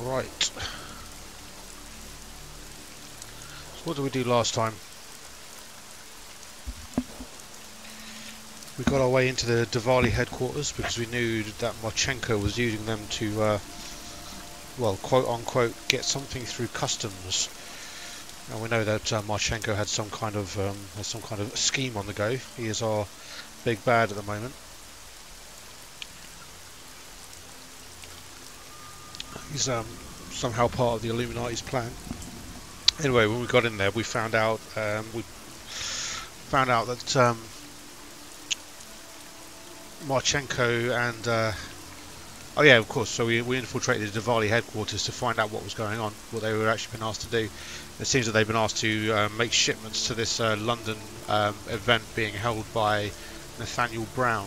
Right. So what did we do last time? We got our way into the Diwali headquarters because we knew that Marchenko was using them to, well, quote unquote, get something through customs. And we know that Marchenko had some kind of scheme on the go. He is our big bad at the moment. He's somehow part of the Illuminati's plan. Anyway, when we got in there, we found out that Marchenko and oh yeah, of course. So we infiltrated the Diwali headquarters to find out what was going on, what they were actually been asked to do. It seems that they've been asked to make shipments to this London event being held by Nathaniel Brown,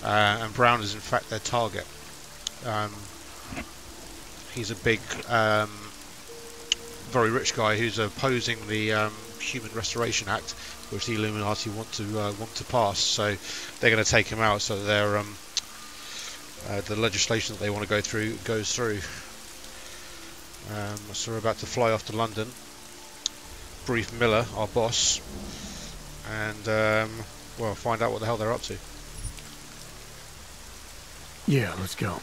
and Brown is in fact their target. He's a big, very rich guy who's opposing the Human Restoration Act, which the Illuminati want to pass. So they're going to take him out so that their the legislation that they want to go through goes through. So we're about to fly off to London, brief Miller, our boss, and well, find out what the hell they're up to. Yeah, let's go.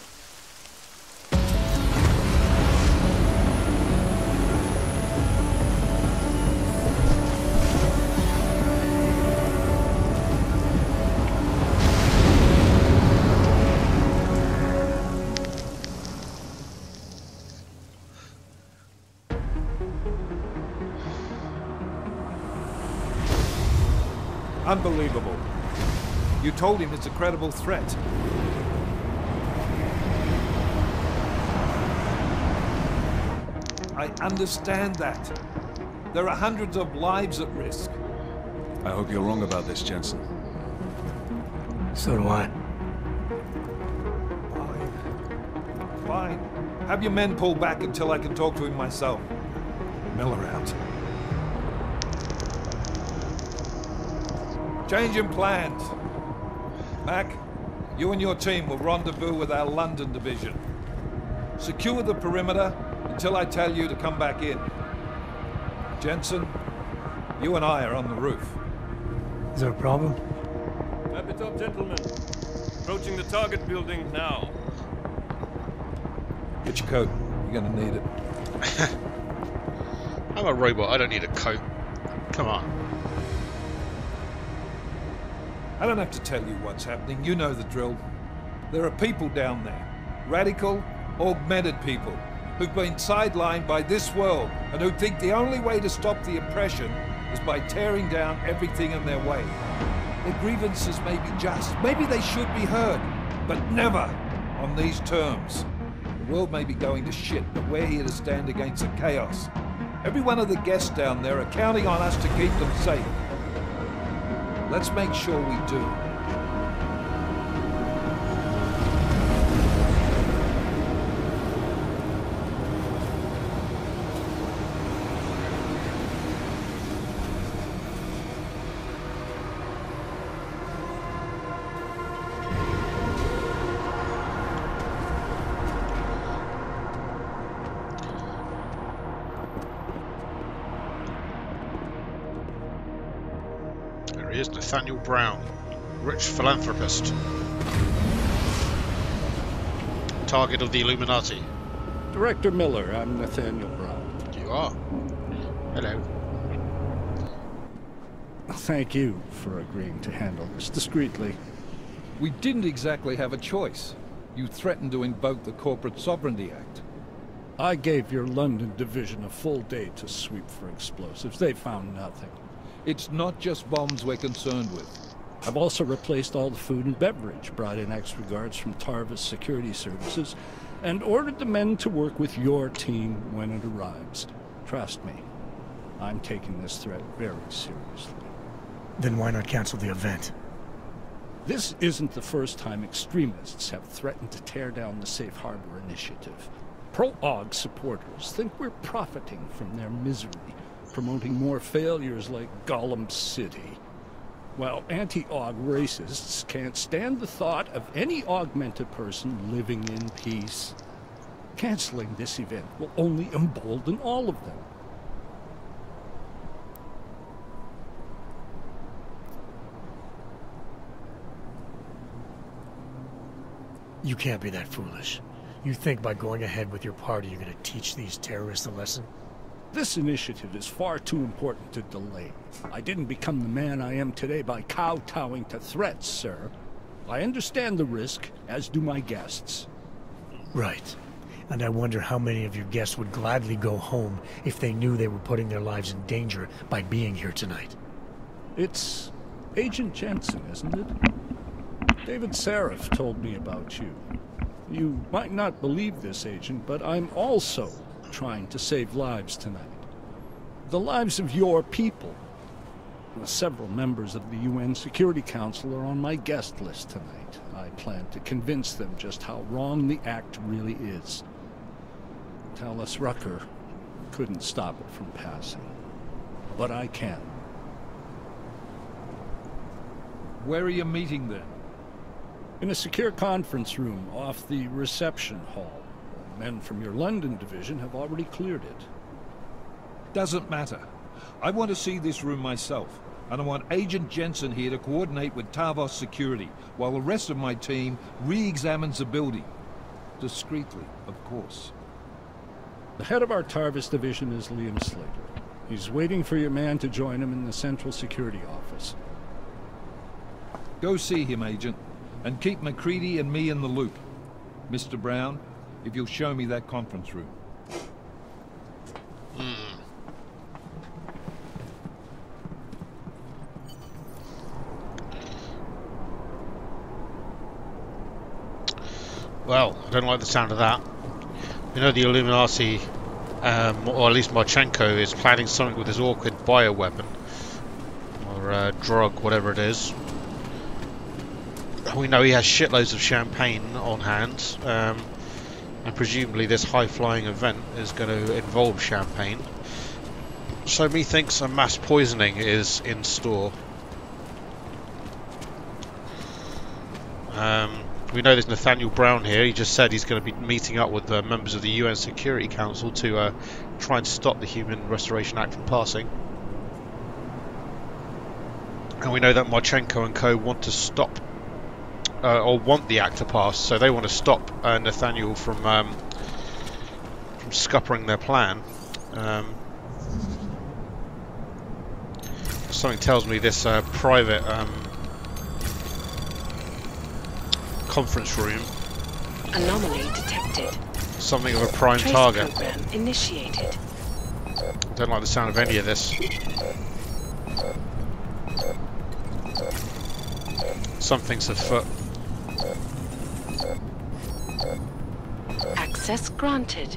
Unbelievable. You told him it's a credible threat. I understand that. There are hundreds of lives at risk. I hope you're wrong about this, Jensen. So do I. Fine. Fine. Have your men pull back until I can talk to him myself. Miller out. Change in plans. Mac, you and your team will rendezvous with our London division. Secure the perimeter until I tell you to come back in. Jensen, you and I are on the roof. Is there a problem? Wrap it up, gentlemen. Approaching the target building now. Get your coat. You're gonna need it. I'm a robot. I don't need a coat. Come on. I don't have to tell you what's happening. You know the drill. There are people down there. Radical, augmented people who've been sidelined by this world and who think the only way to stop the oppression is by tearing down everything in their way. Their grievances may be just. Maybe they should be heard, but never on these terms. The world may be going to shit, but we're here to stand against the chaos. Every one of the guests down there are counting on us to keep them safe. Let's make sure we do. He is Nathaniel Brown, rich philanthropist, target of the Illuminati. Director Miller, I'm Nathaniel Brown. You are. Hello. Thank you for agreeing to handle this discreetly. We didn't exactly have a choice. You threatened to invoke the Corporate Sovereignty Act. I gave your London division a full day to sweep for explosives. They found nothing. It's not just bombs we're concerned with. I've also replaced all the food and beverage, brought in extra guards from Tarvis Security Services, and ordered the men to work with your team when it arrives. Trust me, I'm taking this threat very seriously. Then why not cancel the event? This isn't the first time extremists have threatened to tear down the Safe Harbor Initiative. Pro-AUG supporters think we're profiting from their misery, promoting more failures like Gollum City. While anti-AUG racists can't stand the thought of any augmented person living in peace. Canceling this event will only embolden all of them. You can't be that foolish. You think by going ahead with your party you're gonna teach these terrorists a lesson? This initiative is far too important to delay. I didn't become the man I am today by kowtowing to threats, sir. I understand the risk, as do my guests. Right. And I wonder how many of your guests would gladly go home if they knew they were putting their lives in danger by being here tonight. It's Agent Jensen, isn't it? David Seraph told me about you. You might not believe this, Agent, but I'm also trying to save lives tonight. The lives of your people. Several members of the UN Security Council are on my guest list tonight. I plan to convince them just how wrong the act really is. Tallis Rucker couldn't stop it from passing, but I can. Where are you meeting then? In a secure conference room off the reception hall. Men from your London division have already cleared it. Doesn't matter. I want to see this room myself, and I want Agent Jensen here to coordinate with Tavos security, while the rest of my team re-examines the building. Discreetly, of course. The head of our Tarvis division is Liam Slater. He's waiting for your man to join him in the Central Security Office. Go see him, Agent, and keep McCready and me in the loop. Mr. Brown, if you'll show me that conference room. Well, I don't like the sound of that. You know the Illuminati, or at least Marchenko, is planning something with his awkward bioweapon. Or drug, whatever it is. We know he has shitloads of champagne on hand. And presumably this high-flying event is going to involve champagne. So methinks a mass poisoning is in store. We know there's Nathaniel Brown here. He just said he's going to be meeting up with members of the UN Security Council to try and stop the Human Restoration Act from passing. And we know that Marchenko and co want to stop or want the act to pass, so they want to stop Nathaniel from scuppering their plan. Something tells me this private conference room. Anomaly detected. Something of a prime Trace target. program initiated. I don't like the sound of any of this. Something's afoot. Access granted.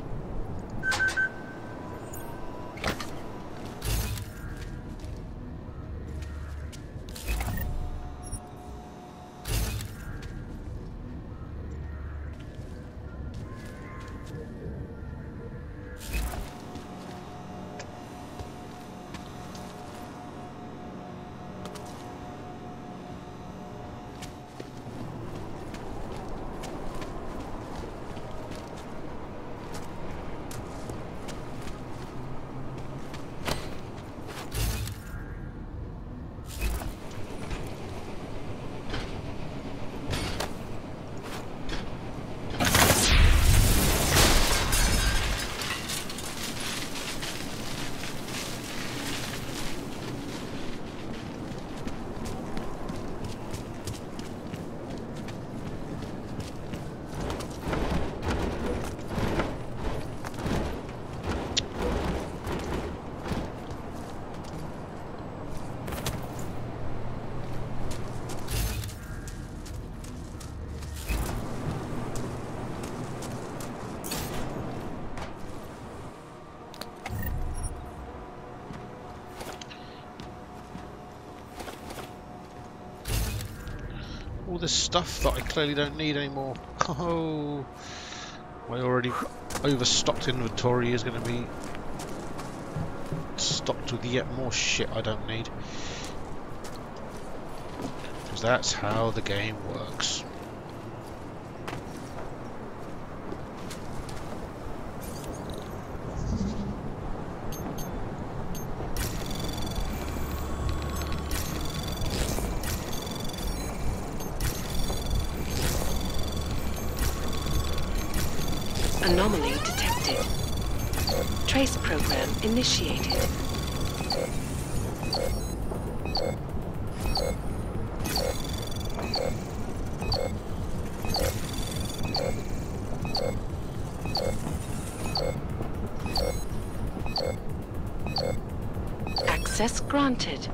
All this stuff that I clearly don't need anymore. Oh, my already overstocked inventory is going to be stocked with yet more shit I don't need. Because that's how the game works. Anomaly detected. Trace program initiated. Access granted.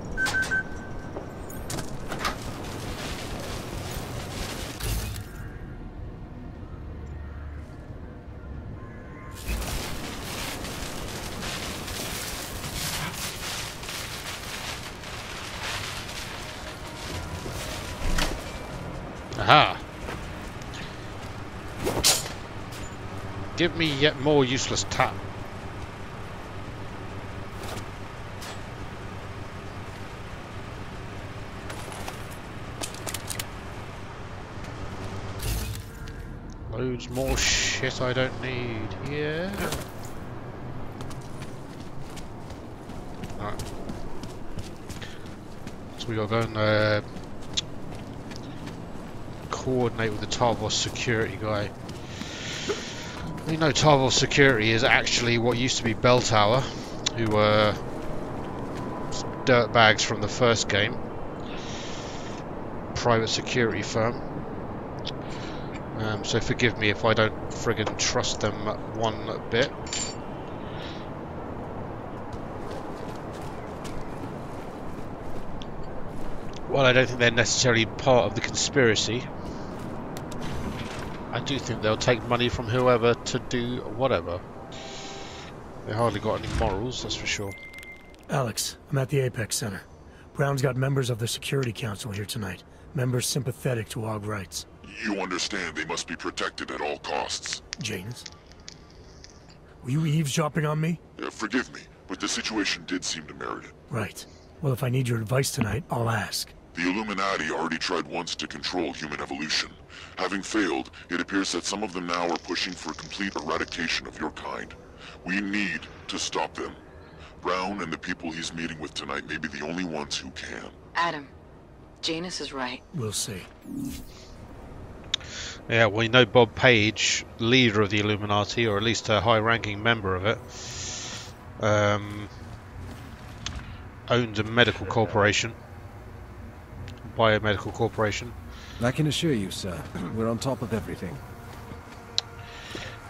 Aha! Give me yet more useless tap. Loads more shit I don't need. Yeah. Alright. So we gotta go and coordinate with the Tarvos security guy. We know Tarvos security is actually what used to be Bell Tower, who were dirtbags from the first game. Private security firm. So forgive me if I don't friggin' trust them one bit. While I don't think they're necessarily part of the conspiracy, I do think they'll take money from whoever to do whatever. They hardly got any morals, that's for sure. Alex, I'm at the Apex Center. Brown's got members of the Security Council here tonight. Members sympathetic to AUG rights. You understand they must be protected at all costs. Janus? Were you eavesdropping on me? Forgive me, but the situation did seem to merit it. Right. Well, if I need your advice tonight, I'll ask. The Illuminati already tried once to control human evolution. Having failed, it appears that some of them now are pushing for complete eradication of your kind. We need to stop them. Brown and the people he's meeting with tonight may be the only ones who can. Adam, Janus is right. We'll see. Yeah, well, you know Bob Page, leader of the Illuminati, or at least a high-ranking member of it, owns a medical corporation. Biomedical corporation. I can assure you, sir, we're on top of everything.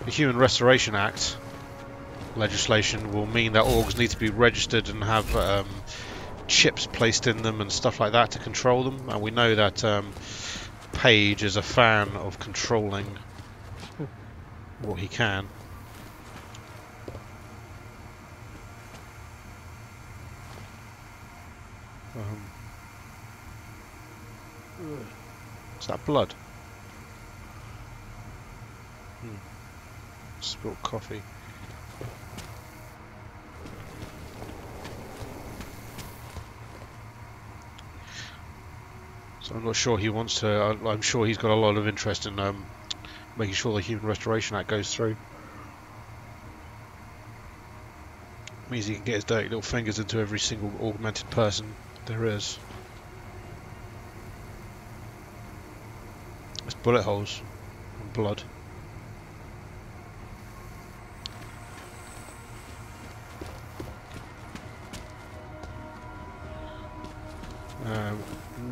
The Human Restoration Act legislation will mean that orgs need to be registered and have chips placed in them and stuff like that to control them. And we know that Page is a fan of controlling what he can. Is that blood? Spilled coffee. So I'm not sure he wants to. I'm sure he's got a lot of interest in making sure the Human Restoration Act goes through. Means he can get his dirty little fingers into every single augmented person there is. It's bullet holes and blood.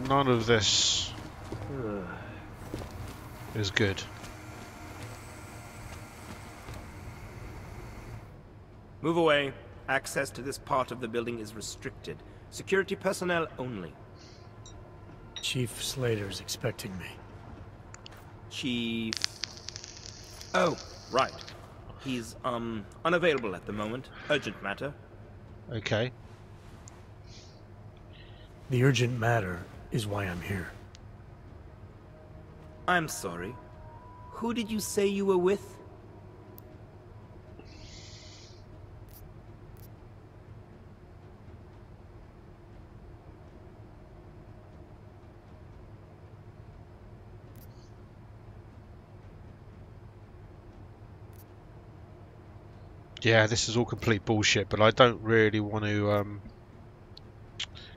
None of this is good. Move away. Access to this part of the building is restricted. Security personnel only. Chief Slater's expecting me. Chief... Oh, right. He's, unavailable at the moment. Urgent matter. Okay. The urgent matter is why I'm here. I'm sorry. Who did you say you were with? Yeah, this is all complete bullshit, but I don't really want to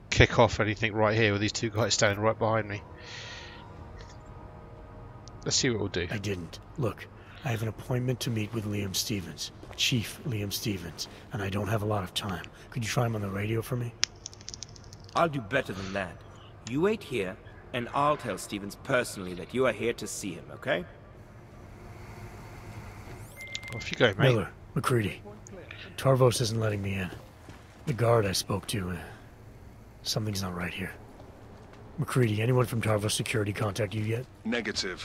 kick off anything right here with these two guys standing right behind me. Let's see what we'll do. I didn't. Look, I have an appointment to meet with Liam Stevens, Chief Liam Stevens, and I don't have a lot of time. Could you try him on the radio for me? I'll do better than that. You wait here, and I'll tell Stevens personally that you are here to see him, okay? Off you go, mate. Miller, McCready. Tarvos isn't letting me in. The guard I spoke to, something's not right here. McCready, anyone from Tarvos Security contact you yet? Negative.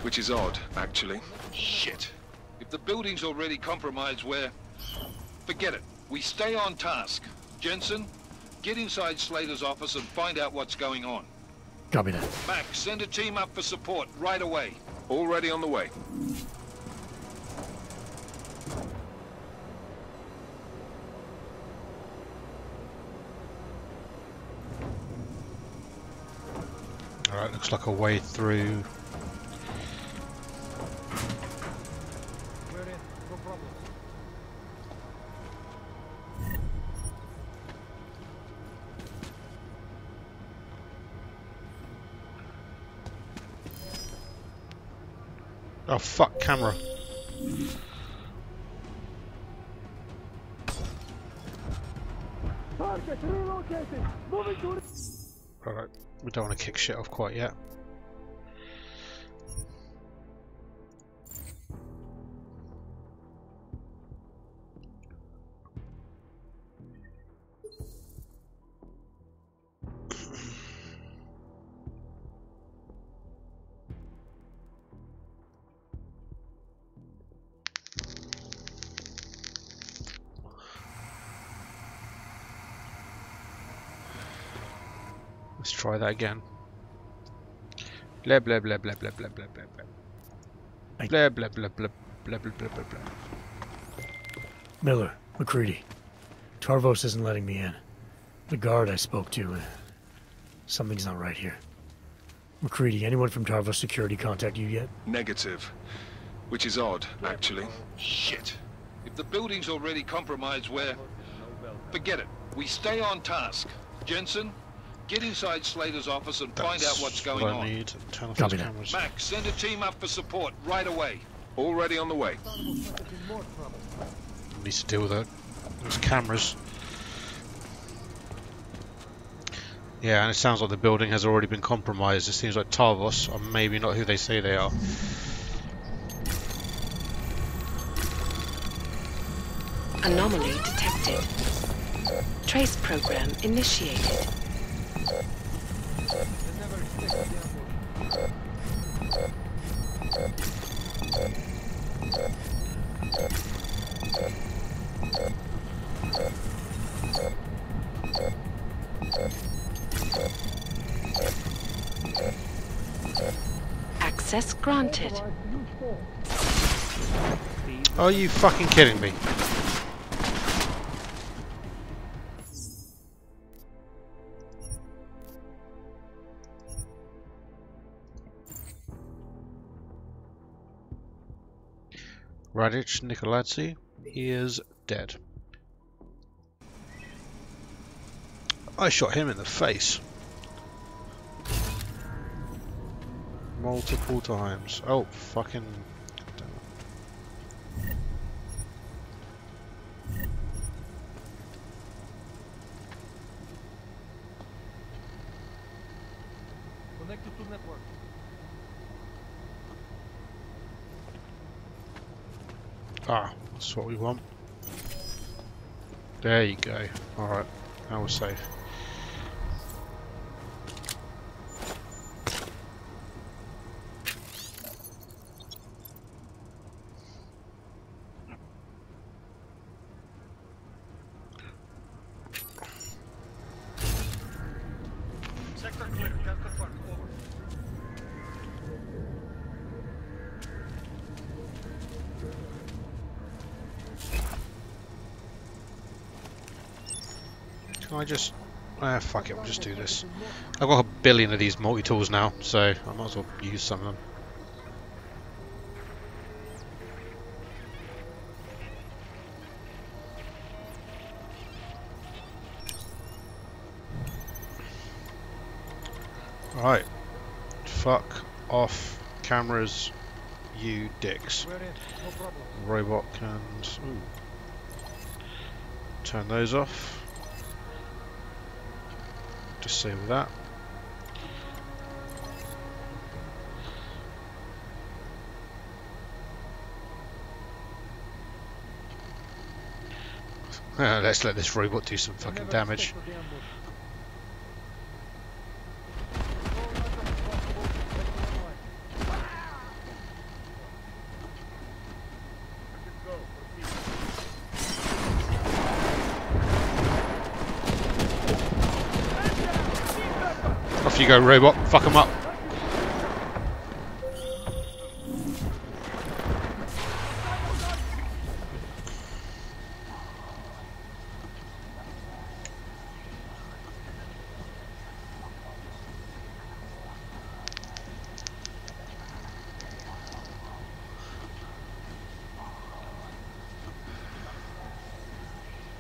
Which is odd, actually. Shit. If the building's already compromised, forget it. We stay on task. Jensen, get inside Slater's office and find out what's going on. Copy that. Max, send a team up for support right away. Already on the way. Alright, looks like a way through. Oh fuck, camera. Alright, we don't want to kick shit off quite yet. Let's try that again. Blah blah blah blah blah blah blah blah blah. Blah blah blah blah blah blah blah blah. Miller, McCready. Tarvos isn't letting me in. The guard I spoke to, something's not right here. McCready, anyone from Tarvos Security contact you yet? Negative. Which is odd, actually. Shit. If the building's already compromised, forget it. We stay on task. Jensen, get inside Slater's office and find out what's going on. Need. Turn off Copy those that. cameras. Max, send a team up for support right away. Already on the way. Needs to deal with those cameras. Yeah, and it sounds like the building has already been compromised. It seems like Tarvos are maybe not who they say they are. Anomaly detected. Trace program initiated. Access granted. Are you fucking kidding me? Radic Nicolazzi, he is dead. I shot him in the face. Multiple times. Oh, fucking... Connected to network. Ah, that's what we want. There you go. Alright, now we're safe. Sector clear. Can confirm. Over. Can I just... fuck it, we'll just do this. I've got a billion of these multi-tools now, so I might as well use some of them. Alright. Fuck off cameras, you dicks. We're in. No problem. Robot can turn those off. Disable that. Let's let this robot do some fucking damage. Off you go, robot. Fuck them up.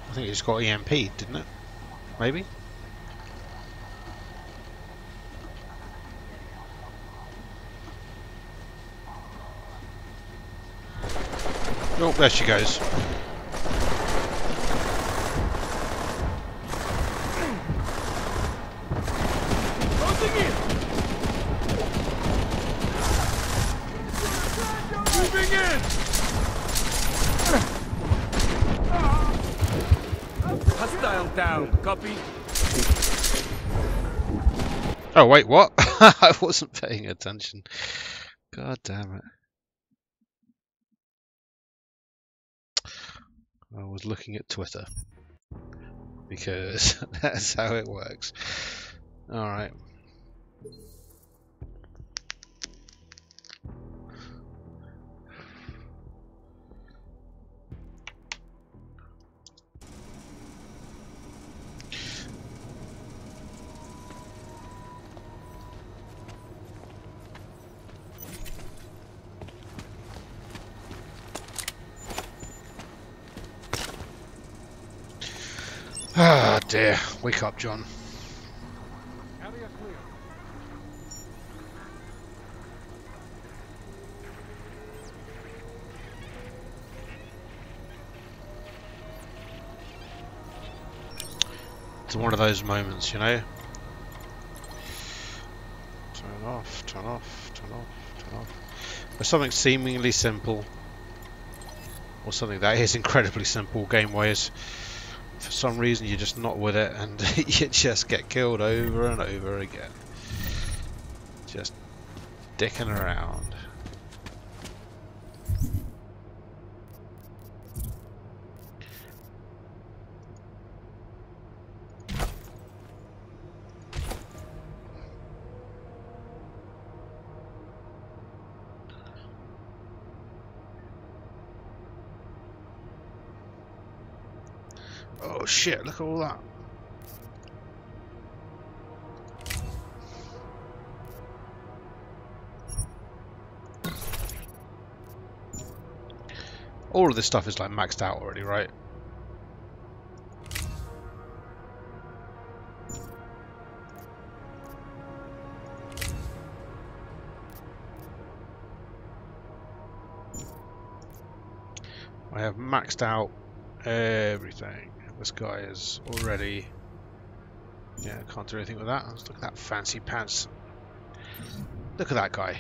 I think it just got EMP, didn't it? Maybe? Oh, there she goes. Closing in. Moving in. Hostile down. Copy. Oh wait, what? I wasn't paying attention. God damn it. I was looking at Twitter. Because that's how it works. Alright. Ah dear, wake up, John. Area clear. It's one of those moments, you know? Turn off, turn off, turn off, turn off. There's something seemingly simple, or something that is incredibly simple game-wise. For some reason you're just not with it and you just get killed over and over again. Just dicking around. Oh shit, look at all that. All of this stuff is like maxed out already, right? I have maxed out everything. This guy is already... Yeah, I can't do anything with that. Let's look at that fancy pants. Look at that guy.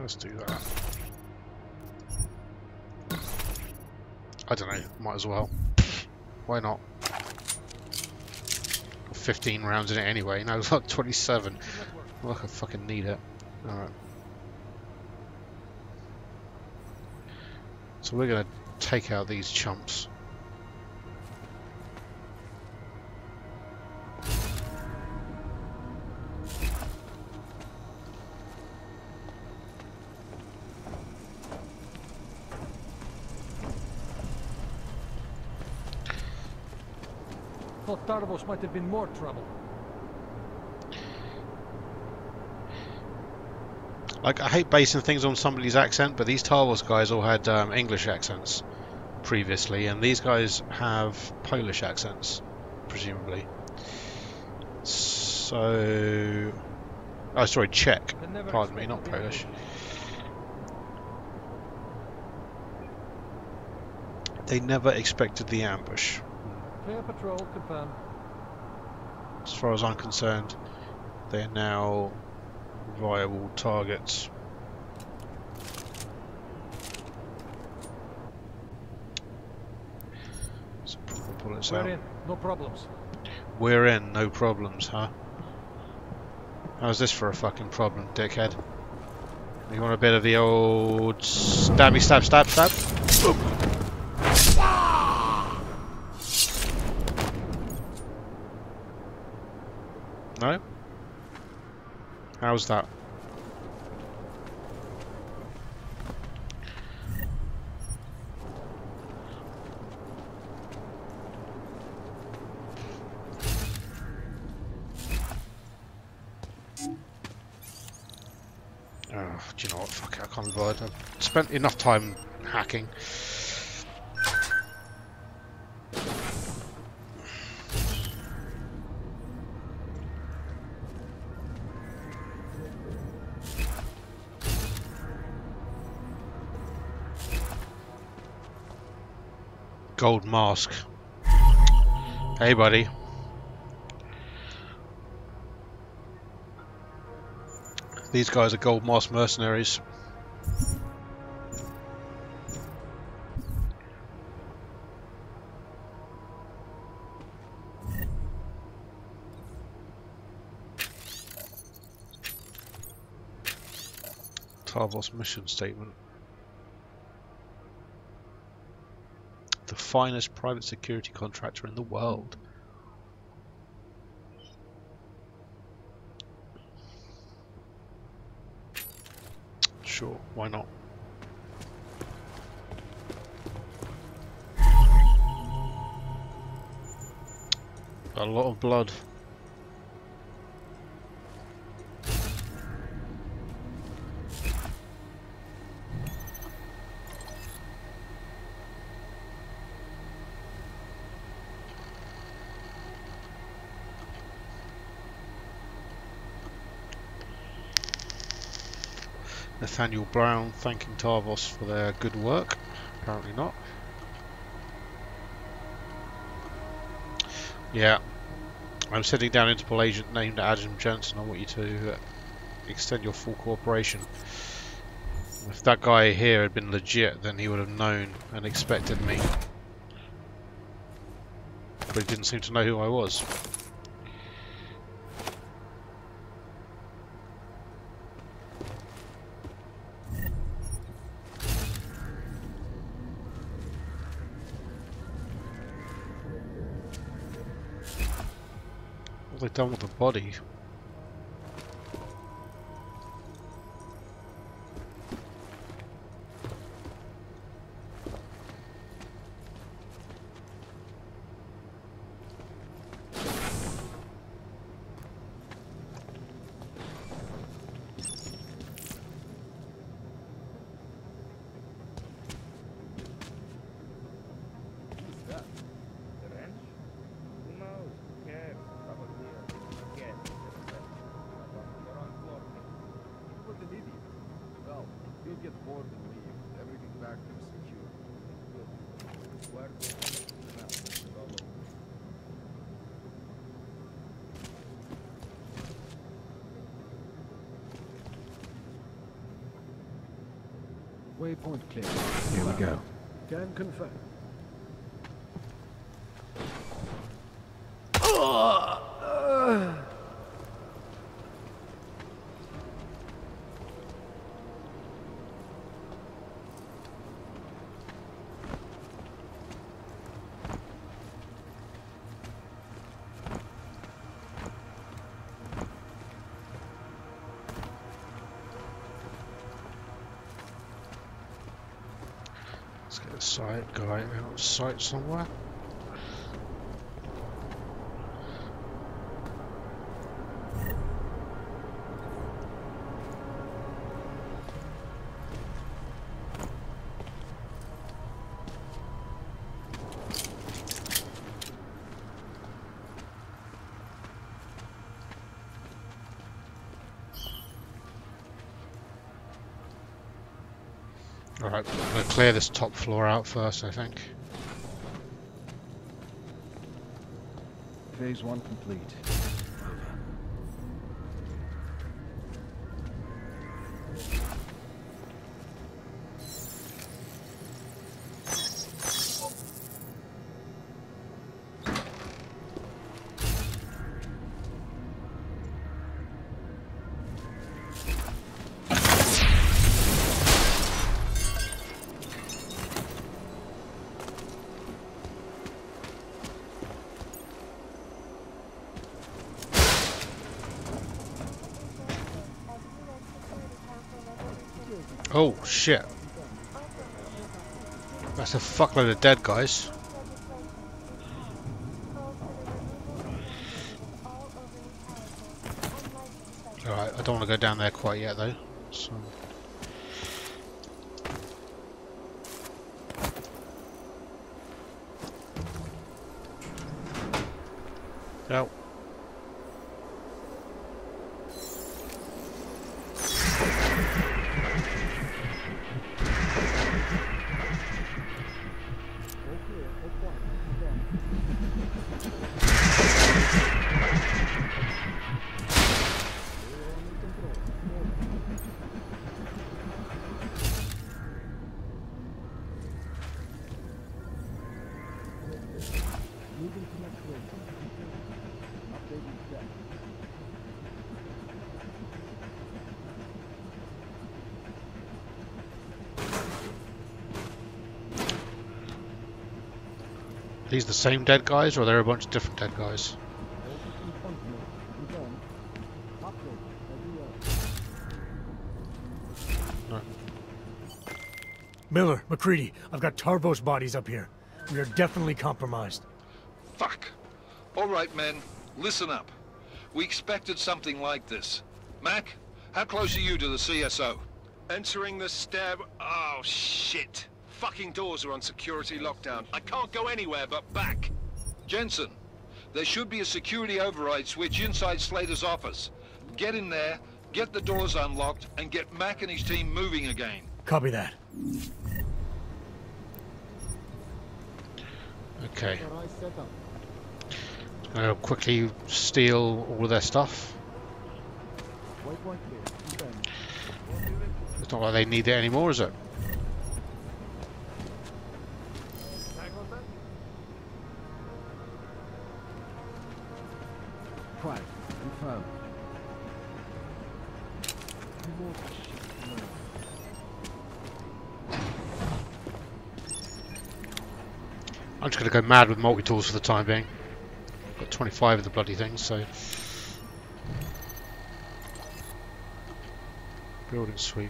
Let's do that. I don't know, might as well. Why not? Got 15 rounds in it anyway. No, it's like 27. Look, I fucking need it. Alright. So we're gonna take out these chumps. thought Tarvos might have been more trouble. Like, I hate basing things on somebody's accent, but these Tarvos guys all had English accents previously, and these guys have Polish accents, presumably. So... Oh, sorry, Czech. Pardon me, not Polish. They never expected the ambush. Clear patrol, confirmed. As far as I'm concerned, they are now viable targets. So bullets out. We're in, no problems. We're in, no problems, huh? How's this for a fucking problem, dickhead? You want a bit of the old stabby stab stab stab? Boom. No? How's that? Oh, do you know what? Fuck it, I can't be bothered. I've spent enough time hacking. Gold mask. Hey, buddy. These guys are gold mask mercenaries. Tarvos mission statement. The finest private security contractor in the world. Sure, why not? A lot of blood. Nathaniel Brown thanking Tarvos for their good work. Apparently not. Yeah. I'm sending down Interpol agent named Adam Jensen. I want you to extend your full cooperation. If that guy here had been legit, then he would have known and expected me. But he didn't seem to know who I was. What have they done with the body? Waypoint clear. Here we go. Can confirm. Let's get a sight guy out of sight somewhere. Alright, I'm going to clear this top floor out first, I think. Phase 1 complete. Oh shit. That's a fuckload of dead guys. Alright, I don't want to go down there quite yet though. So. No. These the same dead guys, or are there a bunch of different dead guys? No. Miller, McCready, I've got Tarvos bodies up here. We are definitely compromised. Fuck. All right, men. Listen up. We expected something like this. Mac, how close are you to the CSO? Entering the stab. Oh, shit. Fucking doors are on security lockdown. I can't go anywhere but back. Jensen, there should be a security override switch inside Slater's office. Get in there, get the doors unlocked, and get Mac and his team moving again. Copy that. Okay. Gonna quickly steal all of their stuff. It's not like they need it anymore, is it? Quiet. Confirmed. I'm just gonna go mad with multi-tools for the time being. Got 25 of the bloody things, so... Building sweep.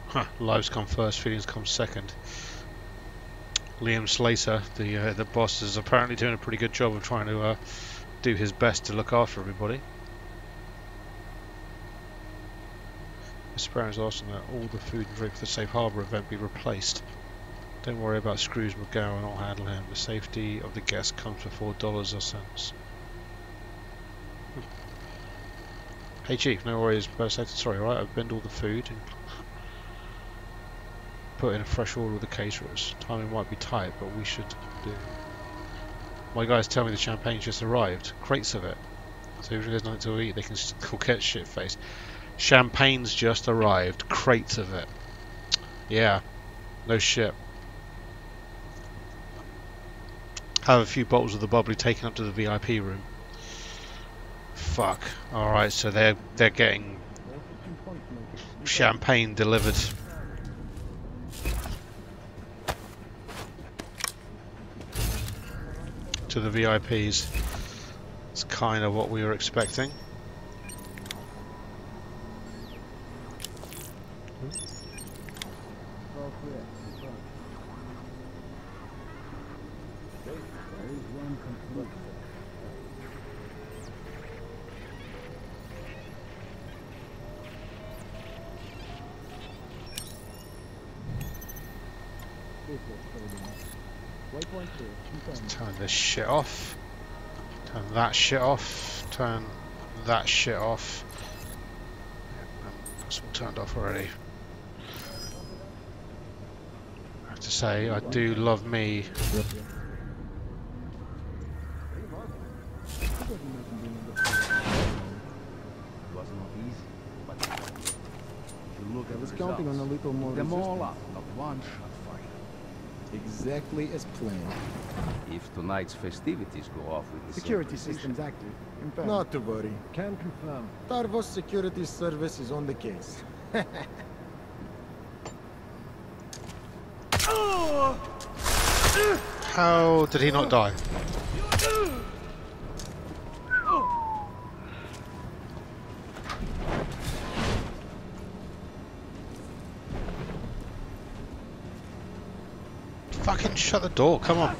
Huh, lives come first, feelings come second. Liam Slater, the boss, is apparently doing a pretty good job of trying to do his best to look after everybody. Esperan's asking that all the food and drink for the Safe Harbour event be replaced. Don't worry about Scrooge McGowan, I'll handle him. The safety of the guest comes before dollars or cents. Hey Chief, no worries, sorry, alright, I've binned all the food and put in a fresh order with the caterers. Timing might be tight, but we should do. My guys tell me the champagne's just arrived. Crates of it. So even if there's nothing to eat, they can still get shit-faced. Champagne's just arrived. Crates of it. Yeah. No shit. Have a few bottles of the bubbly taken up to the VIP room. Fuck. Alright, so they're getting champagne delivered. To the VIPs. It's kind of what we were expecting. Waypoint clear. Confirmed. Turn this shit off. Turn that shit off. Turn that shit off. That's all turned off already. I have to say, I do love me. I was counting on a little more Them resistance. all up, not one shot fire. Exactly as planned. If tonight's festivities go off with the Security same systems active. Confirmed. Not to worry. Can confirm. Tarvos Security Service is on the case. How did he not die? Fucking shut the door, come on.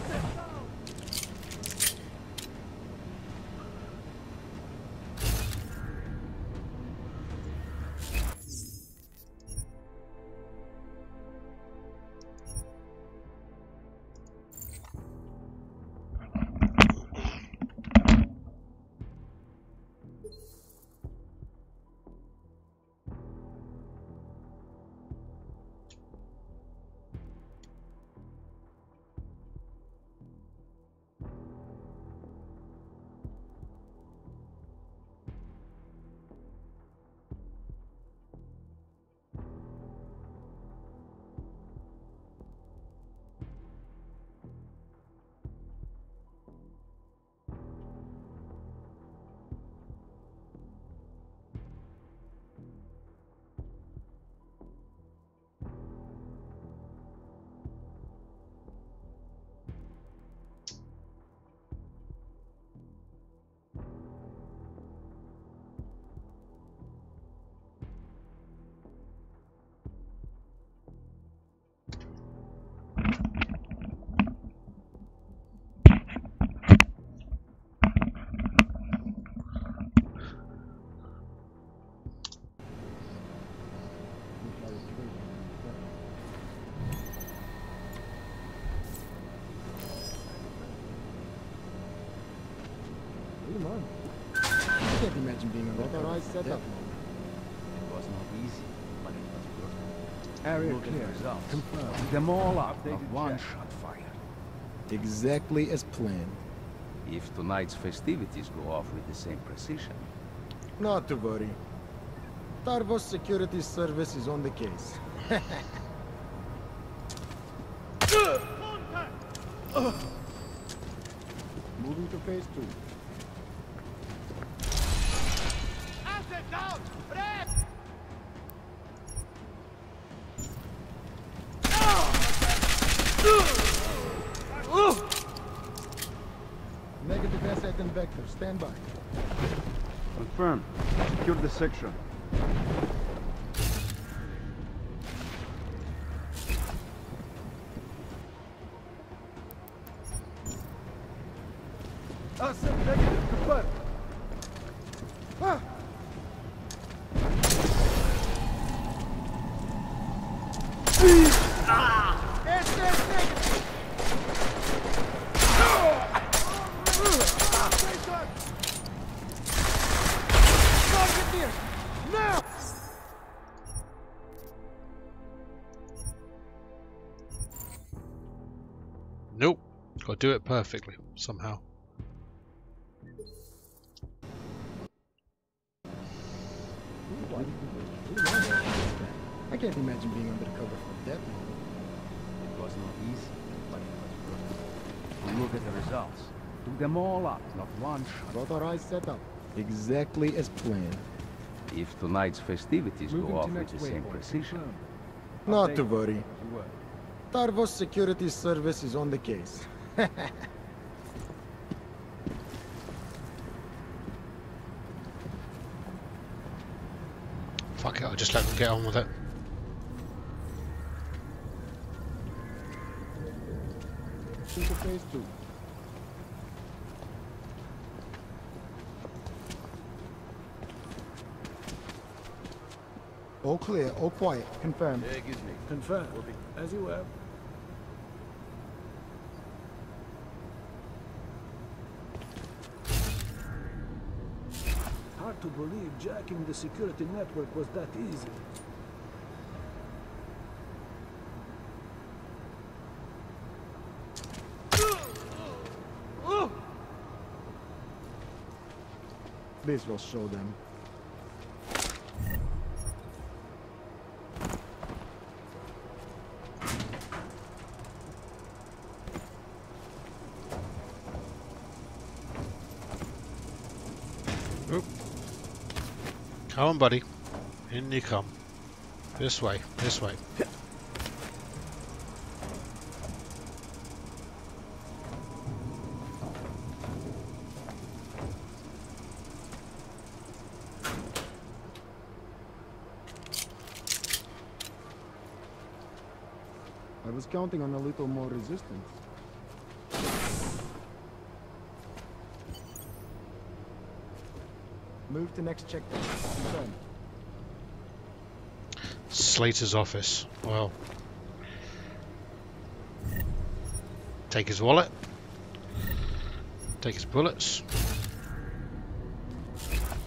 I can't imagine being a authorized setup. It was not easy, but it was good. Area Look at clear. the results. Confirmed. Them all up, not one shot fire. Exactly as planned. If tonight's festivities go off with the same precision, Not to worry. Tarvos Security Service is on the case. Moving to phase 2. Negative asset and vector. Stand by. Confirmed. Secure the section. Asset negative. Confirmed. Nope. Got to do it perfectly, somehow. I can't imagine being undercover for that long. it was not easy, but it was good. Look at the results. Do them all up, not one shot. Authorized setup. Exactly as planned. If tonight's festivities Moving go to off with next the same waypoint. precision, Not to worry. Tarvos Security Service is on the case. Fuck it, I'll just let them get on with it. Into phase 2. All clear, all quiet. Confirmed. Confirmed. As you were. to believe jacking the security network was that easy. This will show them. Oop. Come on, buddy. In you come. This way, this way. I was counting on a little more resistance. Move to next checkpoint. Confirm. Slater's office. Well. Take his wallet. Take his bullets.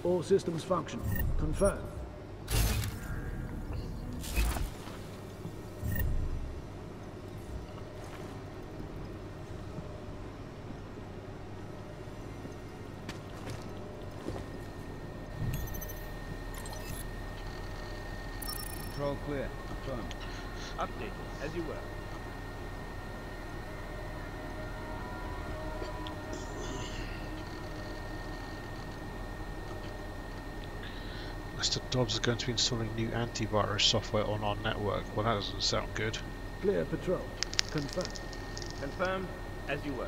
All systems function. Confirm. Control clear. Confirmed. Updated, as you were. Mr. Dobbs is going to be installing new antivirus software on our network. Well, that doesn't sound good. Clear patrol. Confirm. Confirmed, as you were.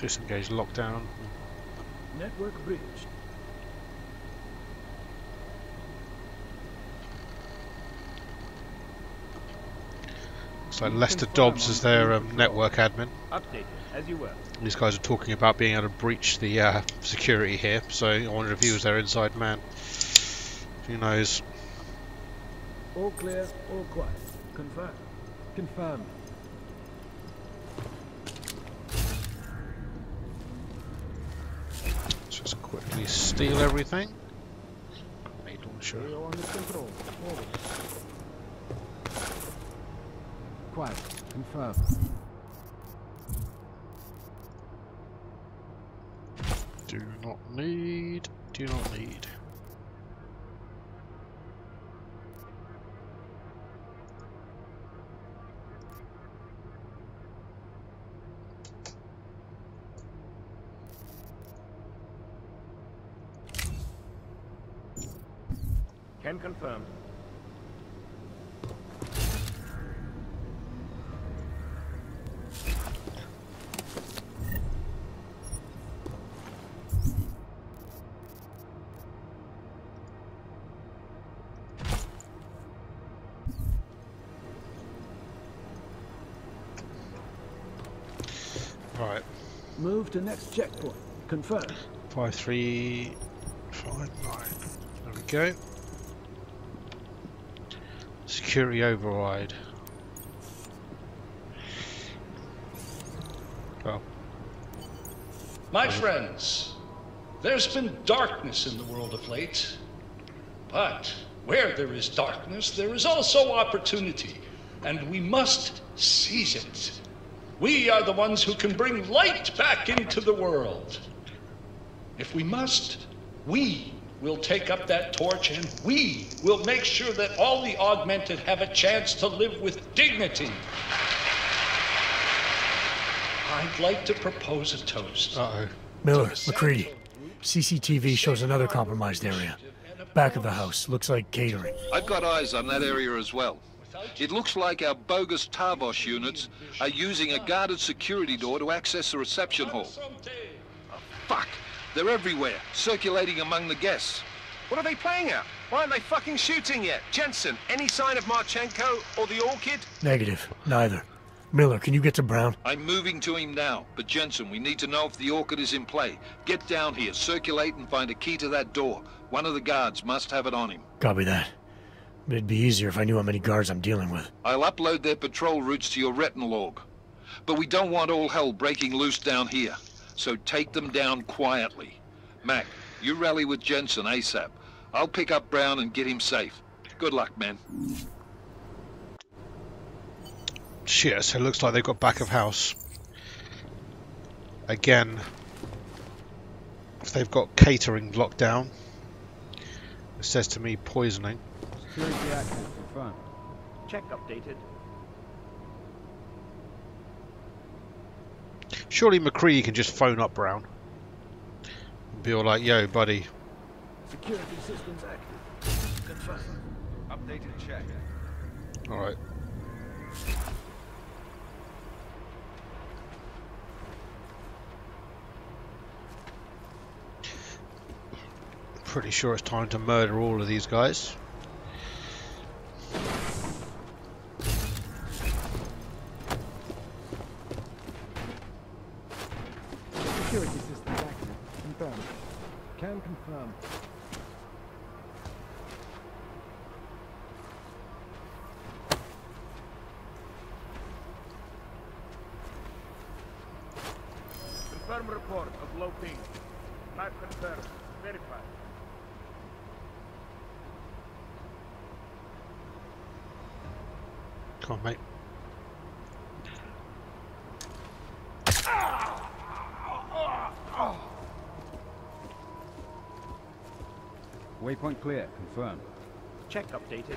Disengage lockdown. Network breached. Looks like Lester Dobbs is their network admin. Updated, as you were. These guys are talking about being able to breach the security here, so I wonder if he was their inside man. Who knows? All clear, all quiet. Confirm. Confirmed. Just quickly steal everything. Grenade launcher. Under control. Forward. Quiet. Confirm. Do not need. Do not need. Can confirm. Right. Move to next checkpoint. Confirm. 5359. There we go. Security override. Oh. My friends, there's been darkness in the world of late. But where there is darkness, there is also opportunity. And we must seize it. We are the ones who can bring light back into the world. If we must, we will take up that torch and we will make sure that all the augmented have a chance to live with dignity. I'd like to propose a toast. Uh-oh. Miller, McCready. CCTV shows another compromised area. Back of the house. Looks like catering. I've got eyes on that area as well. It looks like our bogus Tarvos units are using a guarded security door to access the reception hall. Oh, fuck! They're everywhere, circulating among the guests. What are they playing at? Why aren't they fucking shooting yet? Jensen, any sign of Marchenko or the Orchid? Negative. Neither. Miller, can you get to Brown? I'm moving to him now, but Jensen, we need to know if the Orchid is in play. Get down here, circulate and find a key to that door. One of the guards must have it on him. Copy that. But it'd be easier if I knew how many guards I'm dealing with. I'll upload their patrol routes to your retinal log. But we don't want all hell breaking loose down here. So take them down quietly. Mac, you rally with Jensen ASAP. I'll pick up Brown and get him safe. Good luck, man. Shit, so it looks like they've got back of house. Again, if they've got catering locked down, it says to me poisoning. Security active, confirmed. Check updated. Surely McCready can just phone up Brown and be all like, yo, buddy. Security systems active. Confirmed. Updated check. Alright. Pretty sure it's time to murder all of these guys. Security systems active. Confirmed. Can confirm. Confirm report of low ping. Map confirmed. Verified. Come on, mate. Waypoint clear, confirmed. Check updated.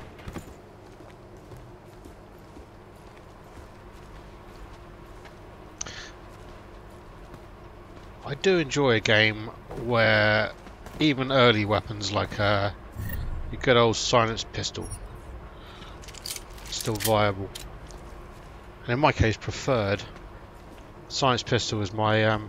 I do enjoy a game where even early weapons like your good old silenced pistol is still viable. And in my case, preferred. Silenced pistol is my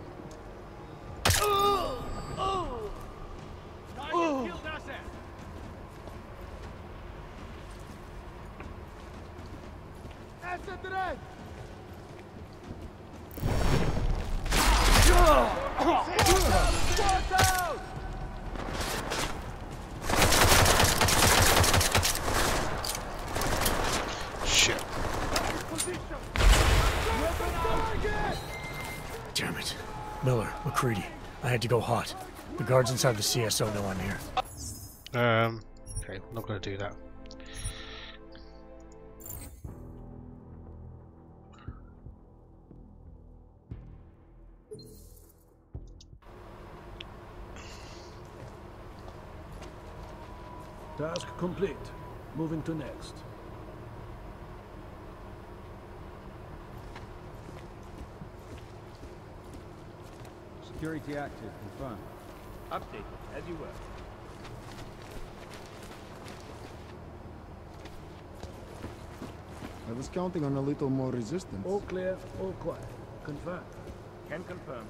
shit. Damn it. Miller, McCready. I had to go hot. The guards inside the CSO know I'm here. Okay, I'm not going to do that. Task complete. Moving to next. Security active, confirmed. Updated as you were. I was counting on a little more resistance. All clear, all quiet. Confirmed. Can confirm.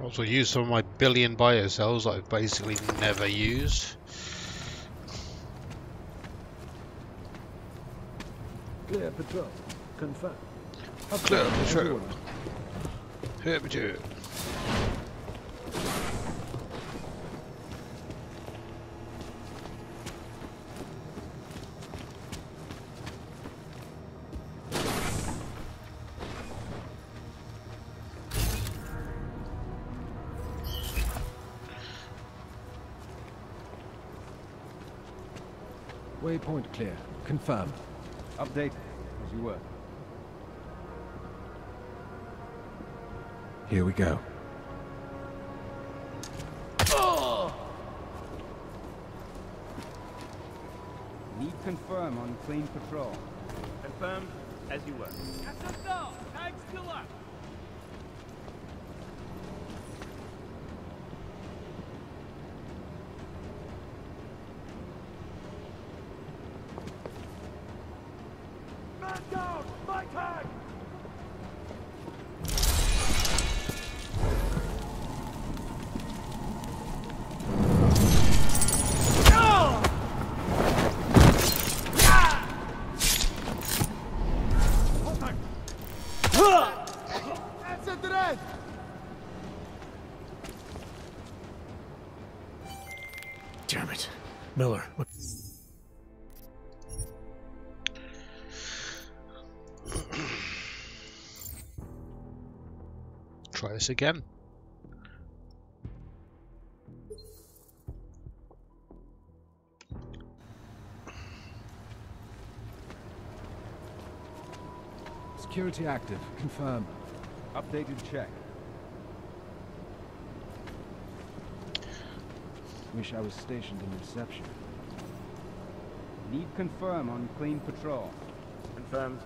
Also use some of my billion bio cells that I've basically never used. Clear patrol. Confirmed. Clear patrol. Clear patrol. Waypoint clear. Confirmed. Update as you were. Here we go. Need confirm on clean patrol. Confirmed as you were. Tag still up. Man down! My tag! Miller. Try this again. Security active. Confirm. Updated check. Wish I was stationed in reception. Need confirm on clean patrol. Confirmed.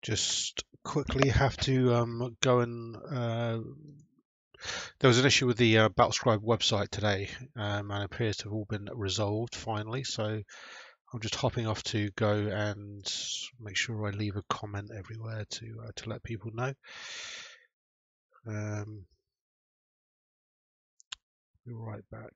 Just quickly have to go and there was an issue with the Battlescribe website today, and it appears to have all been resolved finally. So I'm just hopping off to go and make sure I leave a comment everywhere to let people know. Be right back.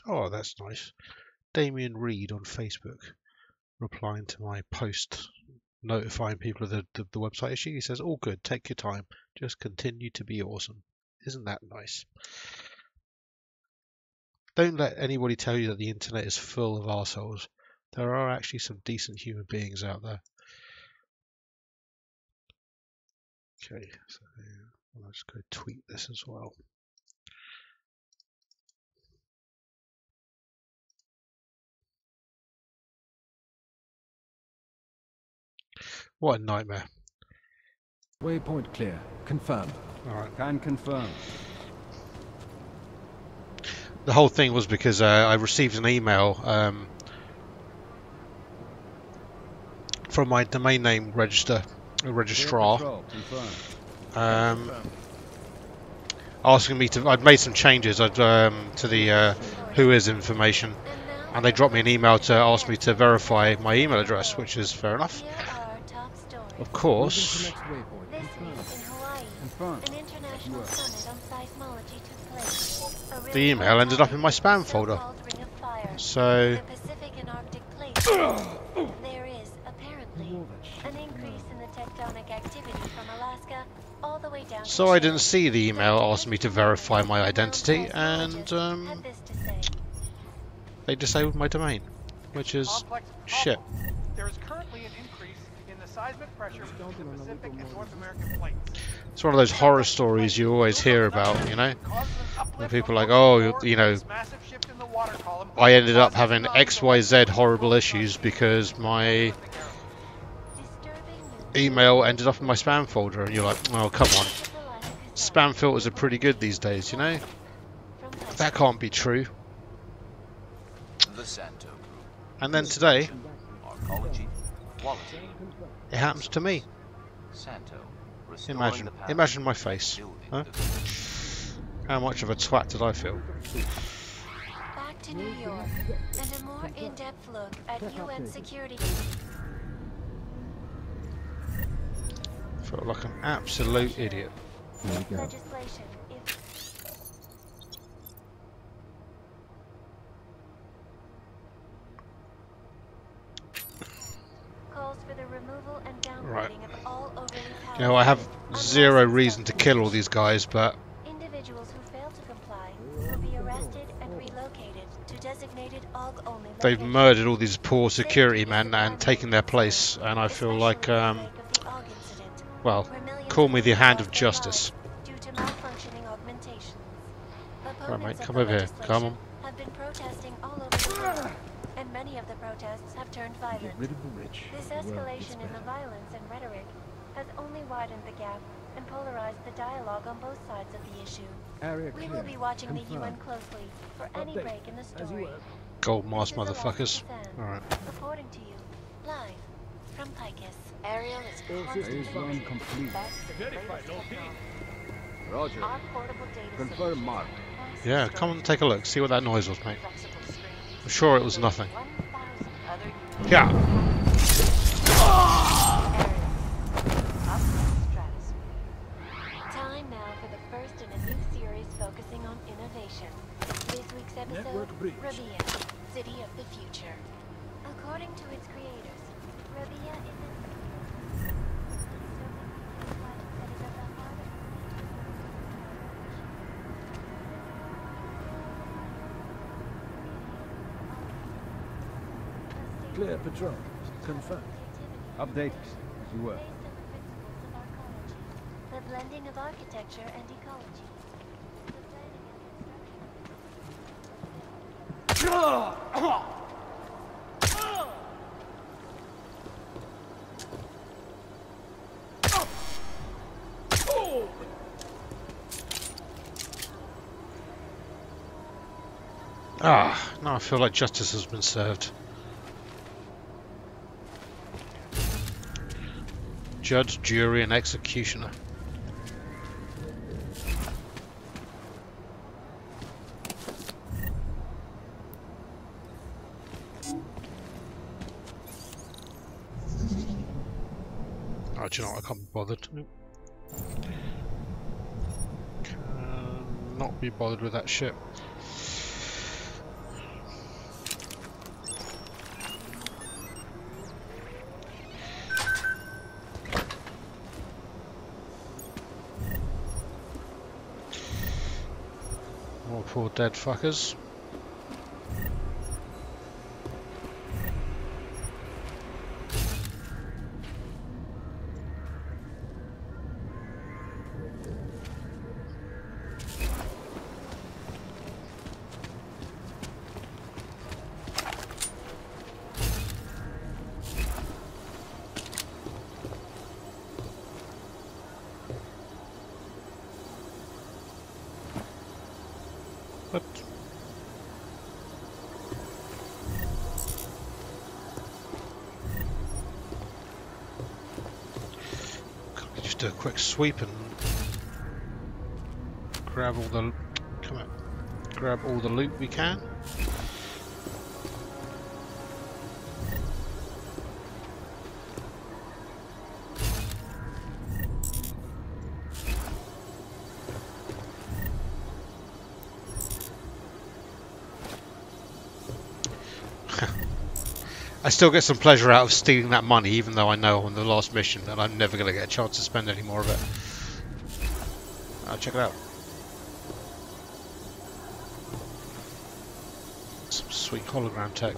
Oh, that's nice. Damien Reed on Facebook replying to my post notifying people of the website issue. He says, all good, take your time, just continue to be awesome. Isn't that nice? Don't let anybody tell you that the internet is full of arseholes. There are actually some decent human beings out there. Okay, so I'll just go tweet this as well. What a nightmare. Waypoint clear. Confirm. Alright. Can confirm. The whole thing was because I received an email from my domain name registrar asking me to. I'd made some changes to the whois information, and they dropped me an email to ask me to verify my email address, which is fair enough. Of course, the email ended up in my spam folder. So there is apparently an increase in the tectonic activity from Alaska all the way down. So I didn't see the email asking me to verify my identity, and they disabled my domain, which is shit. There is currently an increase in the seismic pressure between the Pacific and North American plates. It's one of those horror stories you always hear about, you know? When people are like, oh, you know, I ended up having XYZ horrible issues because my email ended up in my spam folder, and you're like, oh, come on. Spam filters are pretty good these days, you know? That can't be true. And then today, it happens to me. Imagine my face. Huh? How much of a twat did I feel? Back to New York, and a more in-depth look at UN security. Felt like an absolute idiot. Legislation calls for the removal and downgrading of all overly powered. You know, I have zero reason to kill all these guys, but individuals who fail to comply will be arrested and relocated to designated AUG-only they've locations. murdered all these poor security men and taken their place, and I feel like, well, call me the hand of justice. Due to malfunctioning augmentations. Right, mate, Opponents of come the over here. Come on. legislation have been protesting all over the world, and many of the protests have turned violent. Rid of the rich. This escalation in the violence and rhetoric has only widened the gap and polarized the dialogue on both sides of the issue. Area We clear. will be watching the Confirmed. UN closely for any Update. break in the As story. you were. Gold mask motherfuckers. Alright. Reporting to you, live from Picus. Ariel is All systems run complete. Roger. Our portable data Confirm Mark. Yeah, come and take a look. See what that noise was, mate. I'm sure it was nothing. Yeah. Time now for the first in a new series focusing on innovation. This week's episode, Network breach. Rabia, City of the Future. According to its creators, Rabia is Clear patrol. Confirmed. Update. As you were. the blending of architecture and ecology. Ah, now I feel like justice has been served. Judge, jury, and executioner. Oh, do you know what? I can't be bothered. Cannot be bothered with that shit. More poor dead fuckers. But can't we just do a quick sweep and grab all the grab all the loot we can? I still get some pleasure out of stealing that money, even though I know on the last mission that I'm never going to get a chance to spend any more of it. Check it out. Some sweet hologram tech.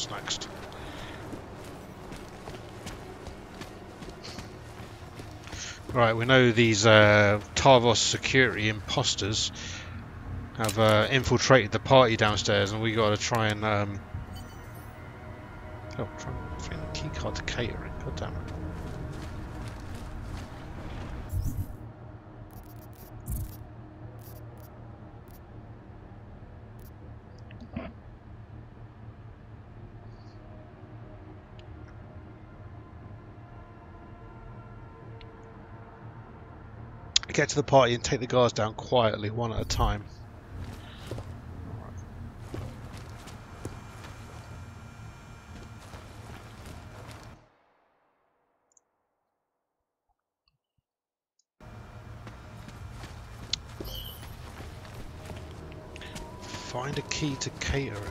What's next? Right, we know these Tarvos security imposters have infiltrated the party downstairs, and we got to try and try and find a key card to catering. God damn it! Get to the party and take the guards down quietly, one at a time. Find a key to catering.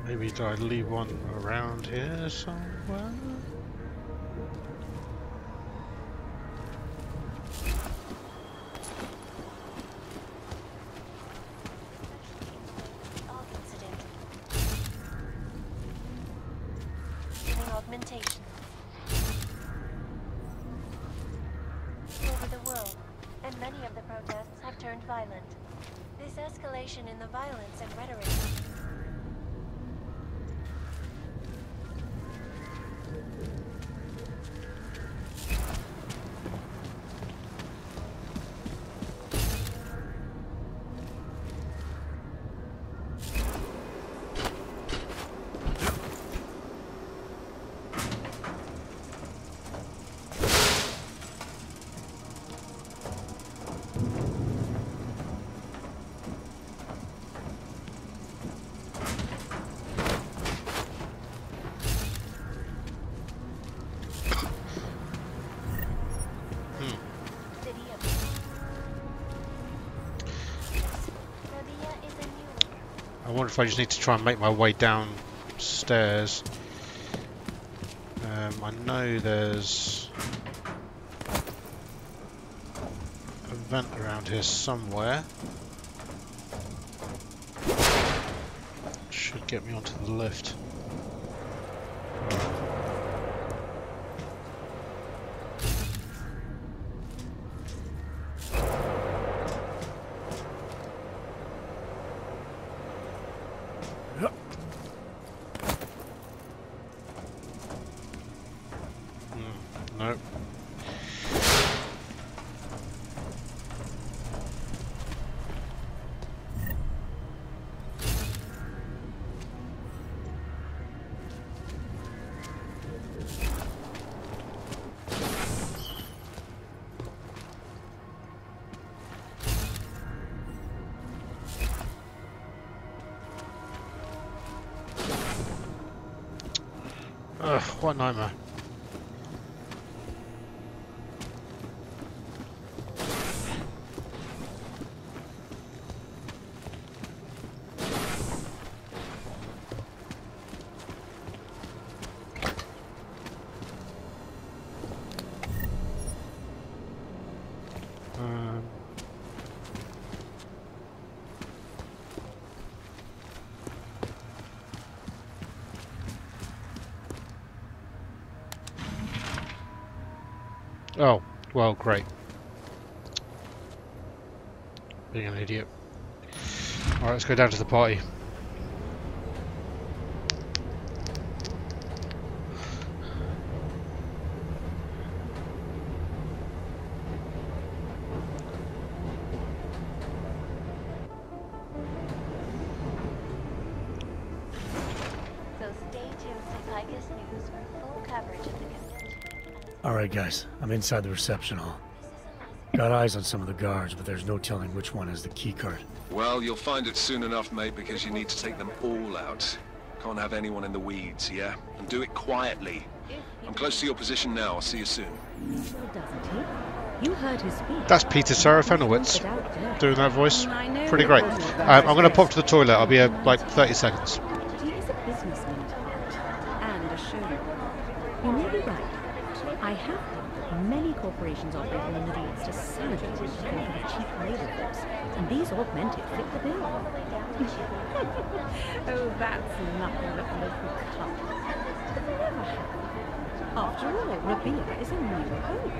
Maybe I'd leave one around here somewhere. Augmentation. Over the world, and many of the protests have turned violent. This escalation in the violence and rhetoric. I wonder if I just need to try and make my way downstairs. I know there's a vent around here somewhere. Should get me onto the lift. Nope. Ugh, what a nightmare. Oh, well, great. Being an idiot. Alright, let's go down to the party. So stay tuned to Tigers News for full coverage of the convention. Alright guys, I'm inside the reception hall. Got eyes on some of the guards, but there's no telling which one has the keycard. Well, you'll find it soon enough, mate, because you need to take them all out. Can't have anyone in the weeds, yeah? And do it quietly. I'm close to your position now. I'll see you soon. Doesn't he? You heard his speech. That's Peter Serafinowicz doing that voice. Pretty great. I'm going to pop to the toilet. I'll be here like 30 seconds. He is a businessman and a showman. You may be right. I have heard that many corporations operate in the Middle East to salivate into the benefit of cheap labor force, and these augmented fit the bill. Oh, that's nothing but local colour. But they never have. After all, Rabia is a new home.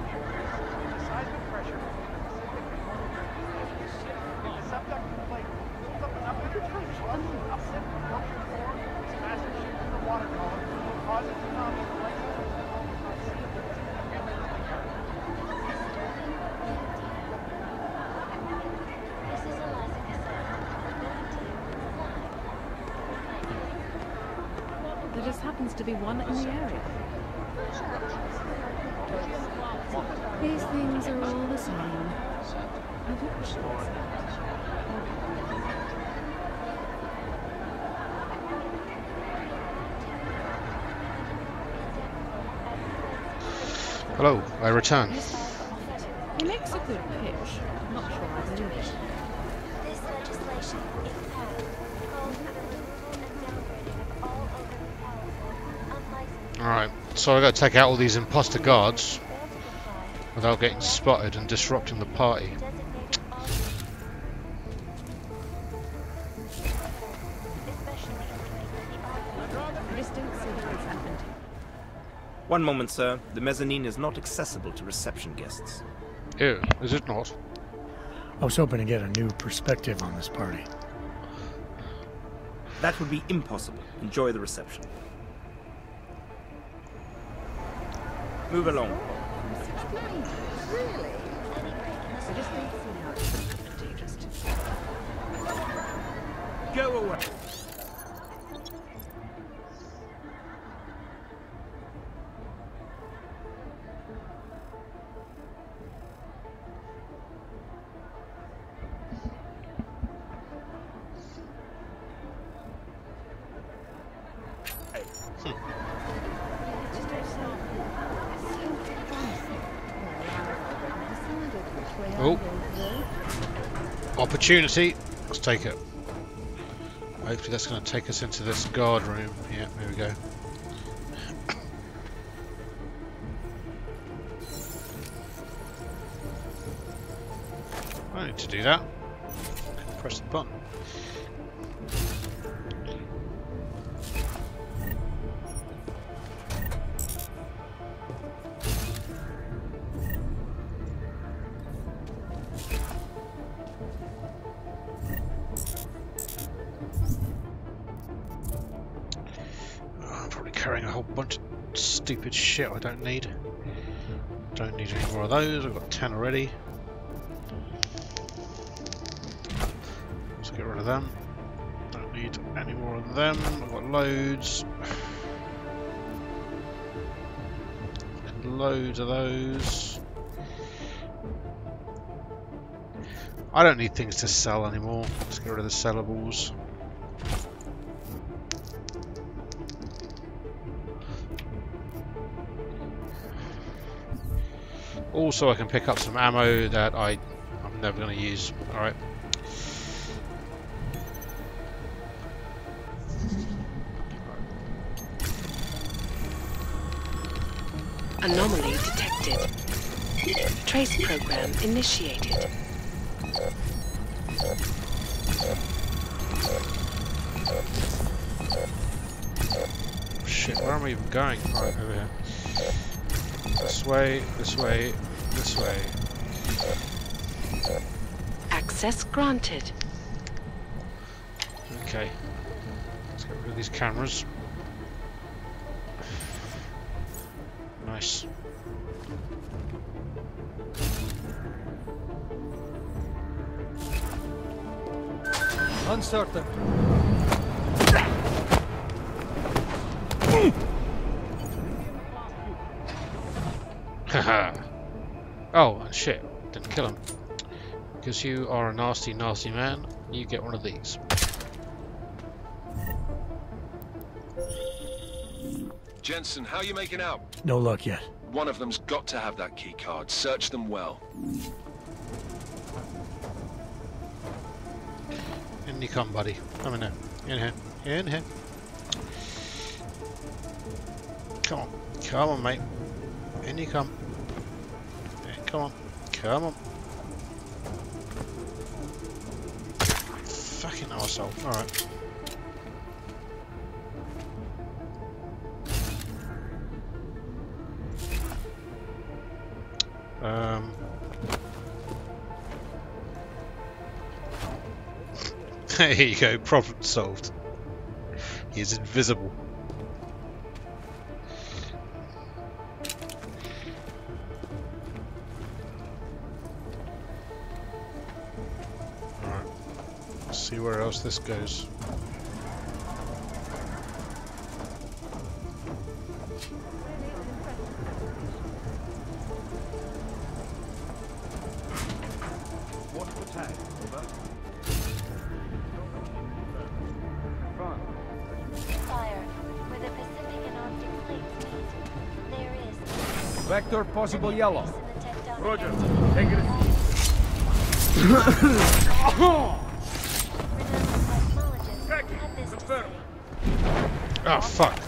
Seismic pressure. The subduct plate pulls up enough interchange upset structural form, massive shift in the water column, causing tsunamis right to the There just happens to be one in the area. These things are all the same. Hello, I return. He makes a good pitch. Not sure I believe it. This legislation, if passed, calls for the removal and downgrading of all overly powerful, unlicensed... Alright, so I've got to take out all these imposter guards without getting spotted and disrupting the party. I just don't see how it's happened. One moment, sir. The mezzanine is not accessible to reception guests. Ew, is it not? I was hoping to get a new perspective on this party. That would be impossible. Enjoy the reception. Move along. Really? I just don't see how it's dangerous to... Go away. Oh, opportunity. Let's take it. Hopefully that's going to take us into this guard room. Yeah, there we go. I don't need to do that. Press the button. Carrying a whole bunch of stupid shit I don't need. Don't need any more of those. I've got 10 already. Let's get rid of them. Don't need any more of them. I've got loads. Loads of those. I don't need things to sell anymore. Let's get rid of the sellables. Also, I can pick up some ammo that I'm never going to use. Alright. Anomaly detected. Trace program initiated. Shit, where am I even going? Right, over here. This way, this way, this way. Access granted. Okay. Let's get rid of these cameras. Nice. Uncertain. Haha. Oh, shit. Didn't kill him. Because you are a nasty, nasty man, you get one of these. Jensen, how you making out? No luck yet. One of them's got to have that key card. Search them well. In you come, buddy. Come in here. In here. In here. Come on. Come on, mate. In you come. Yeah, come on. Come on. Fucking arsehole. Alright. There you go, problem solved. He is invisible. Alright, let's see where else this goes. Vector possible yellow. Roger. Take it. Oh fuck.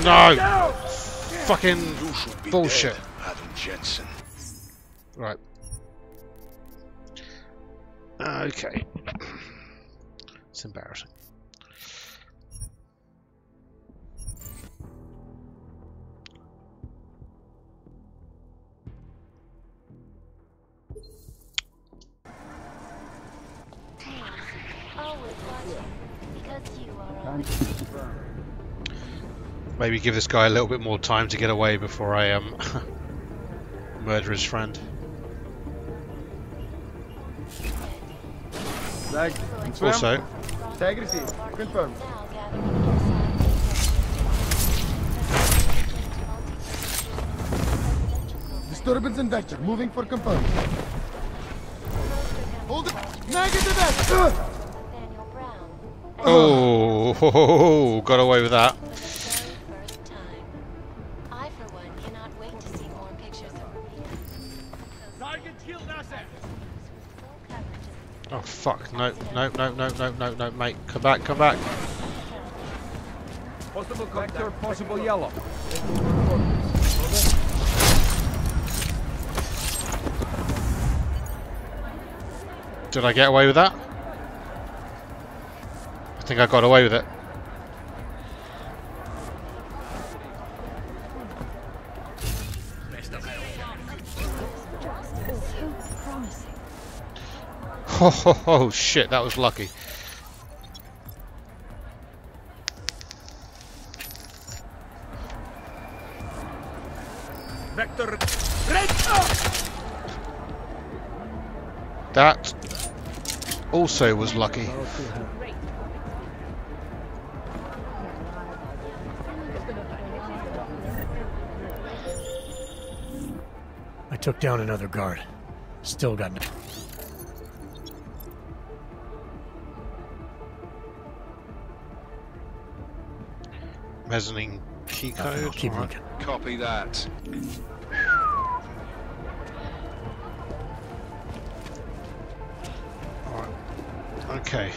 No! Fucking bullshit. Adam Jensen. Right. Okay. It's embarrassing. Maybe give this guy a little bit more time to get away before I murder his friend. Also, tag received. Confirm. Disturbance in vector. Moving for confirm. Hold it. Negative X. Oh, got away with that. Oh fuck, no, mate, come back. Possible vector, possible yellow. Did I get away with that? I think I got away with it. Oh shit, that was lucky. Vector. That also was lucky. I took down another guard. Still got no. Mezzanine key code. Keep looking. Copy that. Alright. Okay.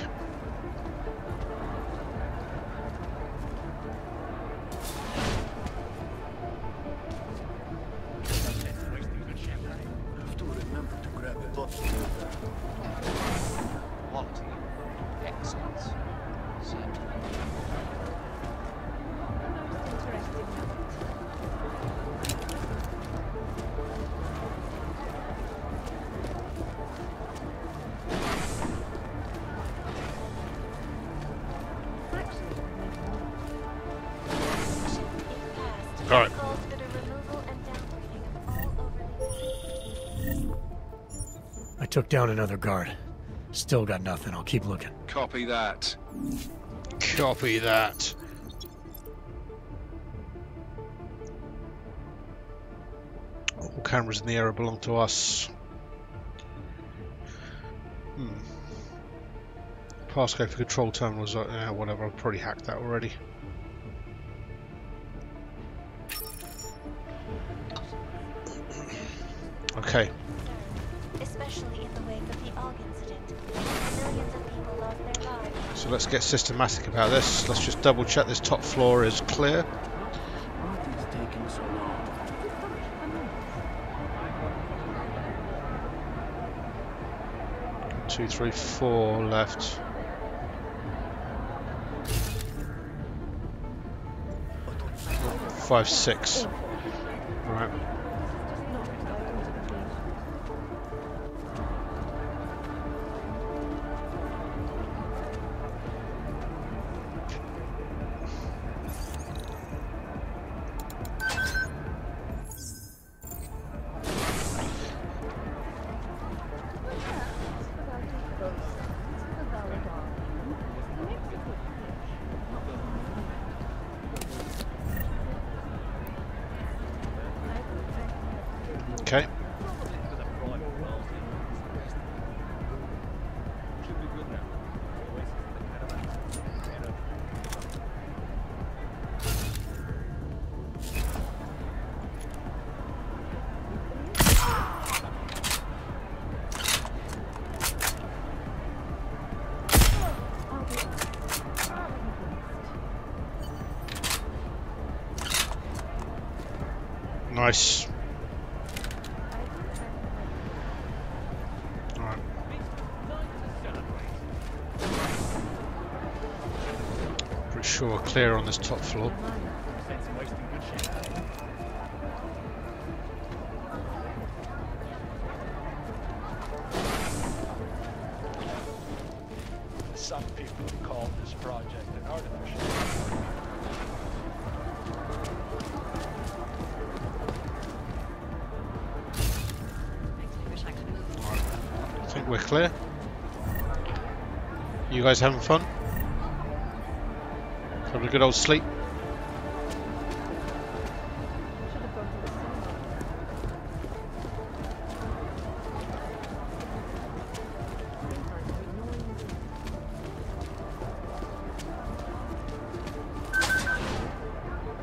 Have to remember to grab a bottle. Quality. Excellent. Alright. I took down another guard. Still got nothing. I'll keep looking. Copy that. Copy that. All cameras in the area belong to us. Passcode for control terminals, whatever, I've probably hacked that already. Okay. Especially in the wake of the AUG incident. Millions of people lost their lives. So let's get systematic about this. Let's just double check this top floor is clear. What is taking so long? 2, 3, 4 left. Five, 6. Right. Okay. Nice. Alright. Pretty sure we're clear on this top floor. Some people call this project an artificial. I think we're clear. You guys having fun? Having a good old sleep?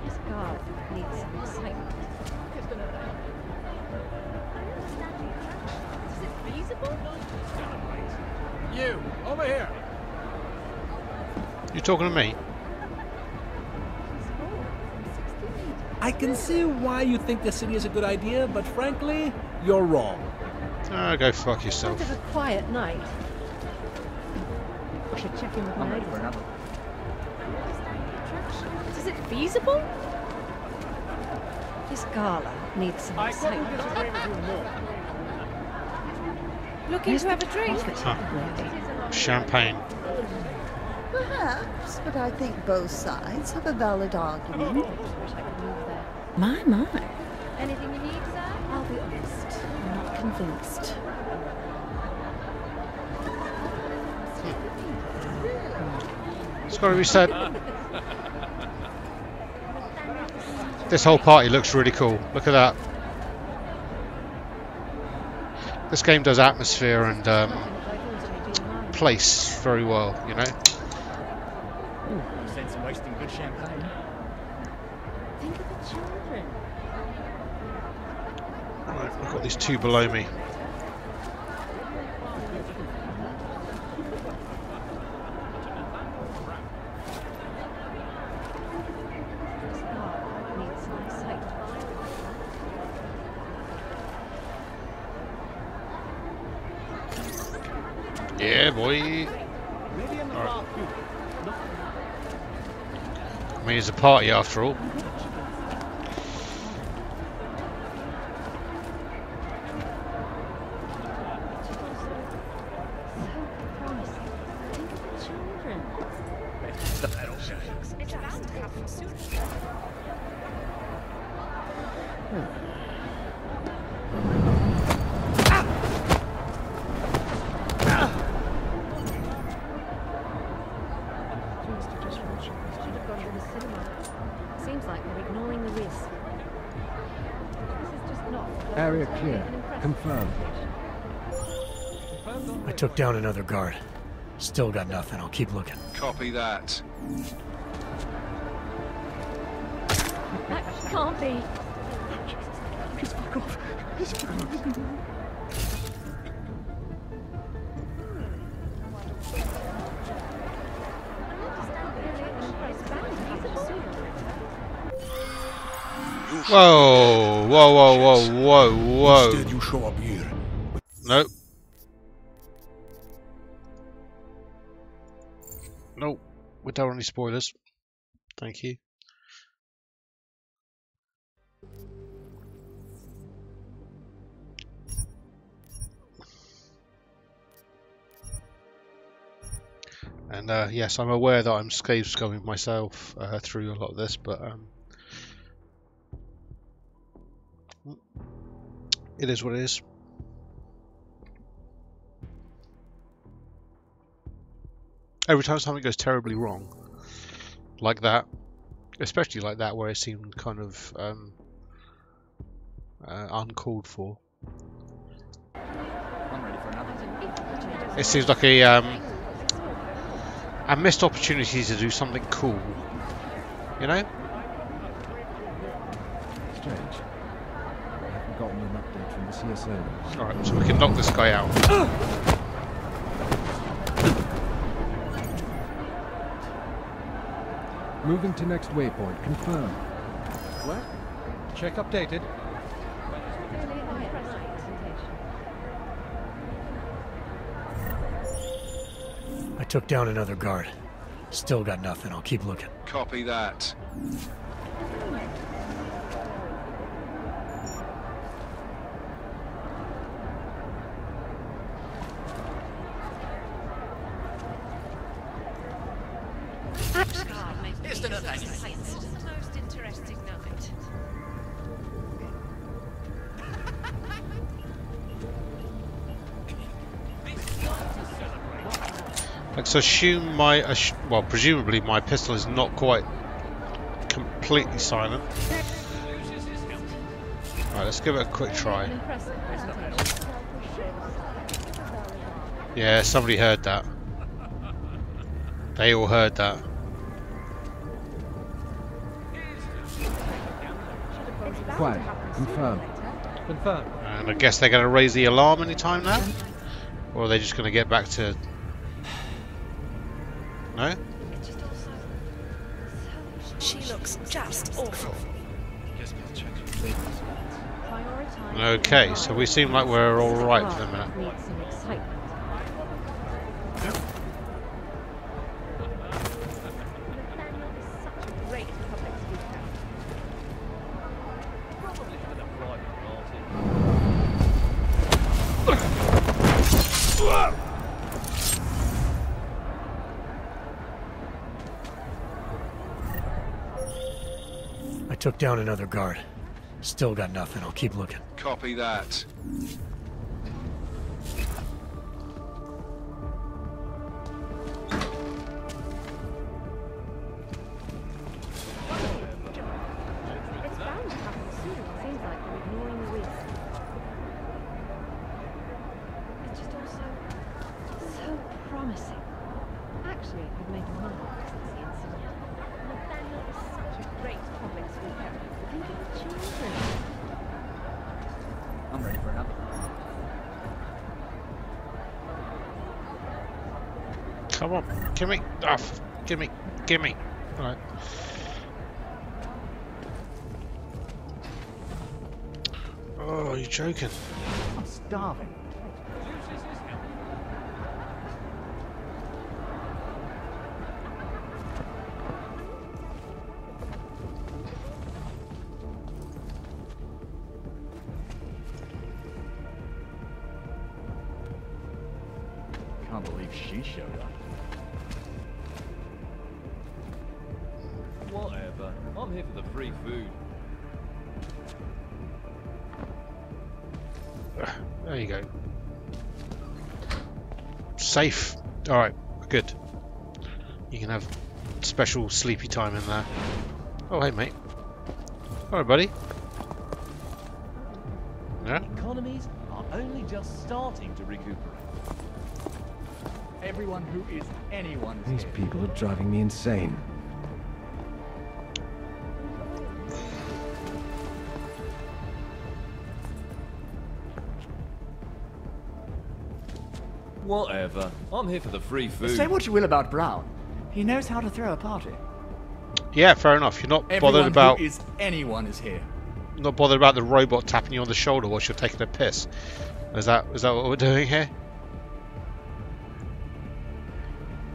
This guard needs some excitement. Is it feasible? You, over here. You talking to me? I can see why you think the city is a good idea, but frankly, you're wrong. Oh, go fuck yourself. Kind of a quiet night. I should check in with my neighbors. Is it feasible? This gala needs some excitement. Looking to have a drink? Champagne. Perhaps, but I think both sides have a valid argument. My. Anything you need, sir? I'll be honest, I'm not convinced. It's got to be said. This whole party looks really cool. Look at that. This game does atmosphere and place very well, you know. Sense of wasting good champagne. Think of the children. Right, I've got these two below me. Yeah, boy. Right. I mean, it's a party after all. It's bound to happen soon. Seems like we're ignoring the risk. This is just not. Area clear. Confirmed. I took down another guard. Still got nothing. I'll keep looking. Copy that. That can't be. Just fuck off. Just fuck off. Whoa, whoa, whoa, whoa, whoa, whoa. Instead, you show up here. Nope. Nope. We don't want any spoilers. Thank you. And yes, I'm aware that I'm scapegoating myself through a lot of this, but it is what it is. Every time something goes terribly wrong, like that, especially like that, where it seemed kind of uncalled for, it seems like a missed opportunity to do something cool, you know? Strange. I haven't gotten an update from the CSO. Alright, so we can knock this guy out. Moving to next waypoint. Confirmed. What? Check updated. I took down another guard. Still got nothing. I'll keep looking. Copy that. It's the most interesting night. Let's assume well, presumably my pistol is not quite completely silent. Right, let's give it a quick try. Yeah, somebody heard that. They all heard that. Quiet. Confirmed. Confirmed. And I guess they're going to raise the alarm any time now? Or are they just going to get back to... No? She looks just awful. Okay, so we seem like we're alright for the minute. I took down another guard. Still got nothing. I'll keep looking. Copy that. It's bound to happen soon. Seems like they're ignoring the risk. It's just all so promising. Actually, I've made a mark since the incident. Nathaniel is such a great public speaker. Think of the children. I'm ready for another. Come on, gimme. Oh, gimme. Gimme. Alright. Oh, you're joking. I'm starving. Can't believe she showed up. Whatever. I'm here for the free food. There you go. Safe. Alright, good. You can have special sleepy time in there. Oh, hey, mate. Alright, buddy. Yeah? Economies are only just starting to recuperate. Everyone who is anyone. These people are driving me insane. Whatever. I'm here for the free food. Say what you will about Brown. He knows how to throw a party. Yeah, fair enough. You're not bothered Everyone about... who is anyone is here. Not bothered about the robot tapping you on the shoulder whilst you're taking a piss. Is that what we're doing here?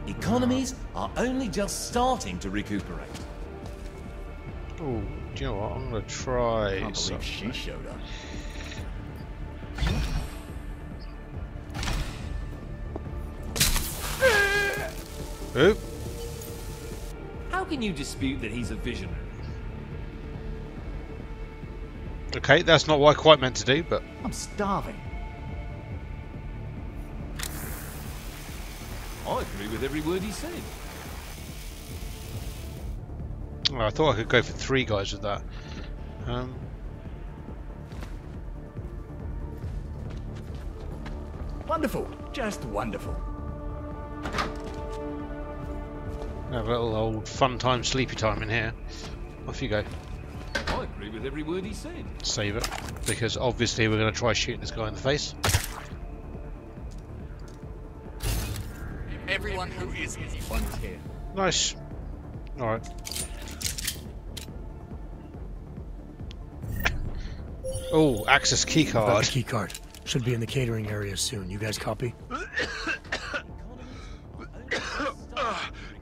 Economies are only just starting to recuperate. Oh, do you know what? I'm gonna try. I can't believe she showed up. Oop. How can you dispute that he's a visionary? Okay, that's not what I quite meant to do, but... I'm starving. I agree with every word he said. Oh, I thought I could go for 3 guys with that. Wonderful. Just wonderful. Have a little old fun time, sleepy time in here. Off you go. I agree with every word he said. Save it, because obviously we're going to try shooting this guy in the face. Everyone who is anyone is here. Nice. Alright. Oh, access keycard. Got the keycard. Should be in the catering area soon. You guys copy?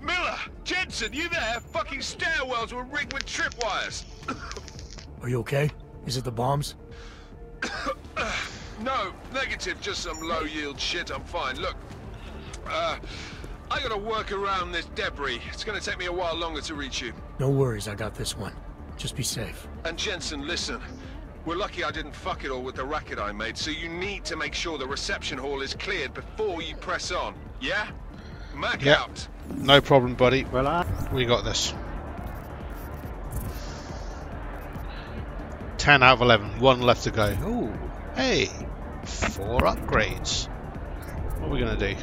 Miller! Jensen, you there? Fucking stairwells were rigged with tripwires. Are you okay? Is it the bombs? No, negative, just some low-yield shit. I'm fine. Look, I gotta work around this debris. It's gonna take me a while longer to reach you. No worries, I got this one. Just be safe. And Jensen, listen. We're lucky I didn't fuck it all with the racket I made, so you need to make sure the reception hall is cleared before you press on. Yeah? Mac out. No problem, buddy. Well, we got this. 10 out of 11. 1 left to go. Oh, hey. 4 upgrades. What are we going to do?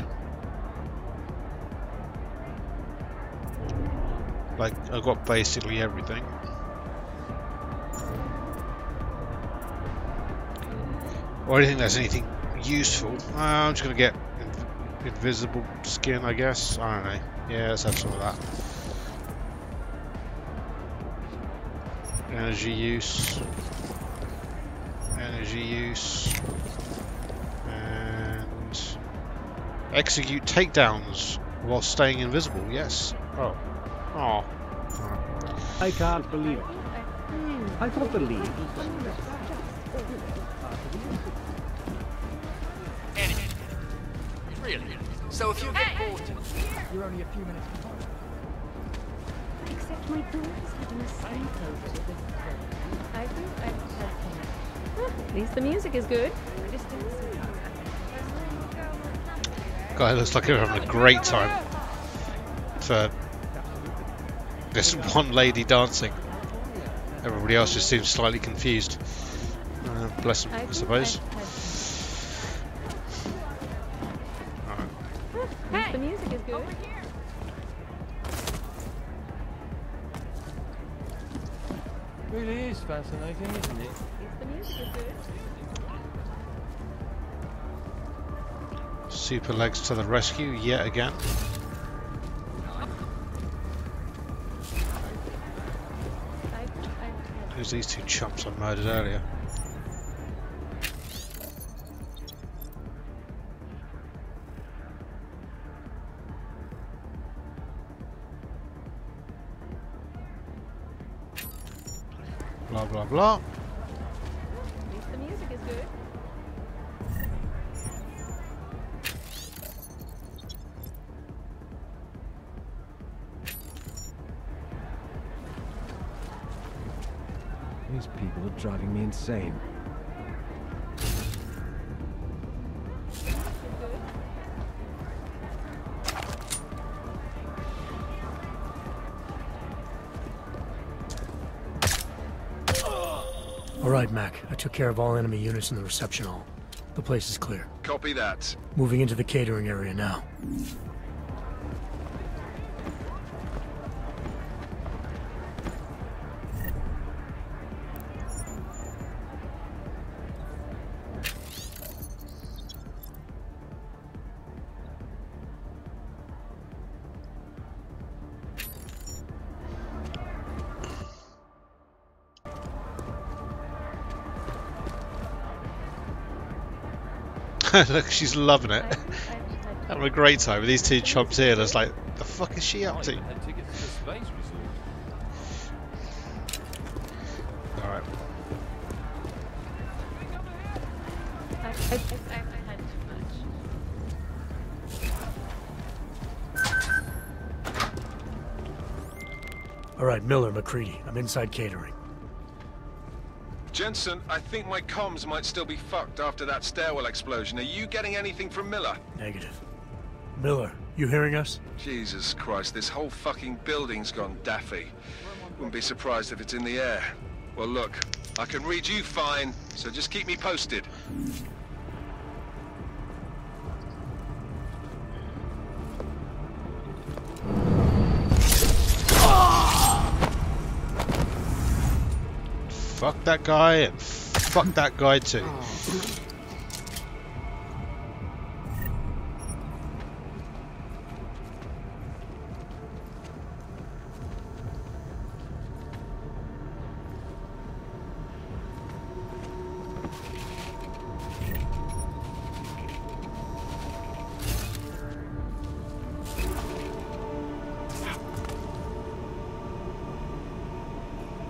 Like, I've got basically everything. Or anything that's anything useful. I'm just going to get invisible skin, I guess. I don't know. Yeah, let's have some of that. Energy use. Energy use. And execute takedowns while staying invisible. Yes. Oh. Oh. I can't believe it. I can't believe it. Really? So if you get bored, you're only a few minutes behind. Except my daughter's having a sleepover with the I think I've had at least the music is good. God, it looks like they're having a great time for this one lady dancing. Everybody else just seems slightly confused. Bless them, I suppose. The music is good. Really is fascinating, isn't it? The music is good. Super legs to the rescue yet again. Who's these 2 chumps I murdered earlier? Blah blah blah. At least the music is good. These people are driving me insane. All right, Mac. I took care of all enemy units in the reception hall. The place is clear. Copy that. Moving into the catering area now. Look, she's loving it. Having a great time with these two chumps here. That's like, the fuck is she up to? Alright. I've had too much. All right, Miller, McCready. I'm inside catering. Jensen, I think my comms might still be fucked after that stairwell explosion. Are you getting anything from Miller? Negative. Miller, you hearing us? Jesus Christ, this whole fucking building's gone daffy. Wouldn't be surprised if it's in the air. Well, look, I can read you fine, so just keep me posted. Fuck that guy and fuck that guy too.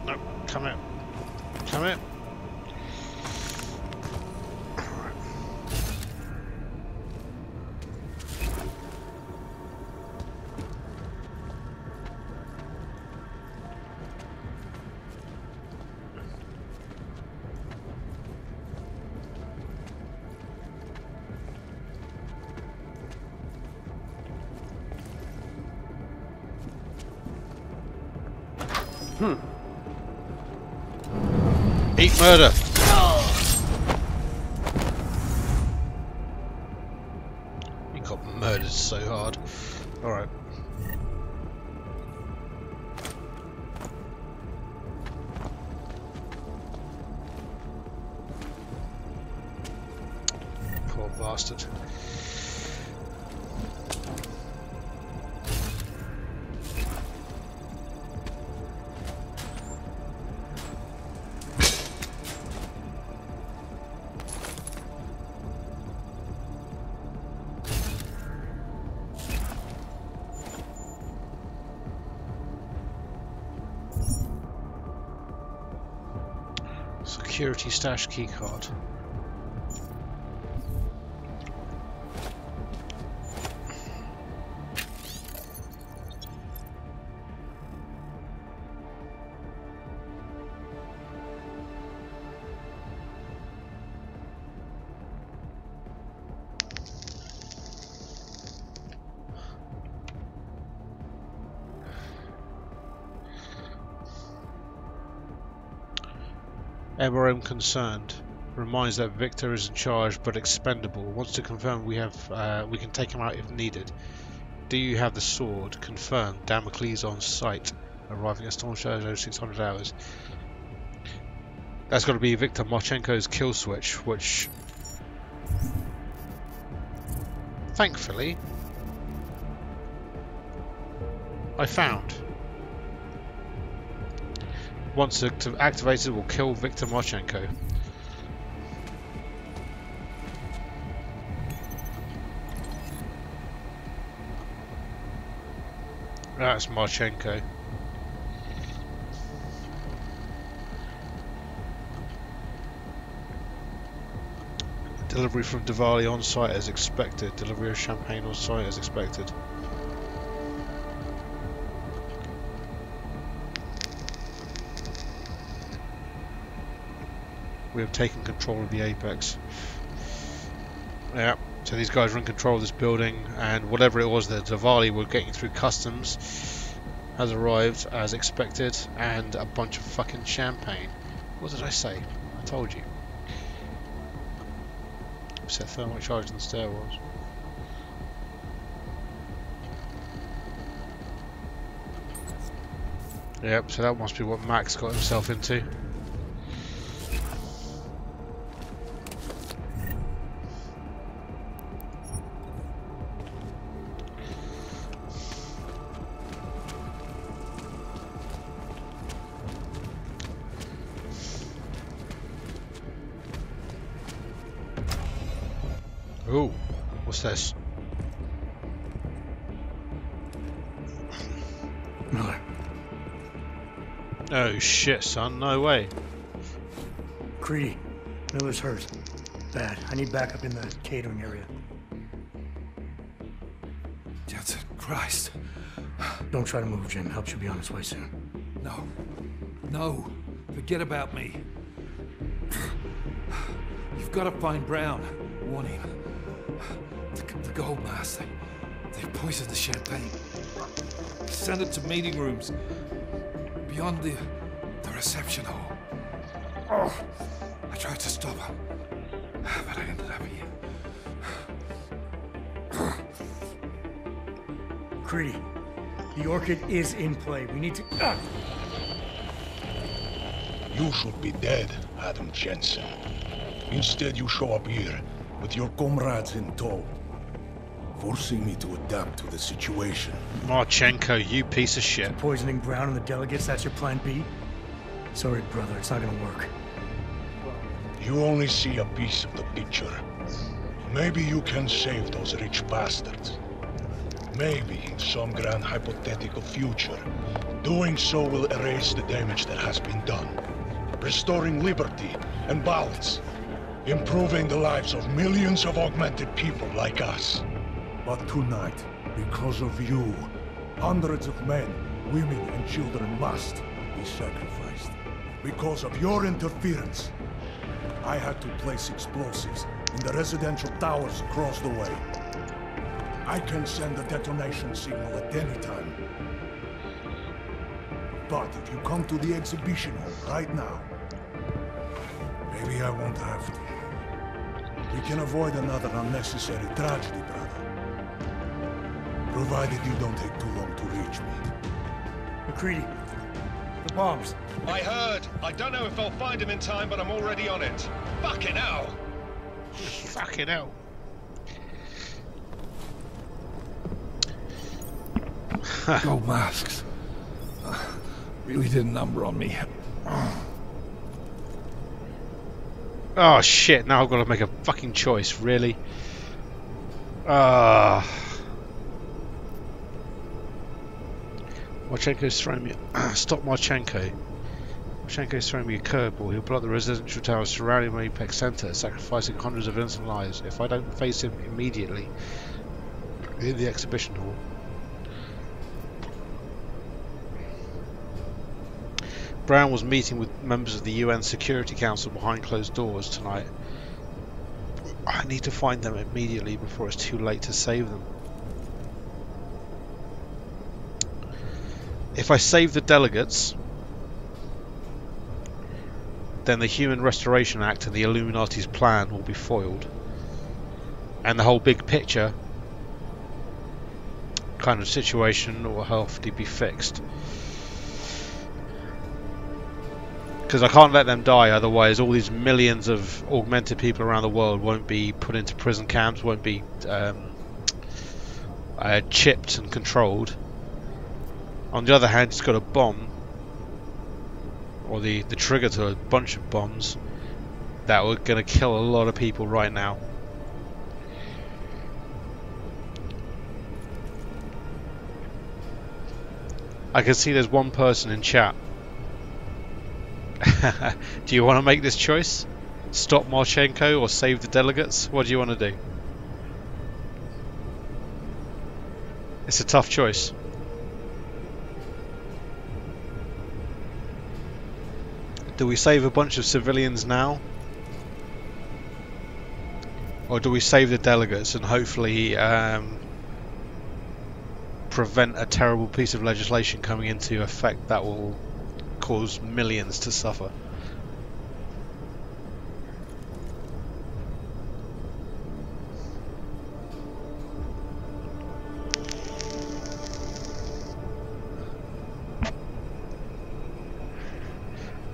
No, come in. Come in. Eat murder. You got murdered so hard. Alright. Poor bastard. Security stash keycard. MRM concerned. Reminds that Victor is in charge but expendable. Wants to confirm we can take him out if needed. Do you have the sword? Confirmed. Damocles on site. Arriving at Storm Shadow 600 hours. That's got to be Victor Marchenko's kill switch, which thankfully I found. Once activated, will kill Victor Marchenko. That's Marchenko. Delivery from Diwali on site as expected. Delivery of champagne on site as expected. We have taken control of the Apex. Yeah, so these guys are in control of this building, and whatever it was that Diwali were getting through customs has arrived as expected, and a bunch of fucking champagne. What did I say? I told you. Set thermal charge in the stairwells. Yep, so that must be what Max got himself into. Ooh, what's this? Miller. Oh shit, son, no way. Creedy, Miller's hurt. Bad. I need backup in the catering area. Jensen, Christ. Don't try to move, Jim. Help should be on its way soon. No. No. Forget about me. You've got to find Brown. Warn him. The gold mask. They poisoned the champagne. Send it to meeting rooms. Beyond the reception hall. Oh, I tried to stop him. But I ended up here. Creedy, the Orchid is in play. We need to... You should be dead, Adam Jensen. Instead, you show up here with your comrades in tow, forcing me to adapt to the situation. Marchenko, you piece of shit. Poisoning Brown and the delegates, that's your plan B? Sorry, brother, it's not gonna work. You only see a piece of the picture. Maybe you can save those rich bastards. Maybe in some grand hypothetical future, doing so will erase the damage that has been done, restoring liberty and balance, improving the lives of millions of augmented people like us. But tonight, because of you, hundreds of men, women and children must be sacrificed. Because of your interference, I had to place explosives in the residential towers across the way. I can send a detonation signal at any time. But if you come to the exhibition hall right now, maybe I won't have to. We can avoid another unnecessary tragedy, brother. Provided you don't take too long to reach me. McCready, the bombs. I heard. I don't know if I'll find him in time, but I'm already on it. Fucking hell! Fucking hell. Gold masks. Really did a number on me. Oh shit, now I've got to make a fucking choice, really? Marchenko's throwing me... Stop Marchenko. Marchenko's throwing me a curveball. He'll block the residential towers surrounding my Apex Center, sacrificing hundreds of innocent lives. If I don't face him immediately in the exhibition hall... Brown was meeting with members of the UN Security Council behind closed doors tonight. I need to find them immediately before it's too late to save them. If I save the delegates, then the Human Restoration Act and the Illuminati's plan will be foiled. And the whole big picture kind of situation will hopefully be fixed. Because I can't let them die, otherwise all these millions of augmented people around the world won't be put into prison camps, won't be chipped and controlled. On the other hand, it's got a bomb, or the trigger to a bunch of bombs, that are going to kill a lot of people right now. I can see there's one person in chat. Do you want to make this choice? Stop Marchenko or save the delegates? What do you want to do? It's a tough choice. Do we save a bunch of civilians now? Or do we save the delegates and hopefully prevent a terrible piece of legislation coming into effect that will cause millions to suffer?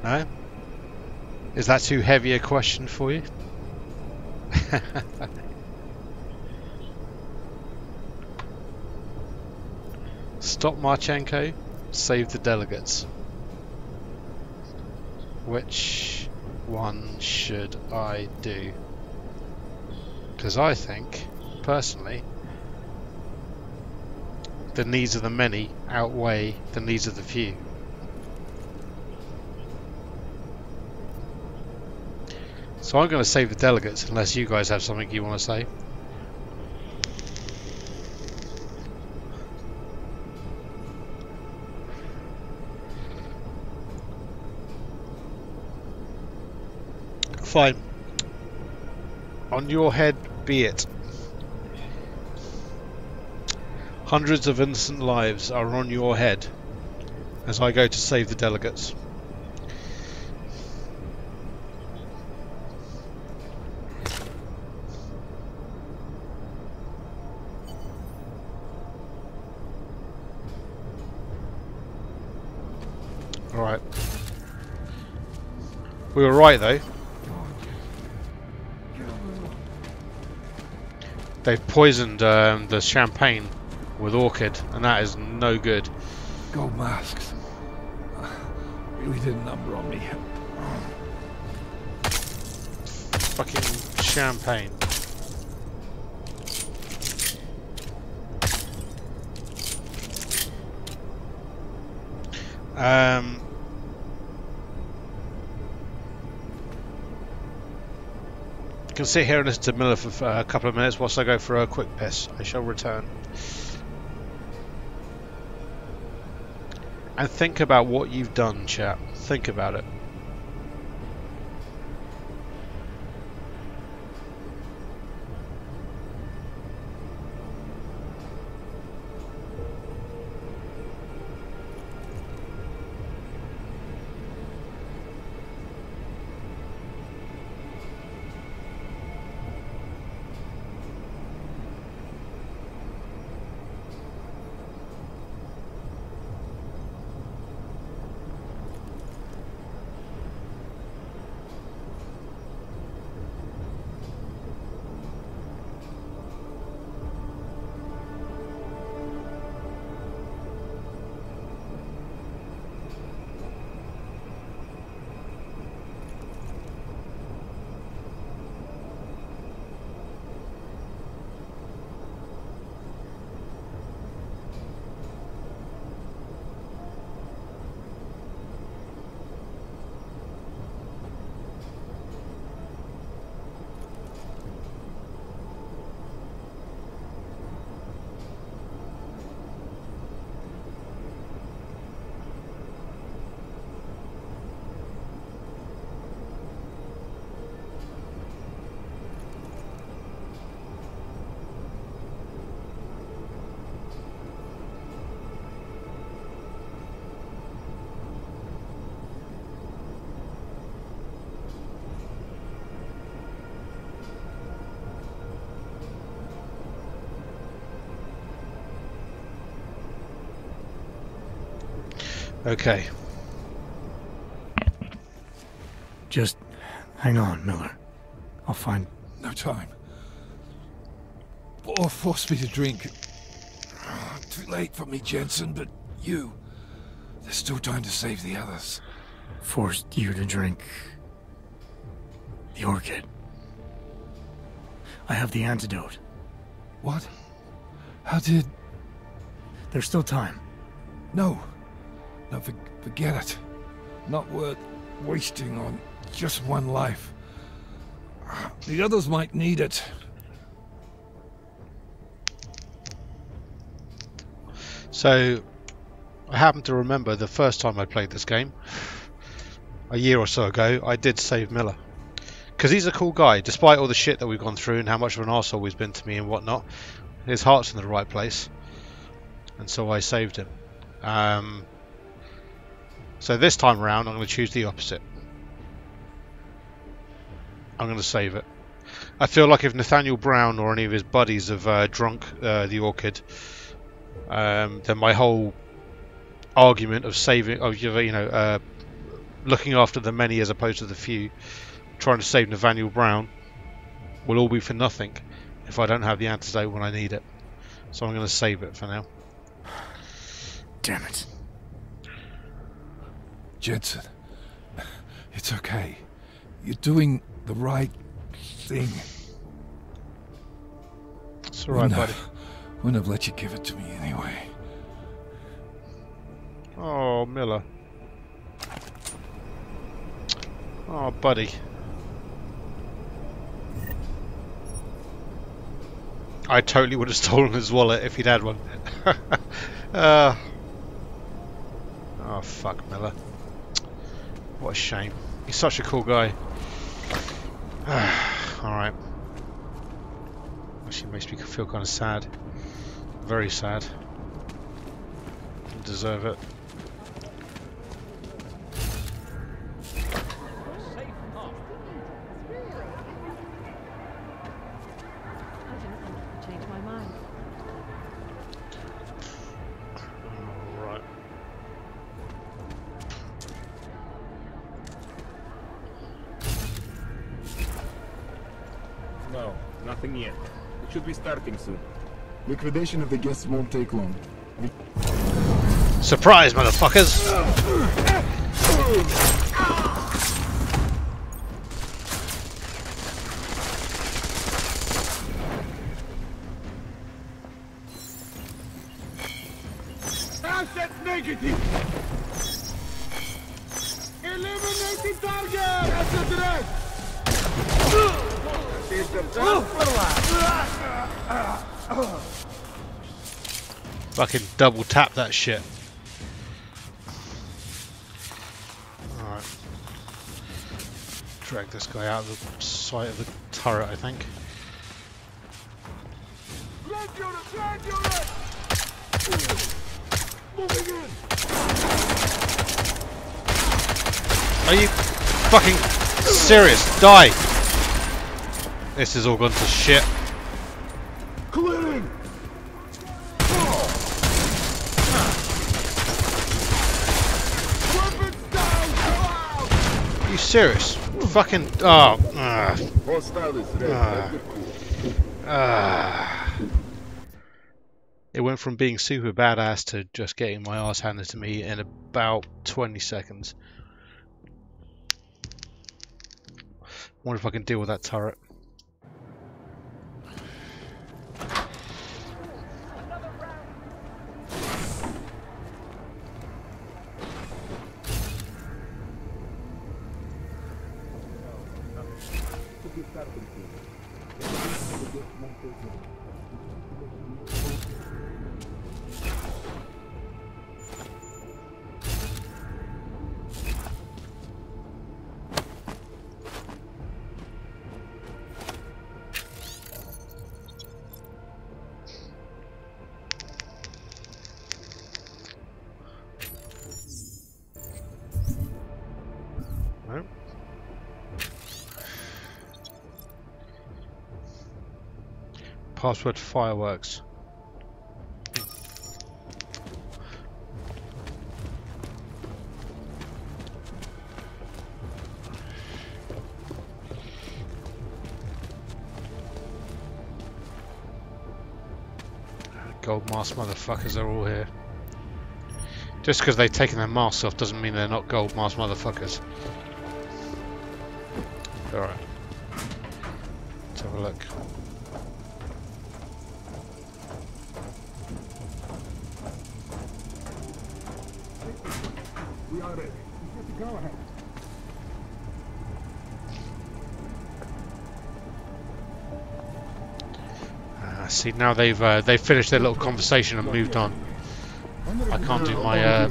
No? Is that too heavy a question for you? Stop Marchenko, save the delegates. Which one should I do? Because I think, personally, the needs of the many outweigh the needs of the few. So I'm going to save the delegates unless you guys have something you want to say. Fine. On your head be it. Hundreds of innocent lives are on your head as I go to save the delegates. Alright. We were right though. They've poisoned the champagne with orchid, and that is no good. Gold masks. Really did a number on me. Fucking champagne. You can sit here and listen to Miller for a couple of minutes whilst I go for a quick piss. I shall return. And think about what you've done, chap. Think about it. Okay. Just hang on, Miller. I'll find... No time. Or force me to drink. Too late for me, Jensen, but you... There's still time to save the others. Forced you to drink... the orchid. I have the antidote. What? How did... There's still time. No. No, forget it. Not worth wasting on just one life. The others might need it. So, I happen to remember the first time I played this game, a year or so ago, I did save Miller. Because he's a cool guy, despite all the shit that we've gone through and how much of an arsehole he's been to me and whatnot. His heart's in the right place. And so I saved him. So this time around, I'm going to choose the opposite. I'm going to save it. I feel like if Nathaniel Brown or any of his buddies have drunk the orchid, then my whole argument of saving, looking after the many as opposed to the few, trying to save Nathaniel Brown, will all be for nothing if I don't have the antidote when I need it. So I'm going to save it for now. Damn it. Jensen, it's okay. You're doing the right thing. It's alright, buddy. Wouldn't have let you give it to me anyway. Oh, Miller. Oh, buddy. I totally would have stolen his wallet if he'd had one. Oh, fuck, Miller. What a shame. He's such a cool guy. Alright. Actually makes me feel kind of sad. Very sad. Didn't deserve it. No, nothing yet. It should be starting soon. Liquidation of the guests won't take long. Surprise, motherfuckers! Asset negative! Eliminating target! Asset red! Fucking double tap that shit. Alright. Drag this guy out of the sight of the turret, I think. Are you fucking serious? Die! This has all gone to shit. Clearing! Are you serious? Fucking oh. It went from being super badass to just getting my ass handed to me in about 20 seconds. Wonder if I can deal with that turret. Password fireworks. Gold mask motherfuckers are all here. Just because they've taken their masks off doesn't mean they're not gold mask motherfuckers. Alright. Let's have a look. We are ready. Go ahead. See, now they've finished their little conversation and moved on. I can't do my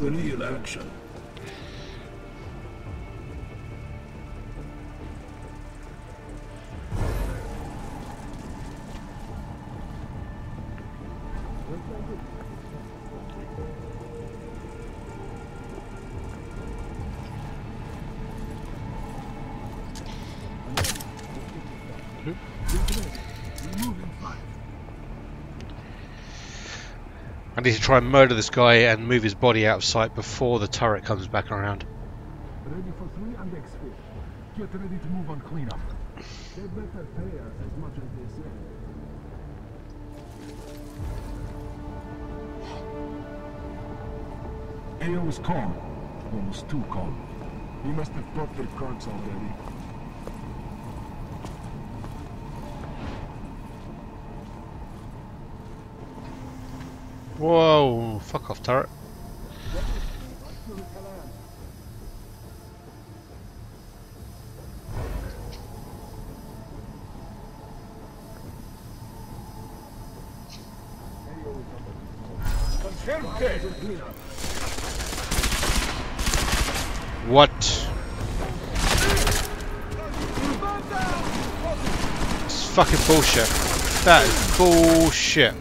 I need to try and murder this guy and move his body out of sight before the turret comes back around. Ready for 3 and exfil. Get ready to move on cleanup. They better pay us as much as they say. AO was calm. Almost too calm. He must have bought their cards already. Whoa, fuck off, turret. What? It's fucking bullshit. That is bullshit.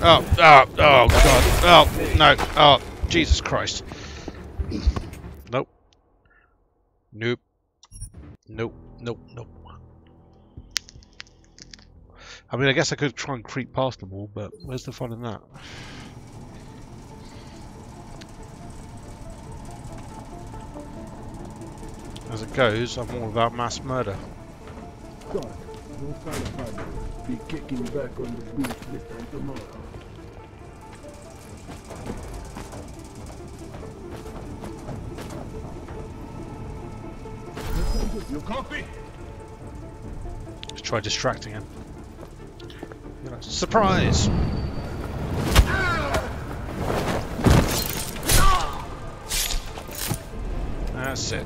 Oh, oh, oh god. Oh, no. Oh, Jesus Christ. Nope. Nope. Nope. Nope. Nope. I mean, I guess I could try and creep past them all, but where's the fun in that? As it goes, I'm all about mass murder. God, no sign of Pablo. Be kicking back on the beach this time tomorrow. You copy? Let's try distracting him. You know, surprise! That's it.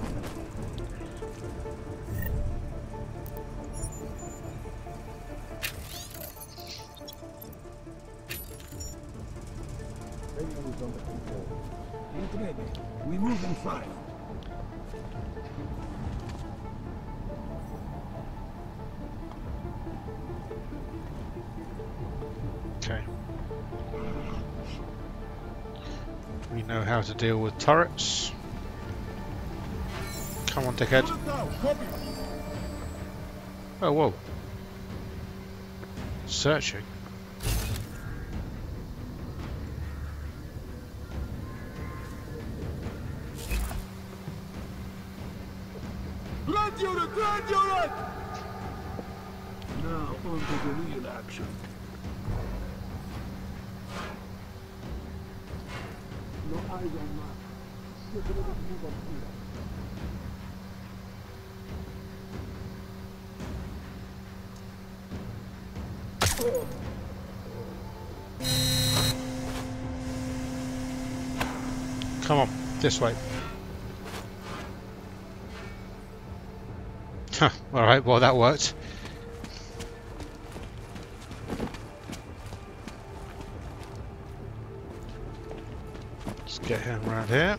We move in 5. Okay. We know how to deal with turrets. Come on, dickhead. Oh, whoa. Searching. Ground unit! Ground unit! Now on to the real action. No eyes on map. Get ready to move on here. Come on, this way. Huh, alright, well that worked. Let's get him around here.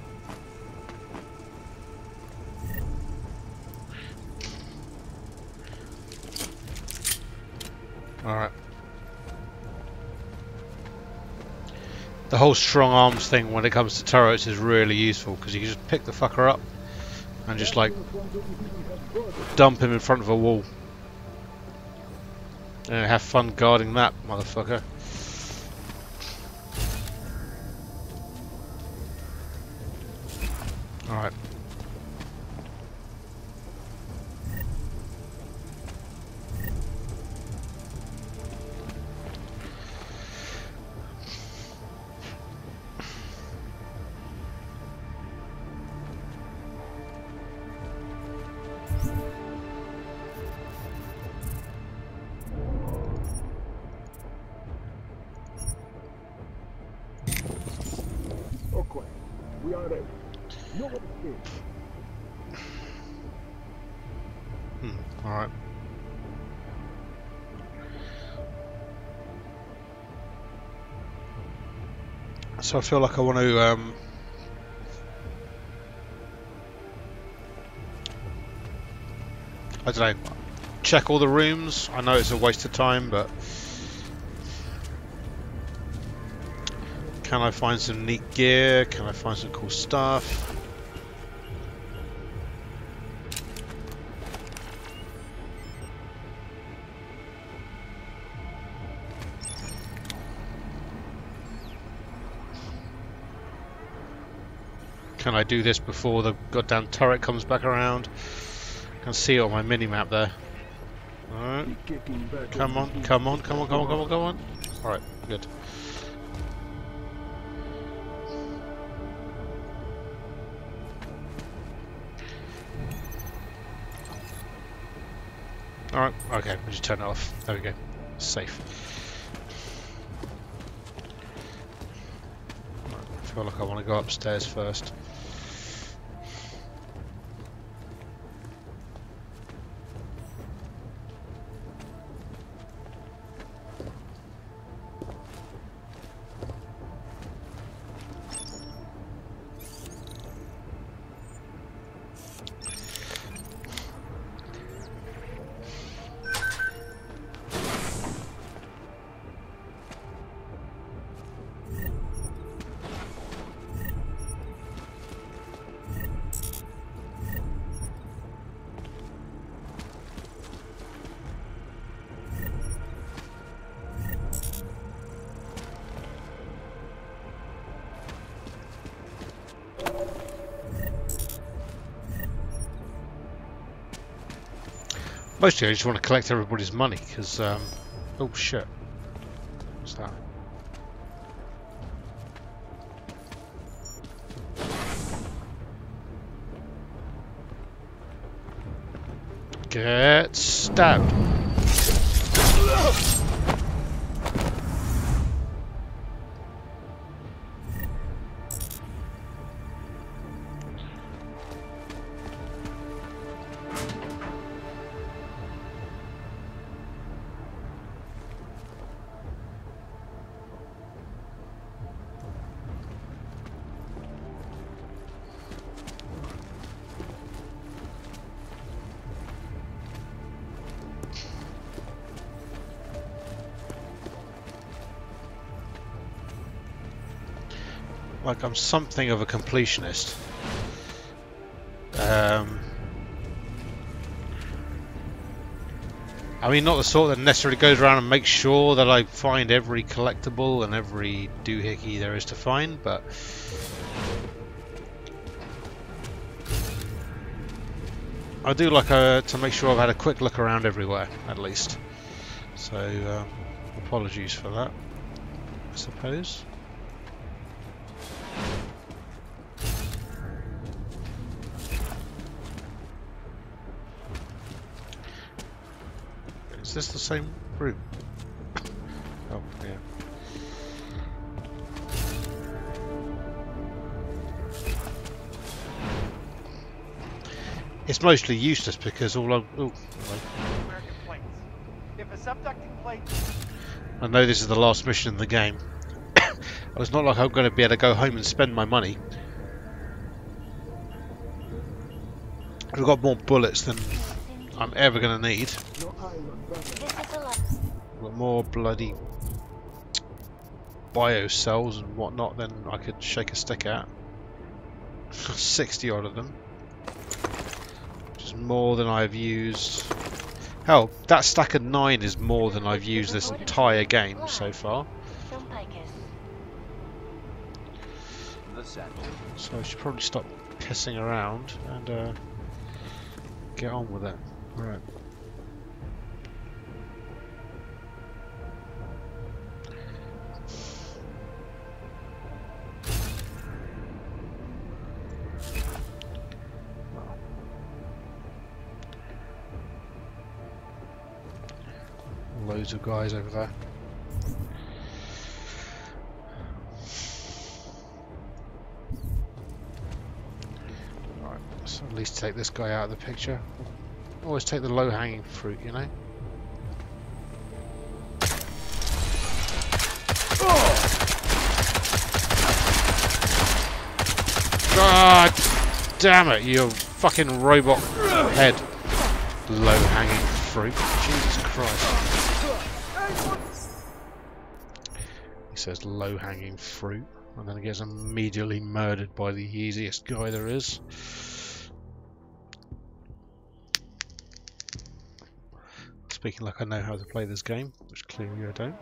Alright. The whole strong arms thing when it comes to turrets is really useful because you can just pick the fucker up and just like dump him in front of a wall and have fun guarding that motherfucker. Alright. Okay, we are ready. No escape. Alright. So I feel like I want to I don't know, check all the rooms. I know it's a waste of time, but can I find some neat gear? Can I find some cool stuff? Can I do this before the goddamn turret comes back around? I can see it on my mini-map there. Alright. Come on, come on, come on, come on, come on, come on. Alright, good. Alright, okay, we'll just turn it off. There we go. Safe. Right, I feel like I want to go upstairs first. Mostly I just want to collect everybody's money, because, oh shit. What's that? Get stabbed. Like I'm something of a completionist. I mean, not the sort that necessarily goes around and makes sure that I find every collectible and every doohickey there is to find, but I do like to make sure I've had a quick look around everywhere, at least. So, apologies for that, I suppose. Is this the same room? Oh, yeah. It's mostly useless because all I'm... Oh, if a subducting plate... I know this is the last mission in the game. It's not like I'm going to be able to go home and spend my money. I've got more bullets than I'm ever going to need. Got more bloody bio cells and whatnot than I could shake a stick at. 60 odd of them. Which is more than I've used. Hell, that stack of 9 is more than I've used this entire game so far. So I should probably stop pissing around and get on with it. Right. Loads of guys over there. Alright, let's at least take this guy out of the picture. Always take the low-hanging fruit, you know? God damn it, you fucking robot head. Low-hanging fruit. Jesus Christ. He says low-hanging fruit, and then he gets immediately murdered by the easiest guy there is. Speaking like I know how to play this game, which clearly I don't.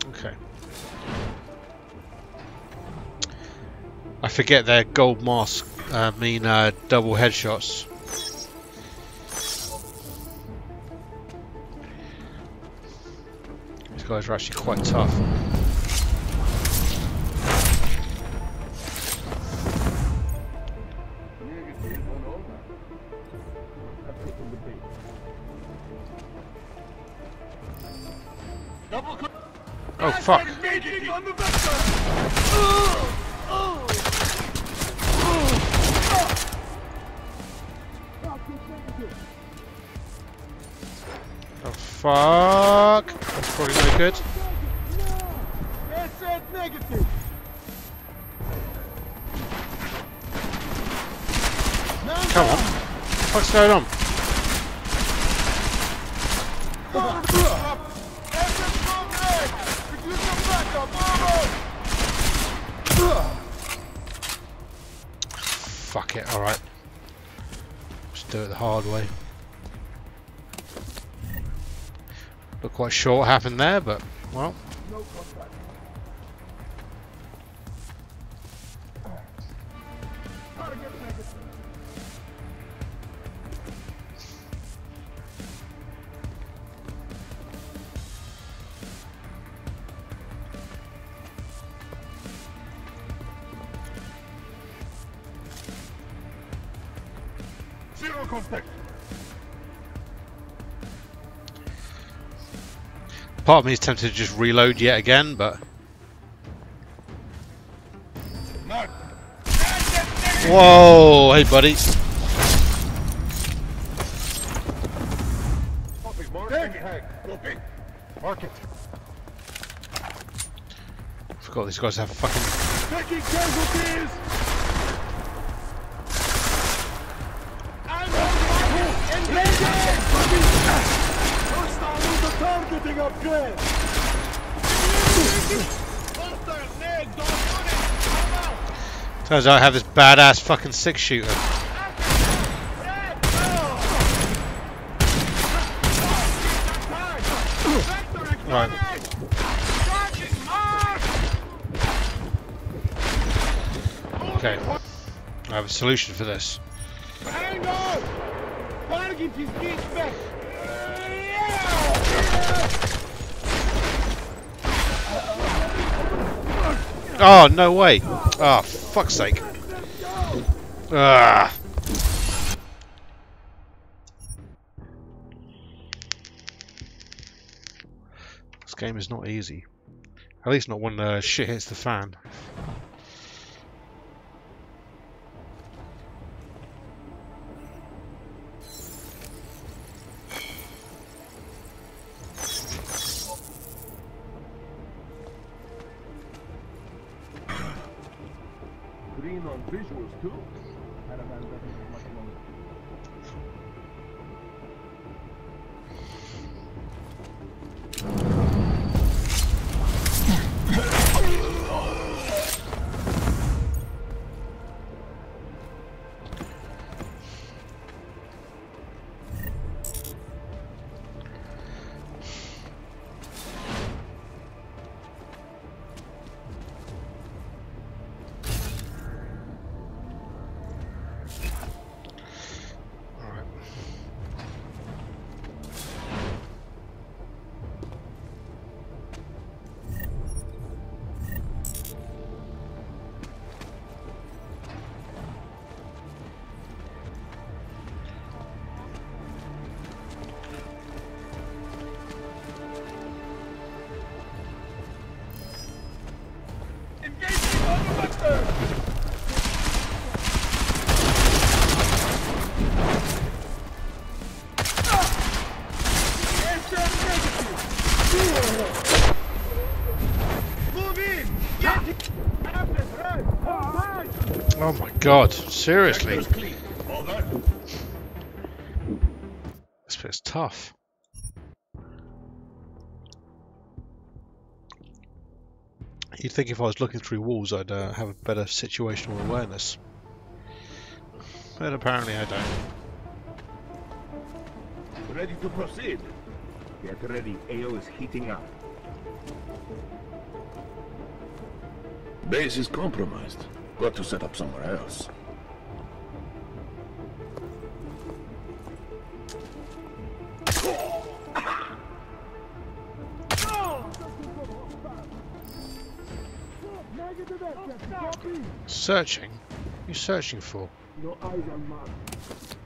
Okay. I forget their gold mask mean double headshots. guys are actually quite tough. Oh fuck! Oh fuck! That's probably no good. Come on! What's going on? Fuck it, alright. Just do it the hard way. Not quite sure what happened there, but, well. Zero contact. Part of me is tempted to just reload yet again, but... Whoa! Hey, buddy. Mark it. Forgot these guys have a fucking... Taking casualties! Targeting upgrade! Turns out I have this badass fucking 6-shooter. Right. Okay. I have a solution for this. Hang on! Target is getting back! Oh, no way. Oh, fuck's sake. Ah. This game is not easy. At least not when shit hits the fan. Green on visuals too. Caravan doesn't take much longer. Oh my god, seriously? This bit's tough. You'd think if I was looking through walls I'd have a better situational awareness. But apparently I don't. Ready to proceed. Get ready, AO is heating up. Base is compromised. Got to set up somewhere else. Searching? What are you searching for? Your eyes are marked.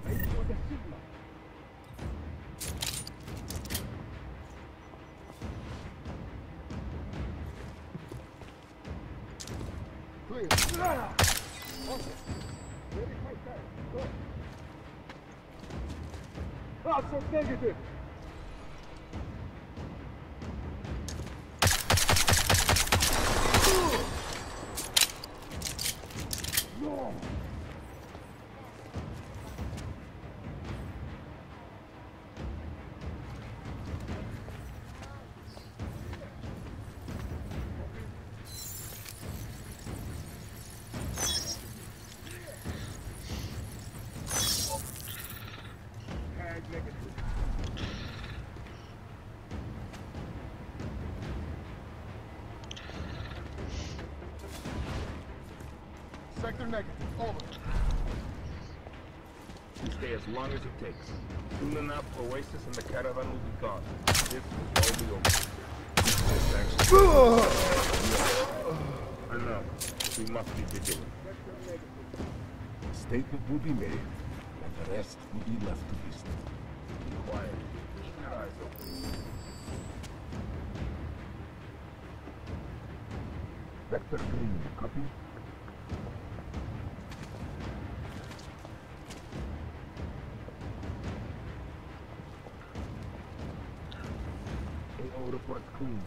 Wait for the signal. Clear. Okay. Verify that. Go. That's negative. No. Sector negative. Over. You stay as long as it takes. Soon enough, Oasis and the caravan will be gone. This will all be over. Thanks. I know. We must be vigilant. A statement will be made, and the rest will be left to history. Be quiet. Keep your eyes open. Vector green, copy? AO report clean.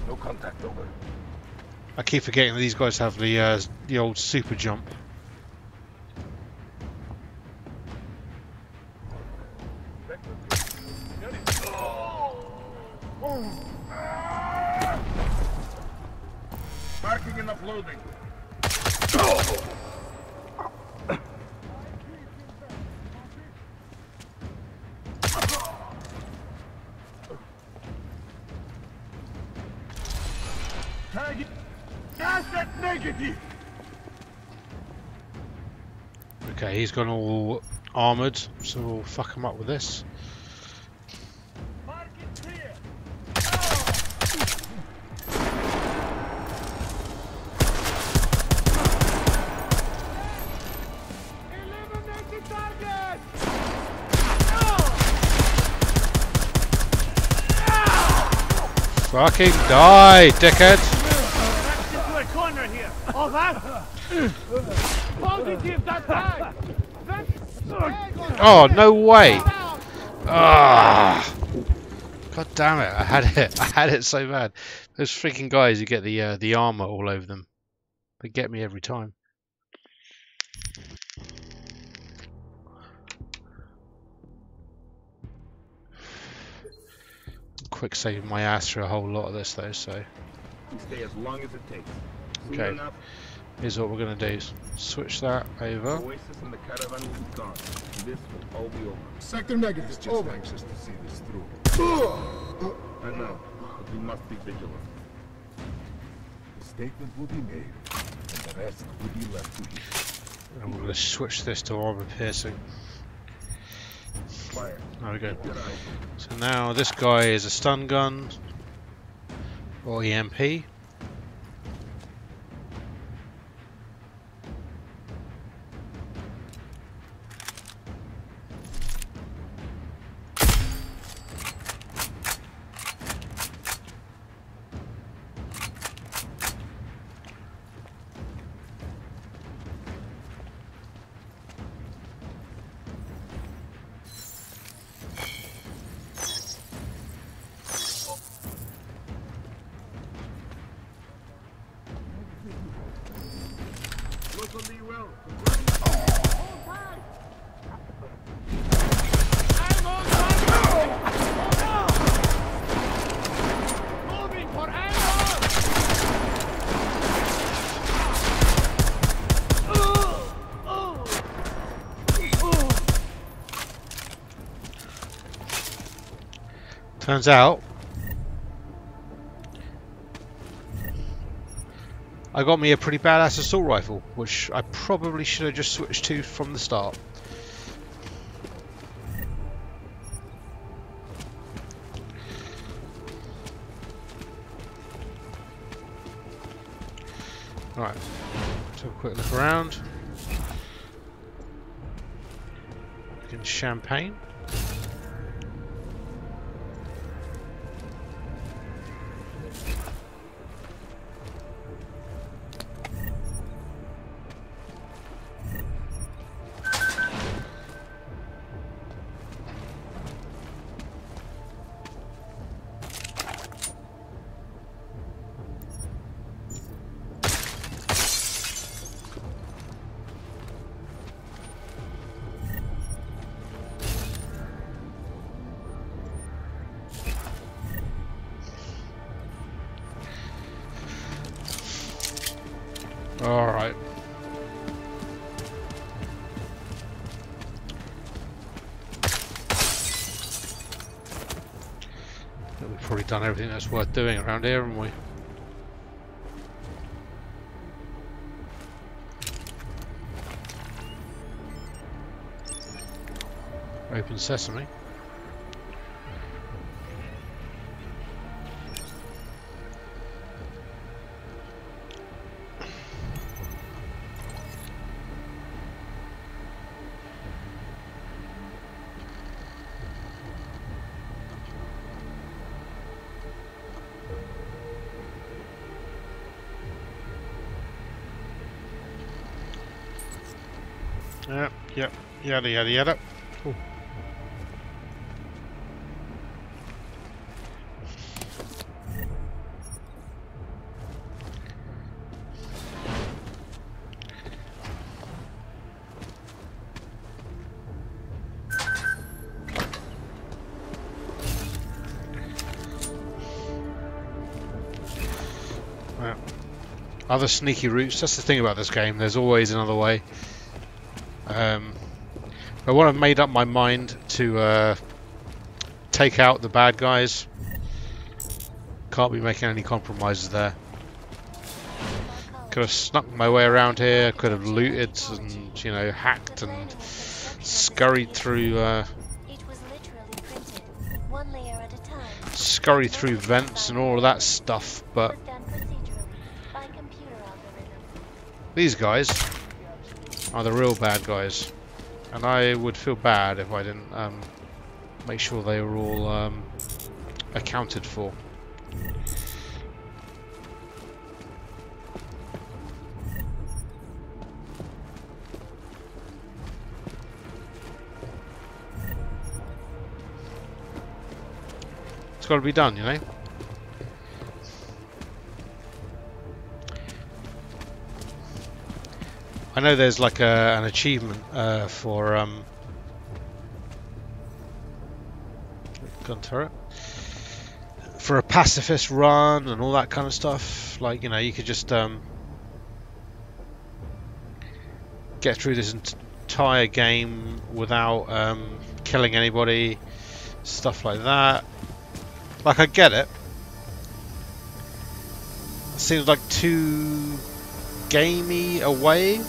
No contact, over. I keep forgetting that these guys have the old super jump. Marking and uploading. Target. Asset negative. Okay, he's gone all armoured, so we'll fuck him up with this. Fucking die, dickhead! Into a corner here. Over. Positive that time. Oh, no way! Ah! God damn it! I had it. I had it so bad. Those freaking guys who get the armor all over them, they get me every time. Quick saving my ass through a whole lot of this though, so. We stay as long as it takes. Soon Okay. enough, Here's what we're gonna do. Switch that over. Oasis and the caravan will be gone. This will all be over. Sector negative. Just Over. anxious to see this through. I know, but we must be vigilant. The statement will be made, and the rest will be left to history. And we're gonna switch this to armor piercing. Fire. There we go. So now this guy is a stun gun or EMP. Look on me well. Moving for ammo! Turns out I got me a pretty badass assault rifle, which I probably should have just switched to from the start. Right, let's have a quick look around. Looking champagne. Alright. We've probably done everything that's worth doing around here, haven't we? Open sesame. Yep, yada yada yada. Ooh. Well, other sneaky routes. That's the thing about this game. There's always another way. But when I've made up my mind to take out the bad guys, can't be making any compromises there. Could have snuck my way around here, could have looted and, you know, hacked and scurried through vents and all of that stuff, but these guys are the real bad guys. And I would feel bad if I didn't make sure they were all accounted for. It's got to be done, you know. I know there's like an achievement for gun turret for a pacifist run and all that kind of stuff. Like, you know, you could just get through this entire game without killing anybody, stuff like that. Like, I get it. It seems like too gamey a way.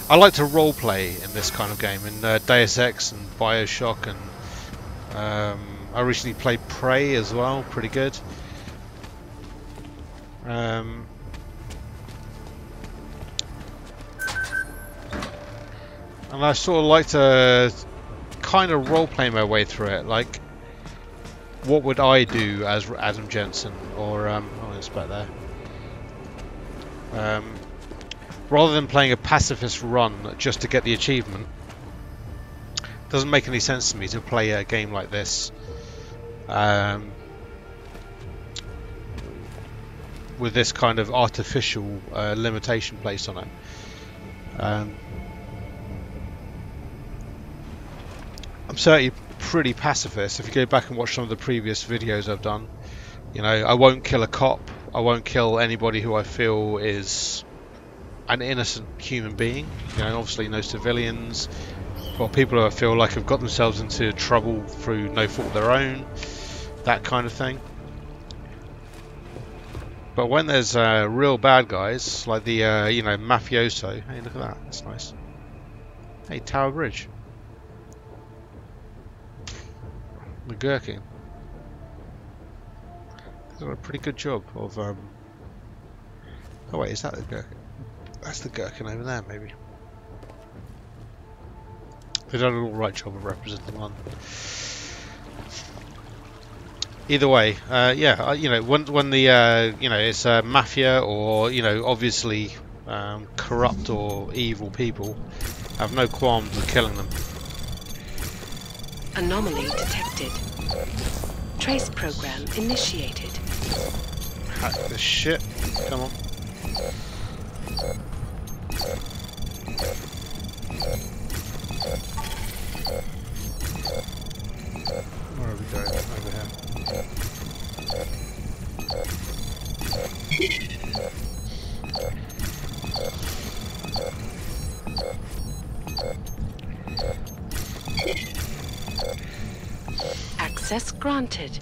I like to roleplay in this kind of game, in Deus Ex and Bioshock, and I recently played Prey as well, pretty good. And I sort of like to kind of roleplay my way through it, like what would I do as Adam Jensen, or oh, it's back there. Rather than playing a pacifist run just to get the achievement, doesn't make any sense to me to play a game like this with this kind of artificial limitation placed on it. I'm certainly pretty pacifist. If you go back and watch some of the previous videos I've done, you know, I won't kill a cop, I won't kill anybody who I feel is an innocent human being, you know, obviously no civilians, or people who I feel like have got themselves into trouble through no fault of their own, that kind of thing. But when there's real bad guys, like the, you know, mafioso, hey, look at that, that's nice. Hey, Tower Bridge. The Gherkin. done a pretty good job of. Oh wait, is that the gherkin? That's the gherkin over there, maybe. They've done an alright job of representing London. Either way, yeah, you know, when the you know, it's mafia or, you know, obviously corrupt or evil people, I have no qualms with killing them. Anomaly detected. Trace program initiated. Hack this shit. Come on. Where are we going? Over here. Access granted.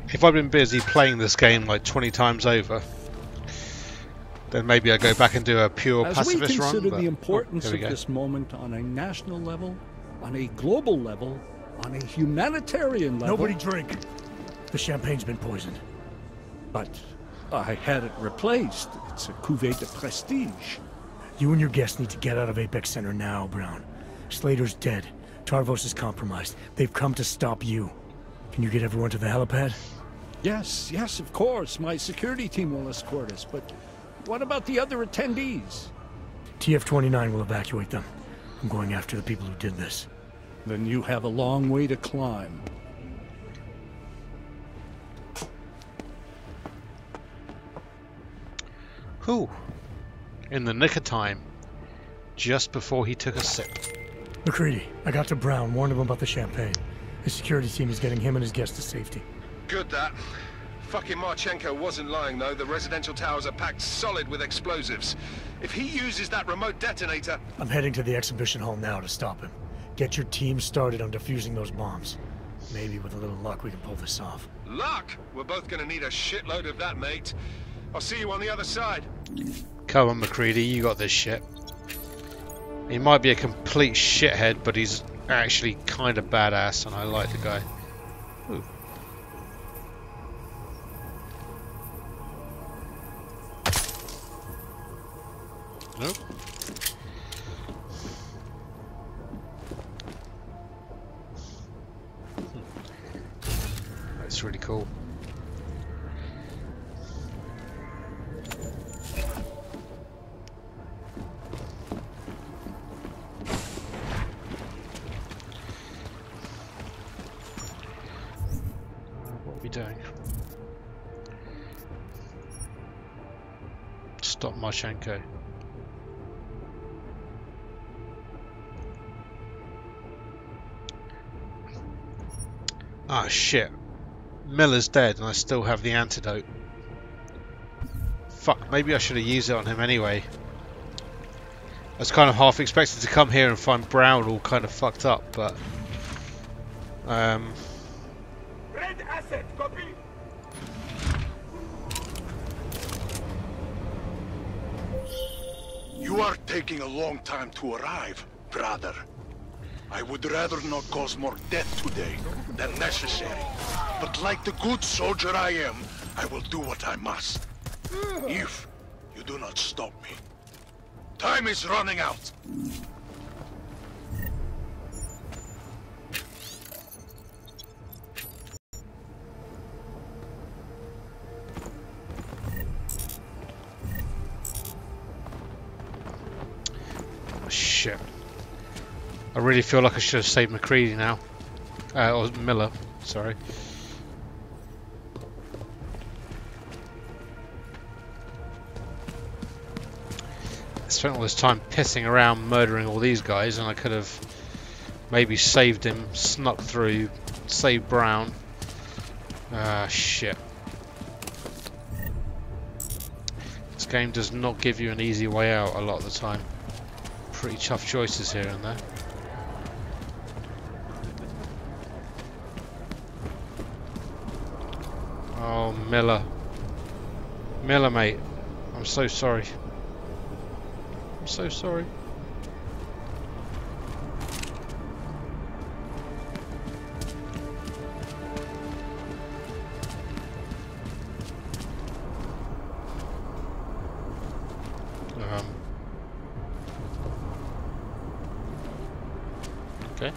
If I'd been busy playing this game like 20 times over, then maybe I go back and do a pure pacifist run. As we consider but, the importance of this moment on a national level, on a global level, on a humanitarian level... Nobody drink. The champagne's been poisoned. But I had it replaced. It's a cuvée de prestige. You and your guests need to get out of Apex Center now, Brown. Slater's dead. Tarvos is compromised. They've come to stop you. Can you get everyone to the helipad? Yes, yes, of course. My security team will escort us, but what about the other attendees? TF-29 will evacuate them. I'm going after the people who did this. Then you have a long way to climb. Whew. In the nick of time. Just before he took a sip. McCready, I got to Brown, warned him about the champagne. His security team is getting him and his guests to safety. Good that. Fucking Marchenko wasn't lying though. The residential towers are packed solid with explosives. If he uses that remote detonator... I'm heading to the exhibition hall now to stop him. Get your team started on defusing those bombs. Maybe with a little luck we can pull this off. Luck? We're both gonna need a shitload of that, mate. I'll see you on the other side. Come on, McCready, you got this shit. He might be a complete shithead, but he's actually kind of badass, and I like the guy. Ooh. Nope. That's really cool. What are we doing? Stop Marchenko. Ah, shit. Miller's dead and I still have the antidote. Fuck, maybe I should have used it on him anyway. I was kind of half expected to come here and find Brown all kind of fucked up, but... Red asset, copy. You are taking a long time to arrive, brother. I would rather not cause more death today than necessary. But like the good soldier I am, I will do what I must. If you do not stop me. Time is running out. Oh, shit. I really feel like I should have saved McCready now. Or Miller, sorry. I spent all this time pissing around murdering all these guys, and I could have maybe saved him, snuck through, saved Brown. Ah, shit. This game does not give you an easy way out a lot of the time. Pretty tough choices here and there. Oh, Miller. Miller, mate. I'm so sorry. I'm so sorry. Okay.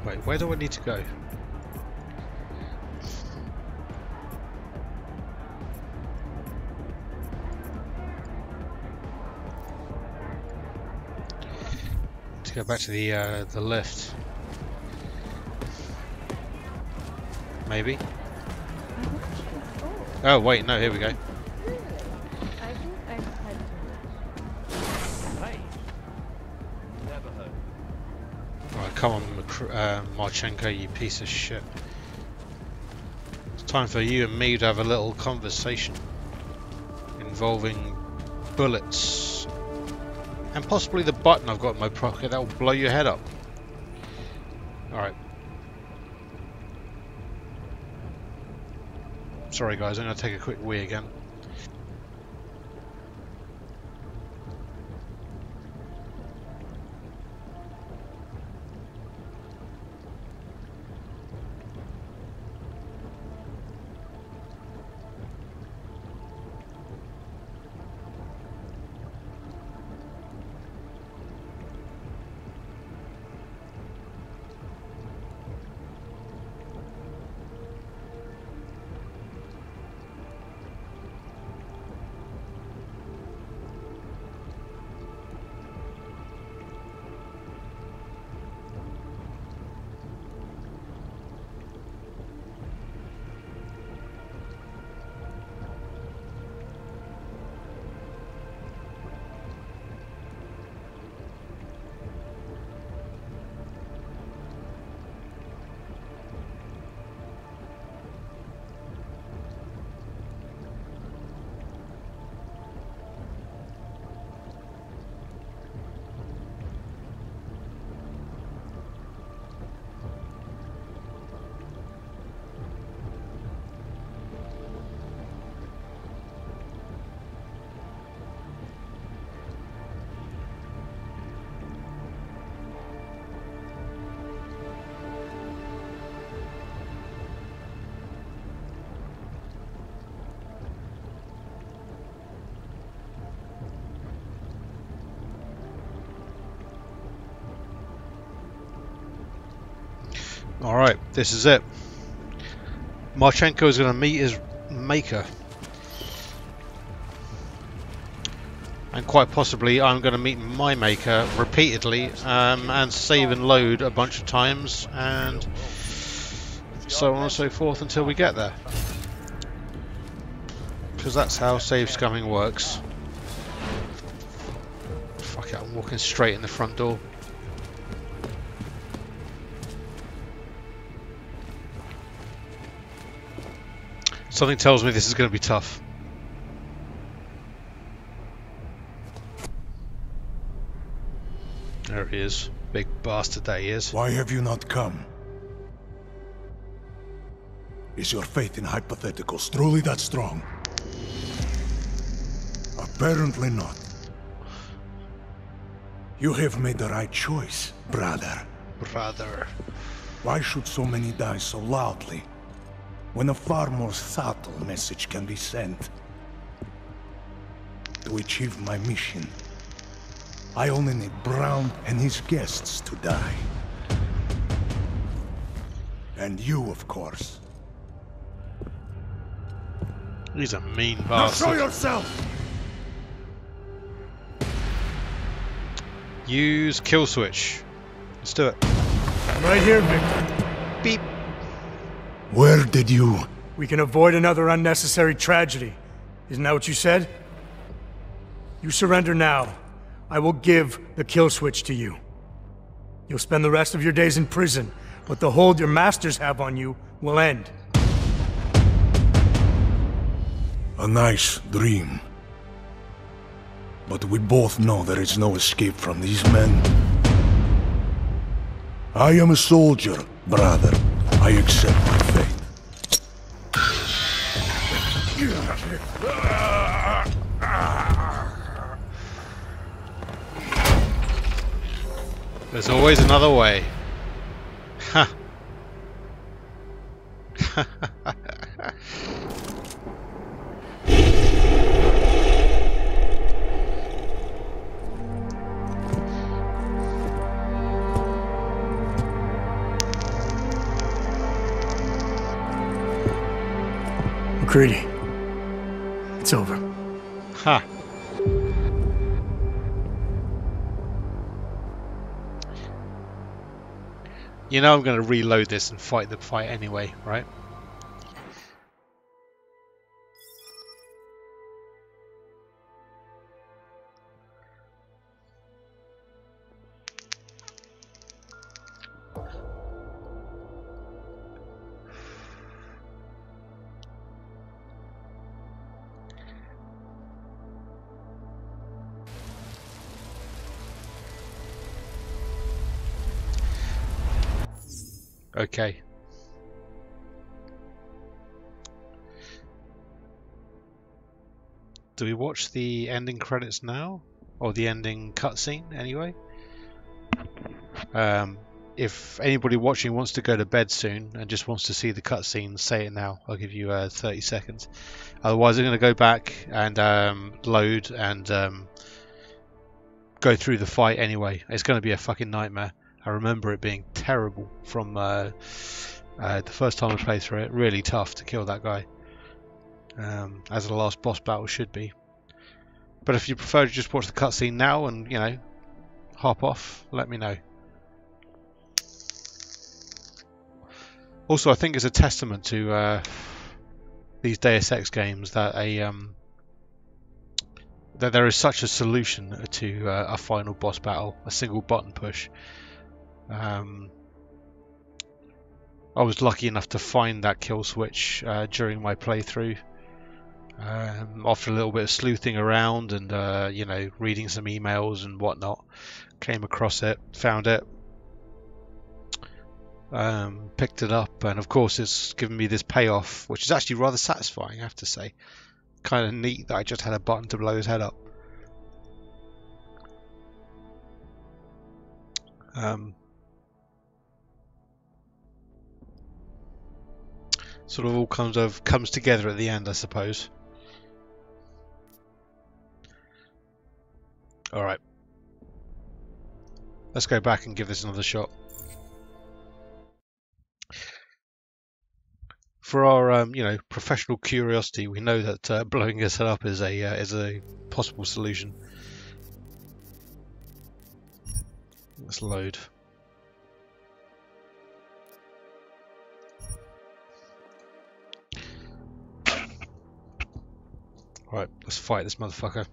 Wait, where do I need to go? To go back to the left. Maybe. Oh wait, no, here we go. Alright, come on, Marchenko, you piece of shit. It's time for you and me to have a little conversation involving bullets and possibly the button I've got in my pocket that will blow your head up. Alright. Sorry guys, I'm going to take a quick wee again. Alright, this is it. Marchenko is going to meet his maker. And quite possibly I'm going to meet my maker repeatedly and save and load a bunch of times and so on and so forth until we get there. Because that's how save scumming works. Fuck it, I'm walking straight in the front door. Something tells me this is going to be tough. There he is. Big bastard that he is. Why have you not come? Is your faith in hypotheticals truly that strong? Apparently not. You have made the right choice, brother. Brother. Why should so many die so loudly, when a far more subtle message can be sent? To achieve my mission, I only need Brown and his guests to die. And you, of course. He's a mean Now bastard. show yourself! Use kill switch. Let's do it. I'm right here, Victor. Beep. Where did you... We can avoid another unnecessary tragedy. Isn't that what you said? You surrender now. I will give the kill switch to you. You'll spend the rest of your days in prison, but the hold your masters have on you will end. A nice dream. But we both know there is no escape from these men. I am a soldier, brother. I accept my fate. There's always another way. Ha. McCready. It's over. Ha. You know I'm going to reload this and fight the fight anyway, right? Okay. Do we watch the ending credits now? Or the ending cutscene, anyway? If anybody watching wants to go to bed soon and just wants to see the cutscene, say it now. I'll give you 30 seconds. Otherwise, I'm going to go back and load and go through the fight anyway. It's going to be a fucking nightmare. I remember it being terrible from the first time I played through it. Really tough to kill that guy, as the last boss battle should be. But if you prefer to just watch the cutscene now and, you know, hop off, let me know. Also, I think it's a testament to these Deus Ex games that that there is such a solution to a final boss battle, a single button push. I was lucky enough to find that kill switch during my playthrough. After a little bit of sleuthing around and you know, reading some emails and whatnot, came across it, found it, picked it up, and of course it's given me this payoff, which is actually rather satisfying, I have to say. Kind of neat that I just had a button to blow his head up. Sort of all comes together at the end, I suppose. All right, let's go back and give this another shot. For our, you know, professional curiosity, we know that blowing his head up is a possible solution. Let's load. Right, let's fight this motherfucker.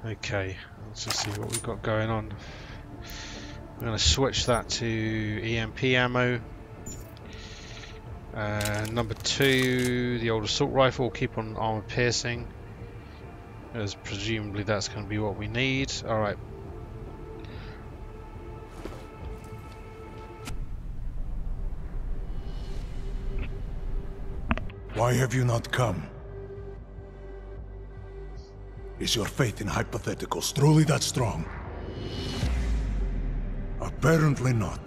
Okay, let's just see what we've got going on. I'm going to switch that to EMP ammo. Number 2, the old assault rifle, will keep on armor piercing, as presumably that's going to be what we need. Alright. Why have you not come? Is your faith in hypotheticals truly that strong? Apparently not.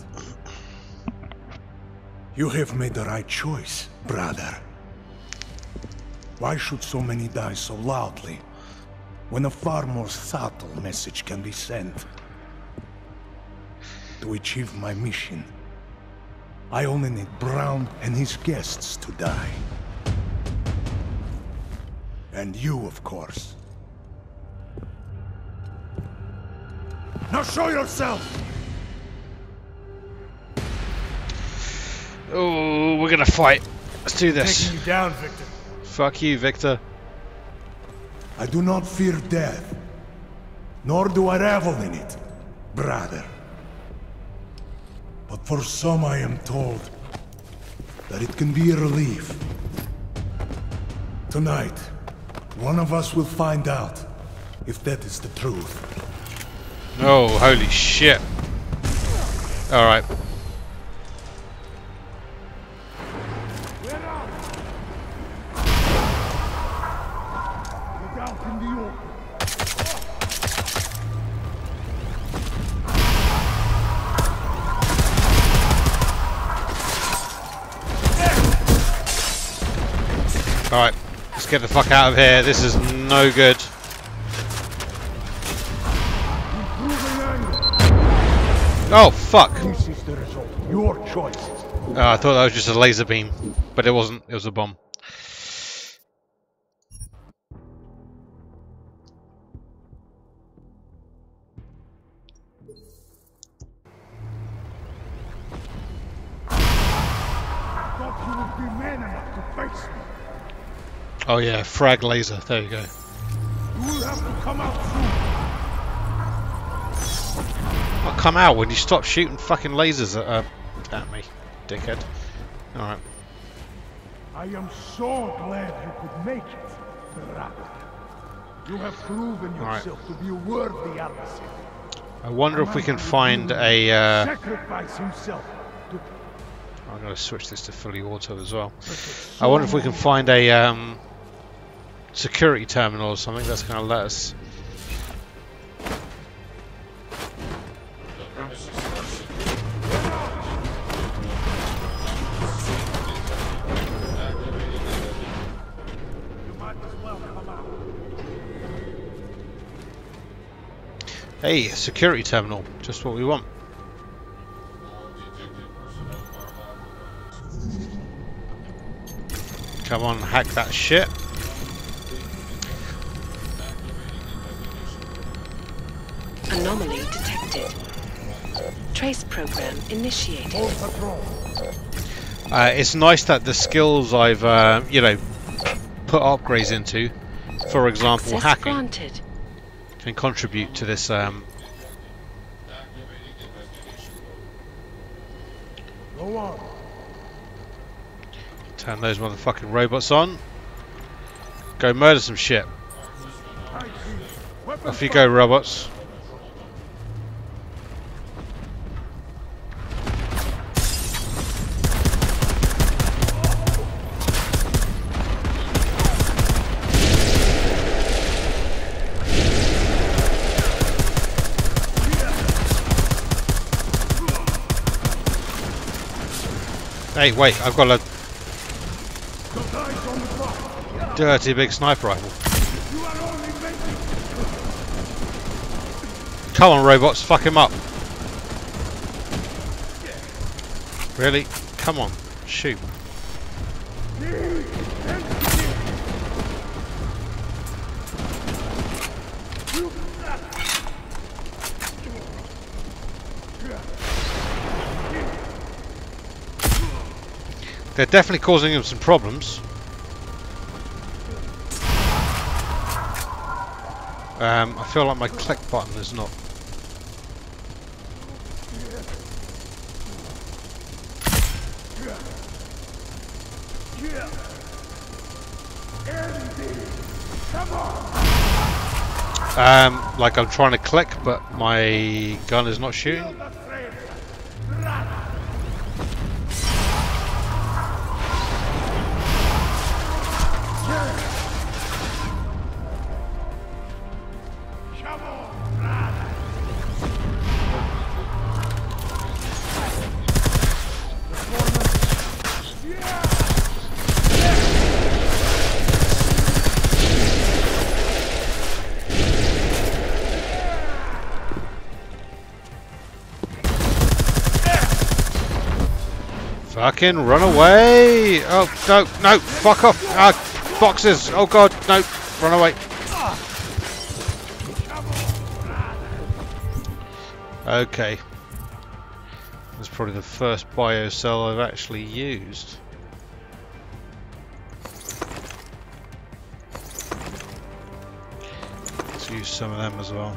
You have made the right choice, brother. Why should so many die so loudly, when a far more subtle message can be sent? To achieve my mission, I only need Brown and his guests to die. And you, of course. Now show yourself! Oh, we're gonna fight. Let's do this. Taking you down, Victor. Fuck you, Victor. I do not fear death, nor do I revel in it, brother. But for some I am told that it can be a relief. Tonight, one of us will find out if that is the truth. Oh, holy shit. Alright. Alright, let's get the fuck out of here. This is no good. Oh, fuck! This is the result. Your choice. I thought that was just a laser beam, but it wasn't. It was a bomb. Oh yeah, frag laser. There you go. You will have to come out soon. I'll come out when you stop shooting fucking lasers at me, dickhead. Alright. I am so glad you could make it, brother. You have proven yourself to be a worthy adversary. I wonder if we can find a... sacrifice himself to... I'm going to switch this to fully auto as well. I wonder if we can find a security terminal or something that's going to let us... Hey, a security terminal, just what we want. Come on, hack that shit. Anomaly detected. Trace program initiated. It's nice that the skills I've, you know, put upgrades into, for example, Access hacking, granted. can contribute to this. Go on. Turn those motherfucking robots on. Go murder some shit. Off you go, robots. Hey, wait, I've got a dirty big sniper rifle. Come on, robots, fuck him up. Really? Come on, shoot. They're definitely causing him some problems. I feel like my click button is not. Like I'm trying to click, but my gun is not shooting. Fucking run away! Oh, no, no, fuck off! Ah, boxes! Oh god, no, run away! Okay. That's probably the first biocell I've actually used. Let's use some of them as well.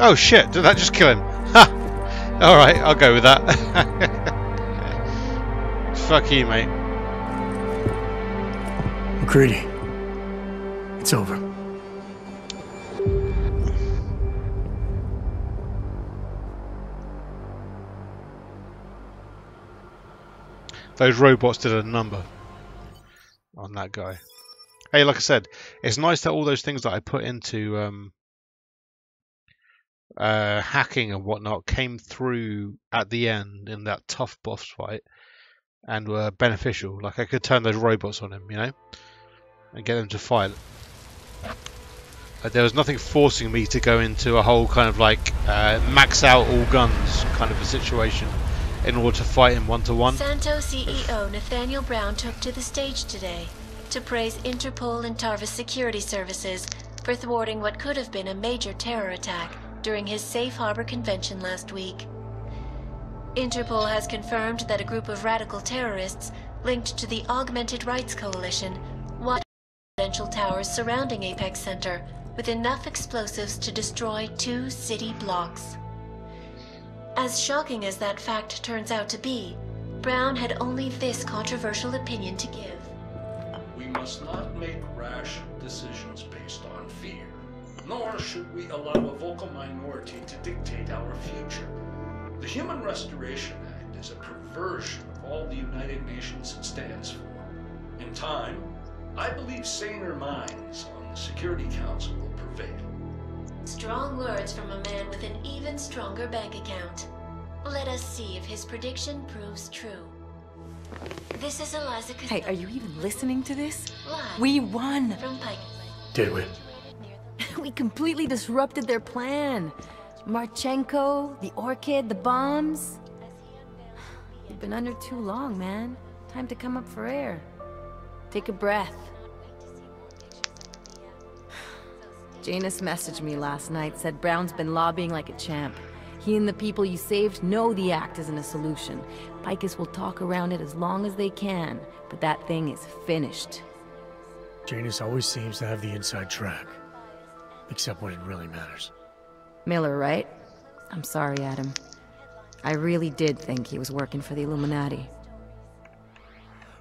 Oh shit, did that just kill him? Ha! Alright, I'll go with that. Fuck you, mate. McCready, it's over. Those robots did a number on that guy. Hey, like I said, it's nice that all those things that I put into hacking and whatnot came through at the end in that tough boss fight and were beneficial. Like I could turn those robots on him, you know, and get them to fight. There was nothing forcing me to go into a whole kind of like max out all guns kind of a situation in order to fight him one-to-one. Santo CEO Nathaniel Brown took to the stage today to praise Interpol and Tarvis security services for thwarting what could have been a major terror attack during his Safe Harbor convention last week. Interpol has confirmed that a group of radical terrorists linked to the Augmented Rights Coalition watched residential towers surrounding Apex Center with enough explosives to destroy 2 city blocks. As shocking as that fact turns out to be, Brown had only this controversial opinion to give. We must not make rash decisions based on fear, nor should we allow a vocal minority to dictate our future. The Human Restoration Act is a perversion of all the United Nations stands for. In time, I believe saner minds on the Security Council will prevail. Strong words from a man with an even stronger bank account. Let us see if his prediction proves true. This is Eliza Costello. Hey, are you even listening to this? Live We won! from Pike. Did we? We completely disrupted their plan. Marchenko, the Orchid, the bombs. You've been under too long, man. Time to come up for air. Take a breath. Janus messaged me last night, said Brown's been lobbying like a champ. He and the people you saved know the act isn't a solution. Picus will talk around it as long as they can, but that thing is finished. Janus always seems to have the inside track. Except when it really matters. Miller, right? I'm sorry, Adam. I really did think he was working for the Illuminati.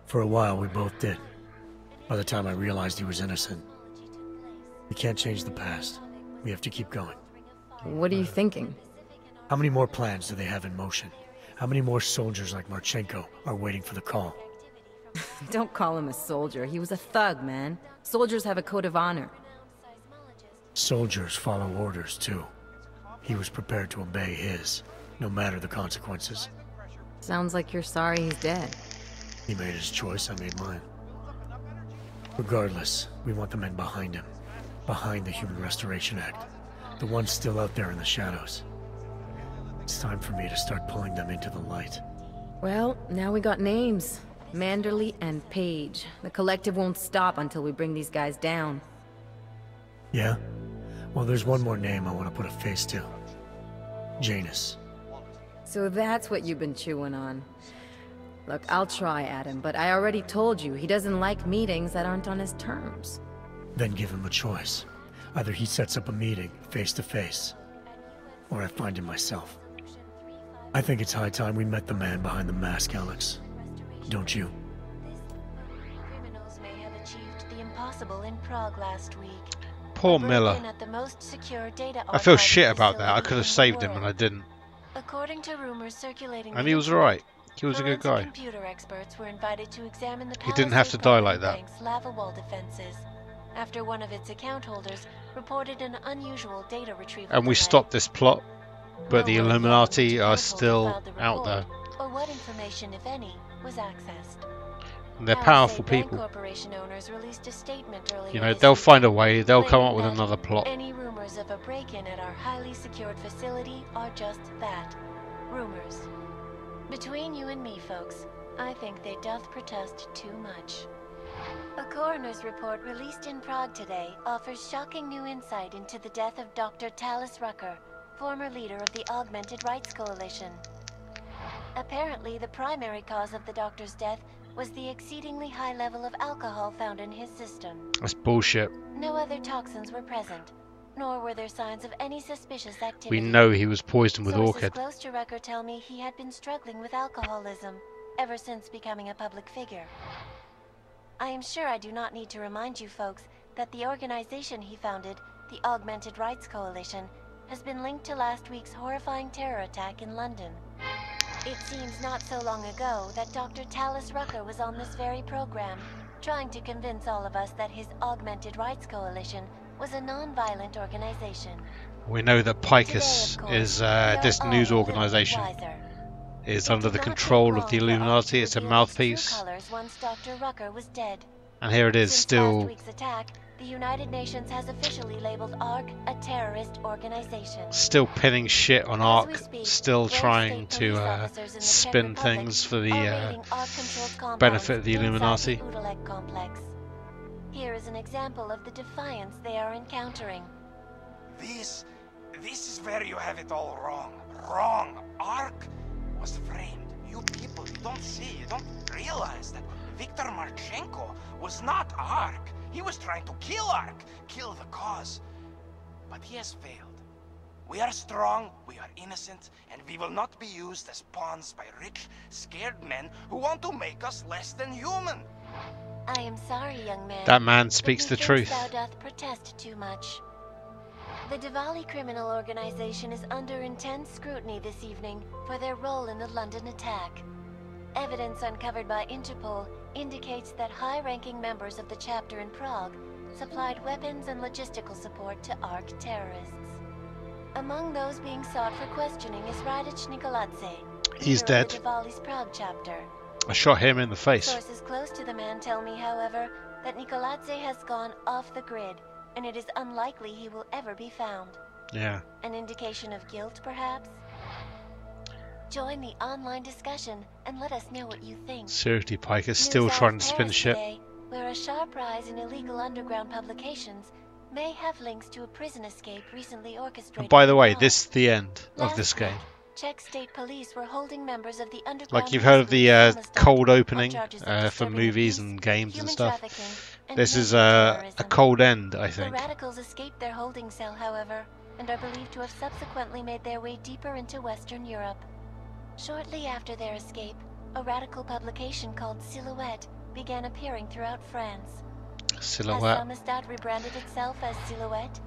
For a while, we both did. By the time I realized he was innocent. We can't change the past. We have to keep going. What are you thinking? How many more plans do they have in motion? How many more soldiers like Marchenko are waiting for the call? Don't call him a soldier. He was a thug, man. Soldiers have a code of honor. Soldiers follow orders, too. He was prepared to obey his, no matter the consequences. Sounds like you're sorry he's dead. He made his choice, I made mine. Regardless, we want the men behind him. Behind the Human Restoration Act. The ones still out there in the shadows. It's time for me to start pulling them into the light. Well, now we got names. Manderley and Page. The collective won't stop until we bring these guys down. Yeah? Well, there's one more name I want to put a face to. Janus. So that's what you've been chewing on. Look, I'll try, Adam, but I already told you he doesn't like meetings that aren't on his terms. Then give him a choice. Either he sets up a meeting, face to face, or I find him myself. I think it's high time we met the man behind the mask, Alex. Don't you? Criminals may have achieved the impossible in Prague last week. Poor Miller. At the most secure data I feel archive shit about that. I facility could have in the saved him world. and I didn't. According to rumors circulating, And he was alright. He was a good forensic guy. Computer experts were invited to examine the He didn't have to Palisade die like property that. bank's lava wall defenses after one of its account holders reported an unusual data retrieval And we delay. stopped this plot, but the No one yet Illuminati which are account holder still filed the out report, there. or what information, if any, was accessed. And they're Palisade powerful Bank people. Corporation owners released a statement earlier You know, this they'll week find a way. They'll come up claiming with that another plot. Any rumors of a break-in at our highly secured facility are just that, rumors. Between you and me, folks, I think they doth protest too much. A coroner's report released in Prague today offers shocking new insight into the death of Dr. Talis Rucker, former leader of the Augmented Rights Coalition. Apparently, the primary cause of the doctor's death was the exceedingly high level of alcohol found in his system. That's bullshit. No other toxins were present, nor were there signs of any suspicious activity. We know he was poisoned with Sources orchid. close to Rucker tell me he had been struggling with alcoholism ever since becoming a public figure. I am sure I do not need to remind you folks that the organization he founded, the Augmented Rights Coalition, has been linked to last week's horrifying terror attack in London. It seems not so long ago that Dr. Tallis Rucker was on this very program, trying to convince all of us that his Augmented Rights Coalition was a non-violent organization. We know that Picus Today, of course, is this news organization is under the control of the Illuminati. It's a mouthpiece, once Dr. Rucker was dead. and here it is, Since still last week's attack, the United Nations has officially labeled ARC a terrorist organization. still pinning shit on ARC, speak, still brave trying state police to officers in the Czech spin Republic things for are the raiding ARC-controlled compounds benefit of the inside Illuminati. the Udalek complex. Here is an example of the defiance they are encountering. This is where you have it all wrong. Wrong. ARC was framed. You people, you don't see, you don't realize that Viktor Marchenko was not ARC. He was trying to kill ARC, kill the cause. But he has failed. We are strong, we are innocent, and we will not be used as pawns by rich, scared men who want to make us less than human. I am sorry, young man. That man speaks the truth. Thou doth protest too much. The Diwali criminal organization is under intense scrutiny this evening for their role in the London attack. Evidence uncovered by Interpol indicates that high-ranking members of the chapter in Prague supplied weapons and logistical support to ARC terrorists. Among those being sought for questioning is Radic Nikoladze, He's leader of dead. the Diwali's Prague chapter. I shot him in the face. Sources close to the man tell me, however, that Nikoladze has gone off the grid, and it is unlikely he will ever be found. Yeah. An indication of guilt, perhaps? Join the online discussion and let us know what you think. Seriously, Picus News still out trying of to spin Paris shit. today, where a sharp rise in illegal underground publications may have links to a prison escape recently orchestrated. And by the way, abroad. this is the end of Last this game. week, Czech state police were holding members of the underground. Like you've heard of the cold opening charges of for disturbing movies peace, and games and human stuff. trafficking, and This is military a terrorism. cold end, I The think. radicals escaped their holding cell, however, and are believed to have subsequently made their way deeper into Western Europe. Shortly after their escape, a radical publication called Silhouette began appearing throughout France. Silhouette. Has Samizdat rebranded itself as Silhouette?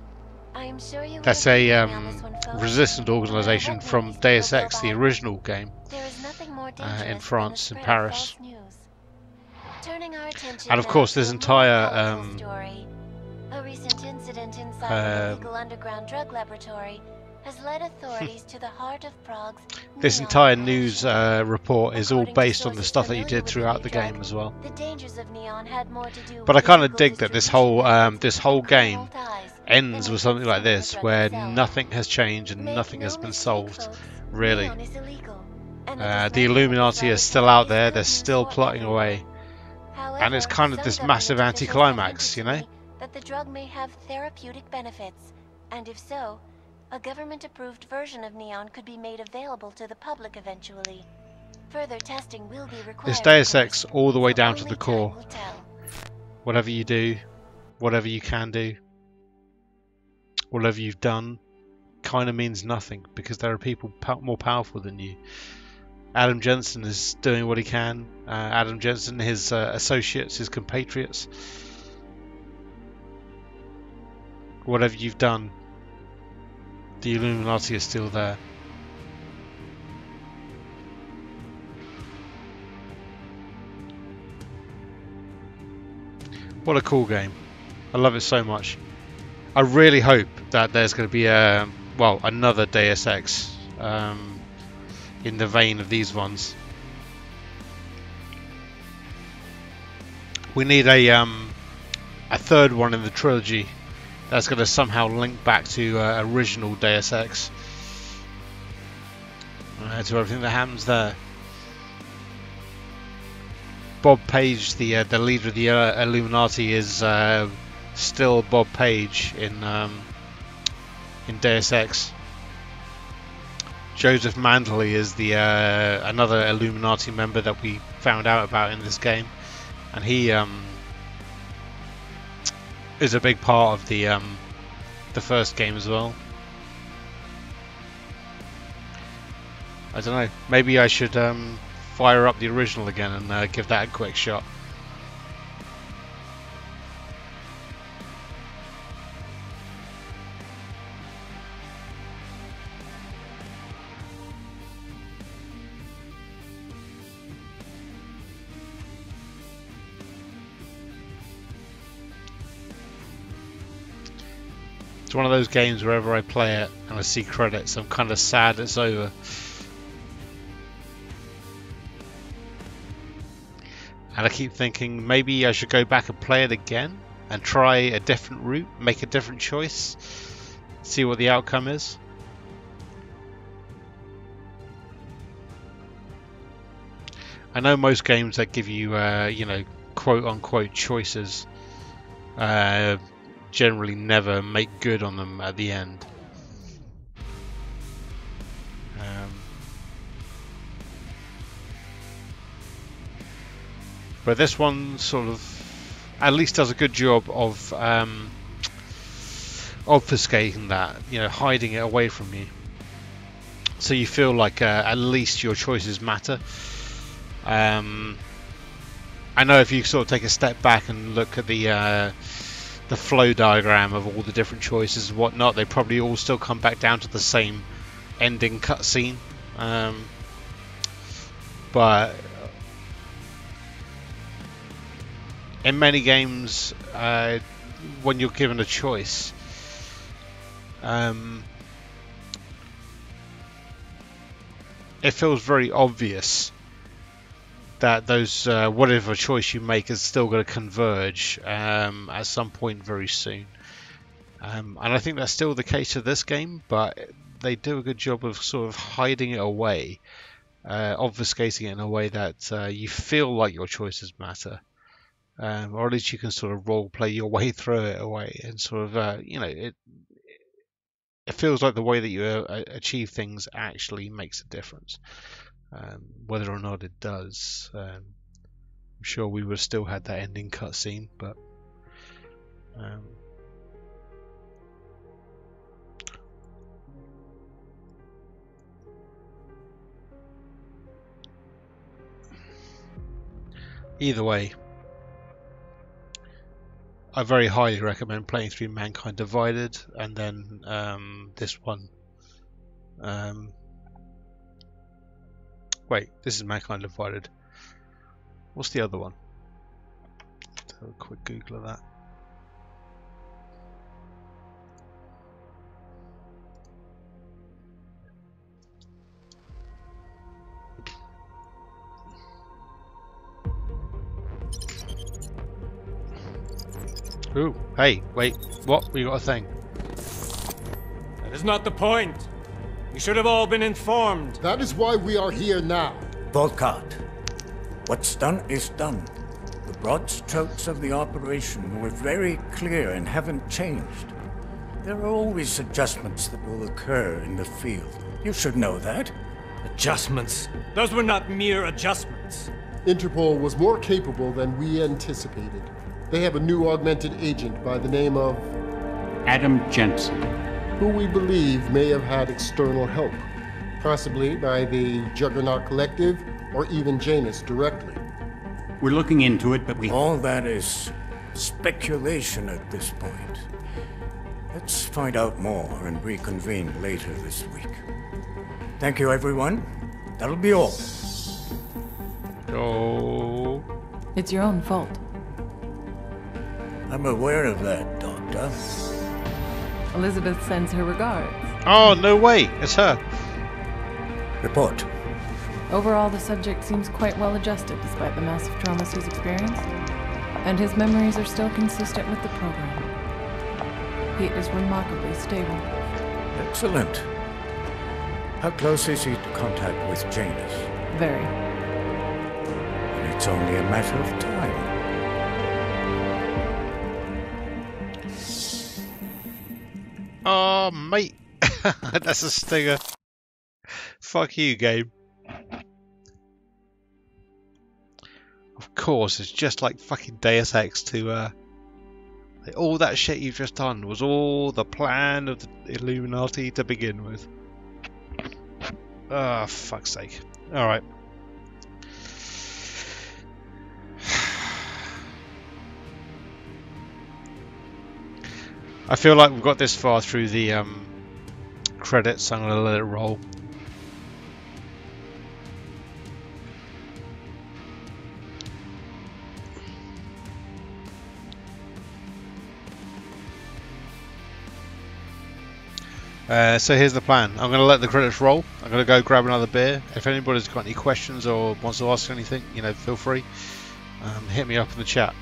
I am sure you That's will a agree with me on this one, folks. resistant organisation from Deus Ex, the original game, There is nothing more in dangerous France, than in the spread of Paris. false news. Turning our attention And of now course, to this a more entire colorful story. A recent incident inside an illegal underground drug laboratory has led authorities to the heart of Prague's this neon entire crash. news report is all According to based on the sources stuff that you familiar did with throughout the the game drug, as well. The dangers of neon had more to do But with I kind of illegal dig that this whole game ends with something like this, where nothing has changed and nothing has been solved. Really, neon is illegal, and it does the not Illuminati mean is still out there. They're it's still for plotting everyone. away, However, and it's kind of some this government massive officials have anticlimax, you hinted know. to me that the drug may have therapeutic benefits, and if so, a government-approved version of neon could be made available to the public eventually. Further testing will be required. It's Deus of Ex course, all the way so down to only the core. time will tell. Whatever you do, whatever you can do, whatever you've done, kind of means nothing because there are people more powerful than you. Adam Jensen is doing what he can. Adam Jensen, his associates, his compatriots. Whatever you've done, the Illuminati is still there. What a cool game. I love it so much. I really hope that there's going to be another Deus Ex in the vein of these ones. We need a third one in the trilogy that's going to somehow link back to original Deus Ex, to everything that happens there. Bob Page, the leader of the Illuminati, is still Bob Page in Deus Ex. Joseph Mandley is the another Illuminati member that we found out about in this game, and he is a big part of the first game as well. I don't know. Maybe I should fire up the original again and give that a quick shot. It's one of those games wherever I play it and I see credits, I'm kind of sad it's over. And I keep thinking maybe I should go back and play it again and try a different route, make a different choice, see what the outcome is. I know most games that give you, you know, quote-unquote choices generally never make good on them at the end. But this one sort of at least does a good job of obfuscating that, you know, hiding it away from you. So you feel like at least your choices matter. I know if you sort of take a step back and look at the flow diagram of all the different choices and whatnot, they probably all still come back down to the same ending cutscene. But in many games, when you're given a choice, it feels very obvious that those whatever choice you make is still going to converge at some point very soon. And I think that's still the case of this game, but they do a good job of sort of hiding it away, obfuscating it in a way that you feel like your choices matter. Or at least you can sort of role play your way through it away, and sort of you know, it feels like the way that you achieve things actually makes a difference. Whether or not it does, I'm sure we would have still had that ending cutscene, but either way, I very highly recommend playing through Mankind Divided, and then this one. Wait, this is Mankind Divided. What's the other one? Let's have a quick Google of that. Ooh, hey, wait, what? We got a thing. That is not the point. You should have all been informed. That is why we are here now. Volkart, what's done is done. The broad strokes of the operation were very clear and haven't changed. There are always adjustments that will occur in the field. You should know that. Adjustments? Those were not mere adjustments. Interpol was more capable than we anticipated. They have a new augmented agent by the name of Adam Jensen, who we believe may have had external help, possibly by the Juggernaut Collective or even Janus directly. We're looking into it, but we... All that is speculation at this point. Let's find out more and reconvene later this week. Thank you, everyone. That'll be all. Oh. It's your own fault. I'm aware of that, Doctor. Elizabeth sends her regards. Oh, no way! It's her. Report. Overall, the subject seems quite well adjusted despite the massive traumas he's experienced, and his memories are still consistent with the program. He is remarkably stable. Excellent. How close is he to contact with Janus? Very. And it's only a matter of time. Oh, mate. That's a stinger. Fuck you, game. Of course, it's just like fucking Deus Ex to, all that shit you've just done was all the plan of the Illuminati to begin with. Ah, oh, fuck's sake. Alright. I feel like we've got this far through the credits, so I'm going to let it roll. So here's the plan. I'm going to let the credits roll. I'm going to go grab another beer. If anybody's got any questions or wants to ask anything, you know, feel free. Hit me up in the chat.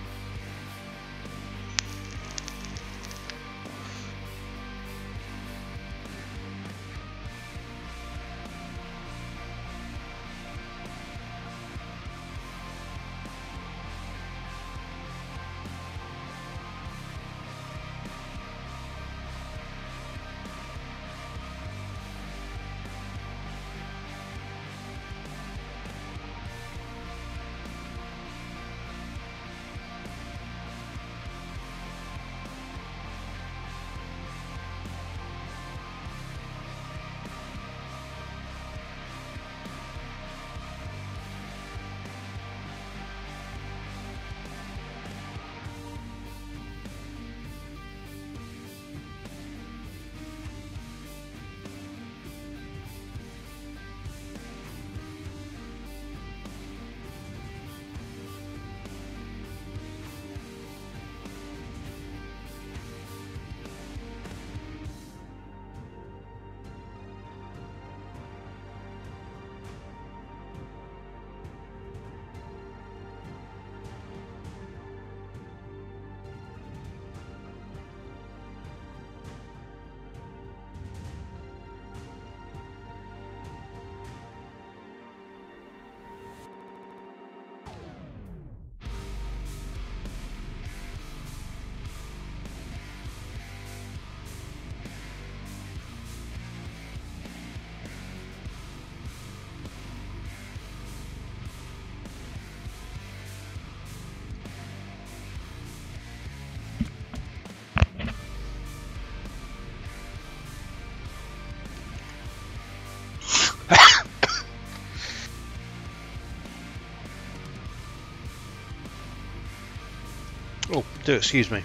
Oh, do excuse me.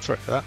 Sorry for that.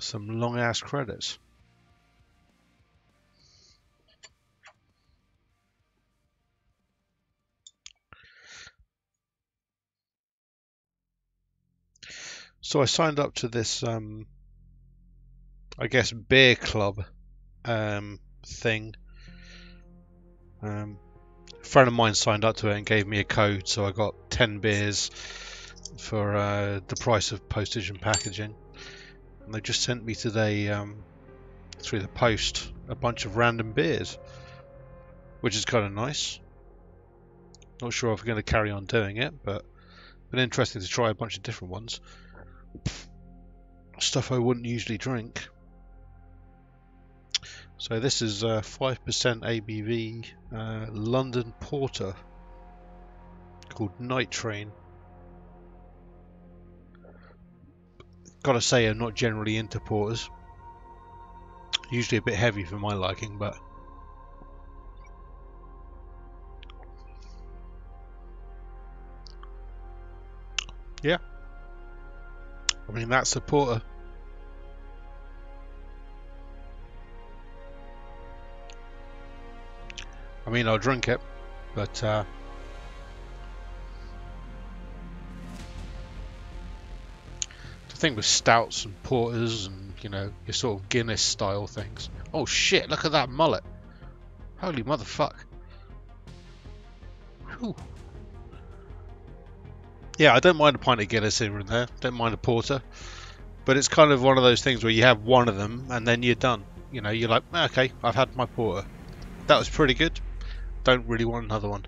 Some long ass credits. So I signed up to this I guess beer club thing. A friend of mine signed up to it and gave me a code, so I got 10 beers for the price of postage and packaging. And they just sent me today through the post a bunch of random beers, which is kind of nice. Not sure if we're going to carry on doing it, but been interesting to try a bunch of different ones. Stuff I wouldn't usually drink. So this is 5% ABV London Porter called Night Train. Gotta say, I'm not generally into porters. Usually a bit heavy for my liking, but yeah. I mean, that's a porter. I mean, I'll drink it, but the thing with stouts and porters and, you know, your sort of Guinness style things. Oh shit, look at that mullet. Holy motherfuck. Whew. Yeah, I don't mind a pint of Guinness here and there. Don't mind a porter. But it's kind of one of those things where you have one of them and then you're done. You know, you're like, okay, I've had my porter. That was pretty good. Don't really want another one.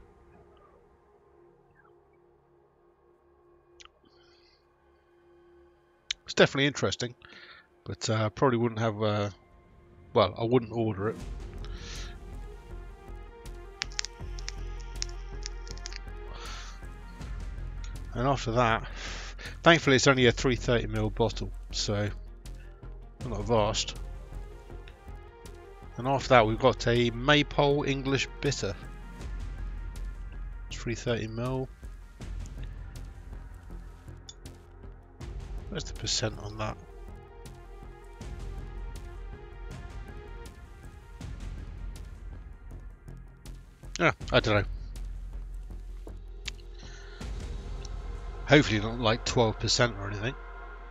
It's definitely interesting, but probably wouldn't have. Well, I wouldn't order it. And after that, thankfully, it's only a 330ml bottle, so not vast. And after that we've got a Maypole English Bitter. 330ml. Where's the percent on that? Yeah, I don't know. Hopefully not like 12% or anything.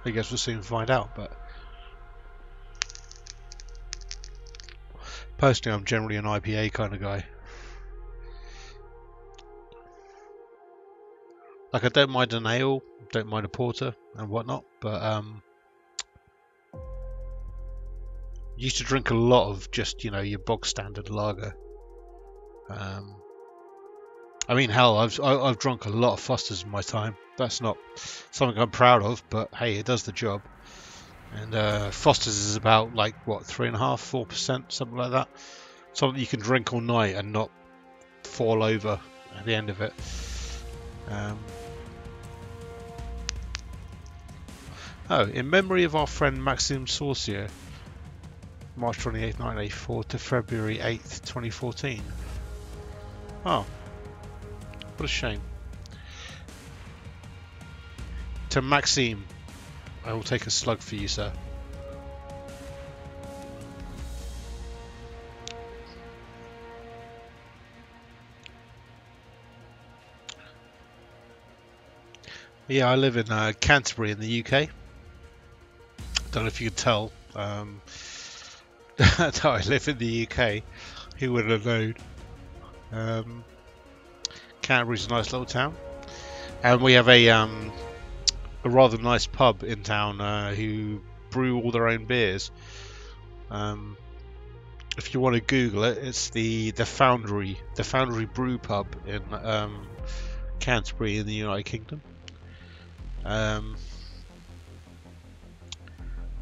I guess we'll soon find out, but personally I'm generally an IPA kind of guy. Like I don't mind an ale, don't mind a porter and whatnot, but used to drink a lot of just, you know, your bog standard lager. I mean, hell, I've drunk a lot of Fosters in my time. That's not something I'm proud of, but hey, it does the job. And Fosters is about like what 3.5%, 4%, something like that. Something you can drink all night and not fall over at the end of it. Oh, in memory of our friend Maxime Saucier, March 28th, 1984 to February 8th, 2014. Oh, what a shame. To Maxime, I will take a slug for you, sir. Yeah, I live in Canterbury in the UK. Don't know if you could tell that I live in the UK. Who would have known? Canterbury's a nice little town, and we have a rather nice pub in town who brew all their own beers. If you want to Google it, it's the Foundry Brew Pub in Canterbury in the United Kingdom. And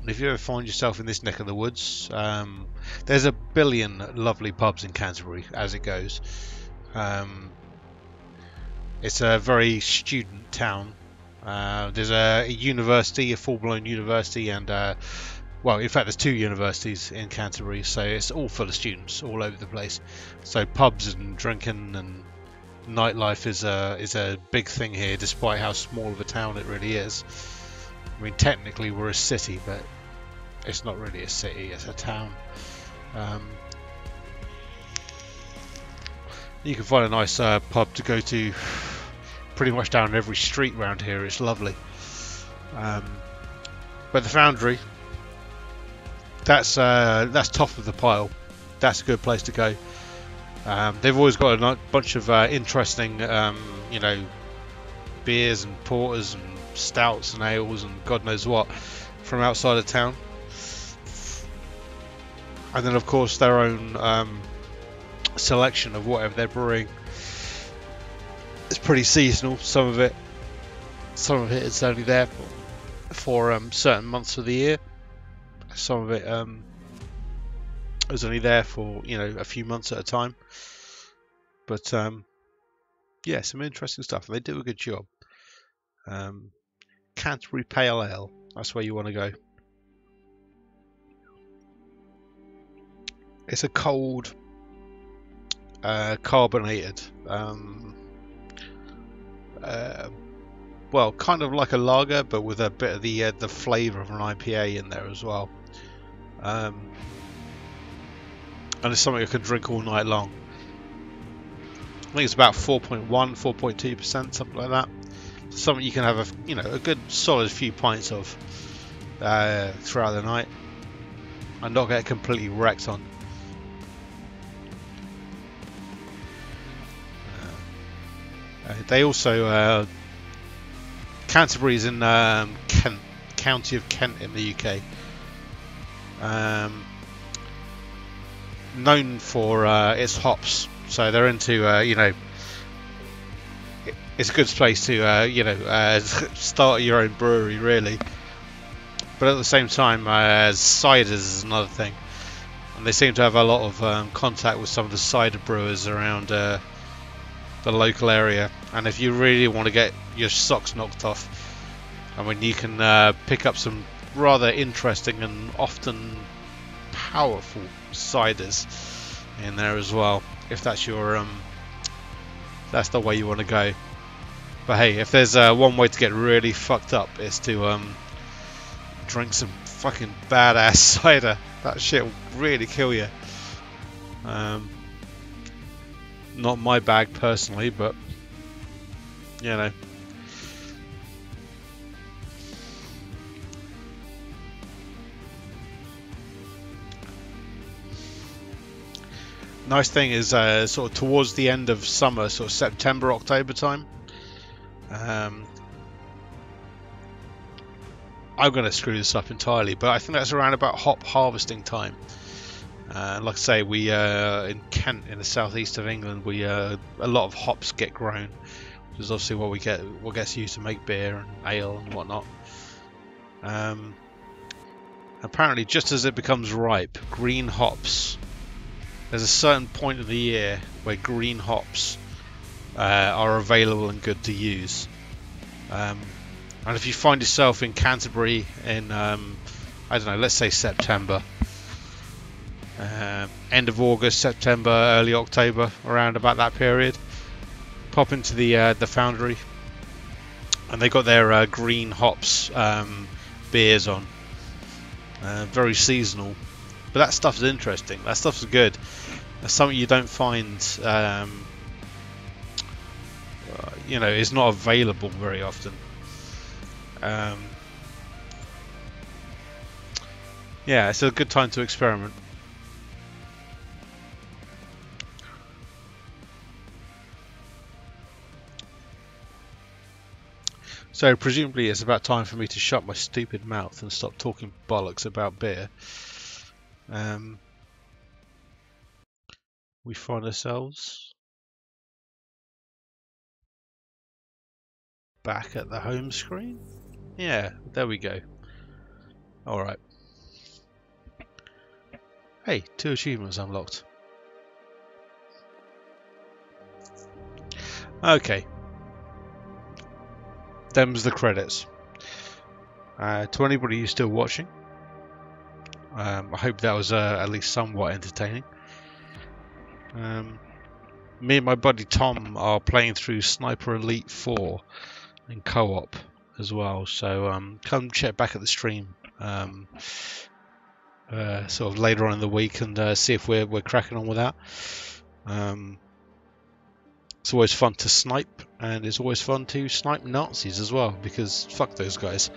if you ever find yourself in this neck of the woods, there's a billion lovely pubs in Canterbury as it goes. It's a very student town. There's a university, a full-blown university, and well, in fact, there's 2 universities in Canterbury, so it's all full of students all over the place. So pubs and drinking and nightlife is a big thing here, despite how small of a town it really is. I mean, technically we're a city, but it's not really a city, it's a town. You can find a nice pub to go to pretty much down every street around here. It's lovely. But the Foundry, that's top of the pile. That's a good place to go. They've always got a bunch of interesting, you know, beers and porters and stouts and ales and God knows what from outside of town. And then, of course, their own selection of whatever they're brewing. It's pretty seasonal. Some of it is only there for certain months of the year. Some of it is only there for, you know, a few months at a time. But yeah, some interesting stuff, and they do a good job. Canterbury Pale Ale, that's where you want to go. It's a cold, carbonated, well, kind of like a lager, but with a bit of the flavour of an IPA in there as well. And it's something I can drink all night long. I think it's about 4.1, 4.2%, something like that. Something you can have a good solid few pints of throughout the night and not get completely wrecked on. They also Canterbury's in Kent, County of Kent in the UK. Known for its hops, so they're into you know, it's a good place to you know, start your own brewery really. But at the same time, ciders is another thing, and they seem to have a lot of contact with some of the cider brewers around the local area. And if you really want to get your socks knocked off, I mean, you can pick up some rather interesting and often powerful ciders in there as well, if that's your that's the way you want to go. But hey, if there's one way to get really fucked up, it's to drink some fucking badass cider. That shit will really kill you. Not my bag personally, but you know. Nice thing is sort of towards the end of summer, sort of September, October time. I'm going to screw this up entirely, but I think that's around about hop harvesting time. Like I say, we in Kent, in the southeast of England, we a lot of hops get grown, which is obviously what gets used to make beer and ale and whatnot. Apparently, just as it becomes ripe, green hops. There's a certain point of the year where green hops are available and good to use. And if you find yourself in Canterbury in, I don't know, let's say September, end of August, September, early October, around about that period, pop into the foundry, and they got their green hops beers on. Very seasonal. But that stuff's interesting. That stuff's good. That's something you don't find, you know, is not available very often. Yeah, it's a good time to experiment. So presumably it's about time for me to shut my stupid mouth and stop talking bollocks about beer. We find ourselves back at the home screen. Yeah, there we go. Alright. Hey, 2 achievements unlocked. Okay. Them's the credits. To anybody who's still watching, I hope that was at least somewhat entertaining. Me and my buddy Tom are playing through Sniper Elite 4 in co-op as well, so come check back at the stream sort of later on in the week and see if we're cracking on with that. It's always fun to snipe, and it's always fun to snipe Nazis as well, because fuck those guys.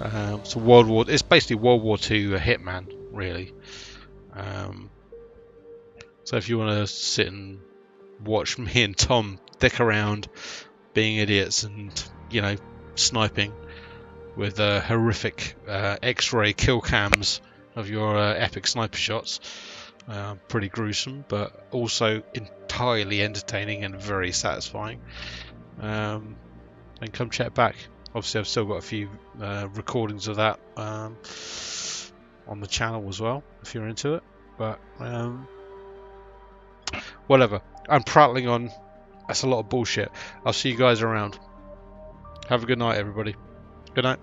It's basically World War II Hitman, really. So if you want to sit and watch me and Tom dick around being idiots and, you know, sniping with horrific X-ray kill cams of your epic sniper shots, pretty gruesome, but also entirely entertaining and very satisfying, then come check back. Obviously I've still got a few recordings of that on the channel as well, if you're into it, but whatever. I'm prattling on. That's a lot of bullshit. I'll see you guys around. Have a good night, everybody. Good night.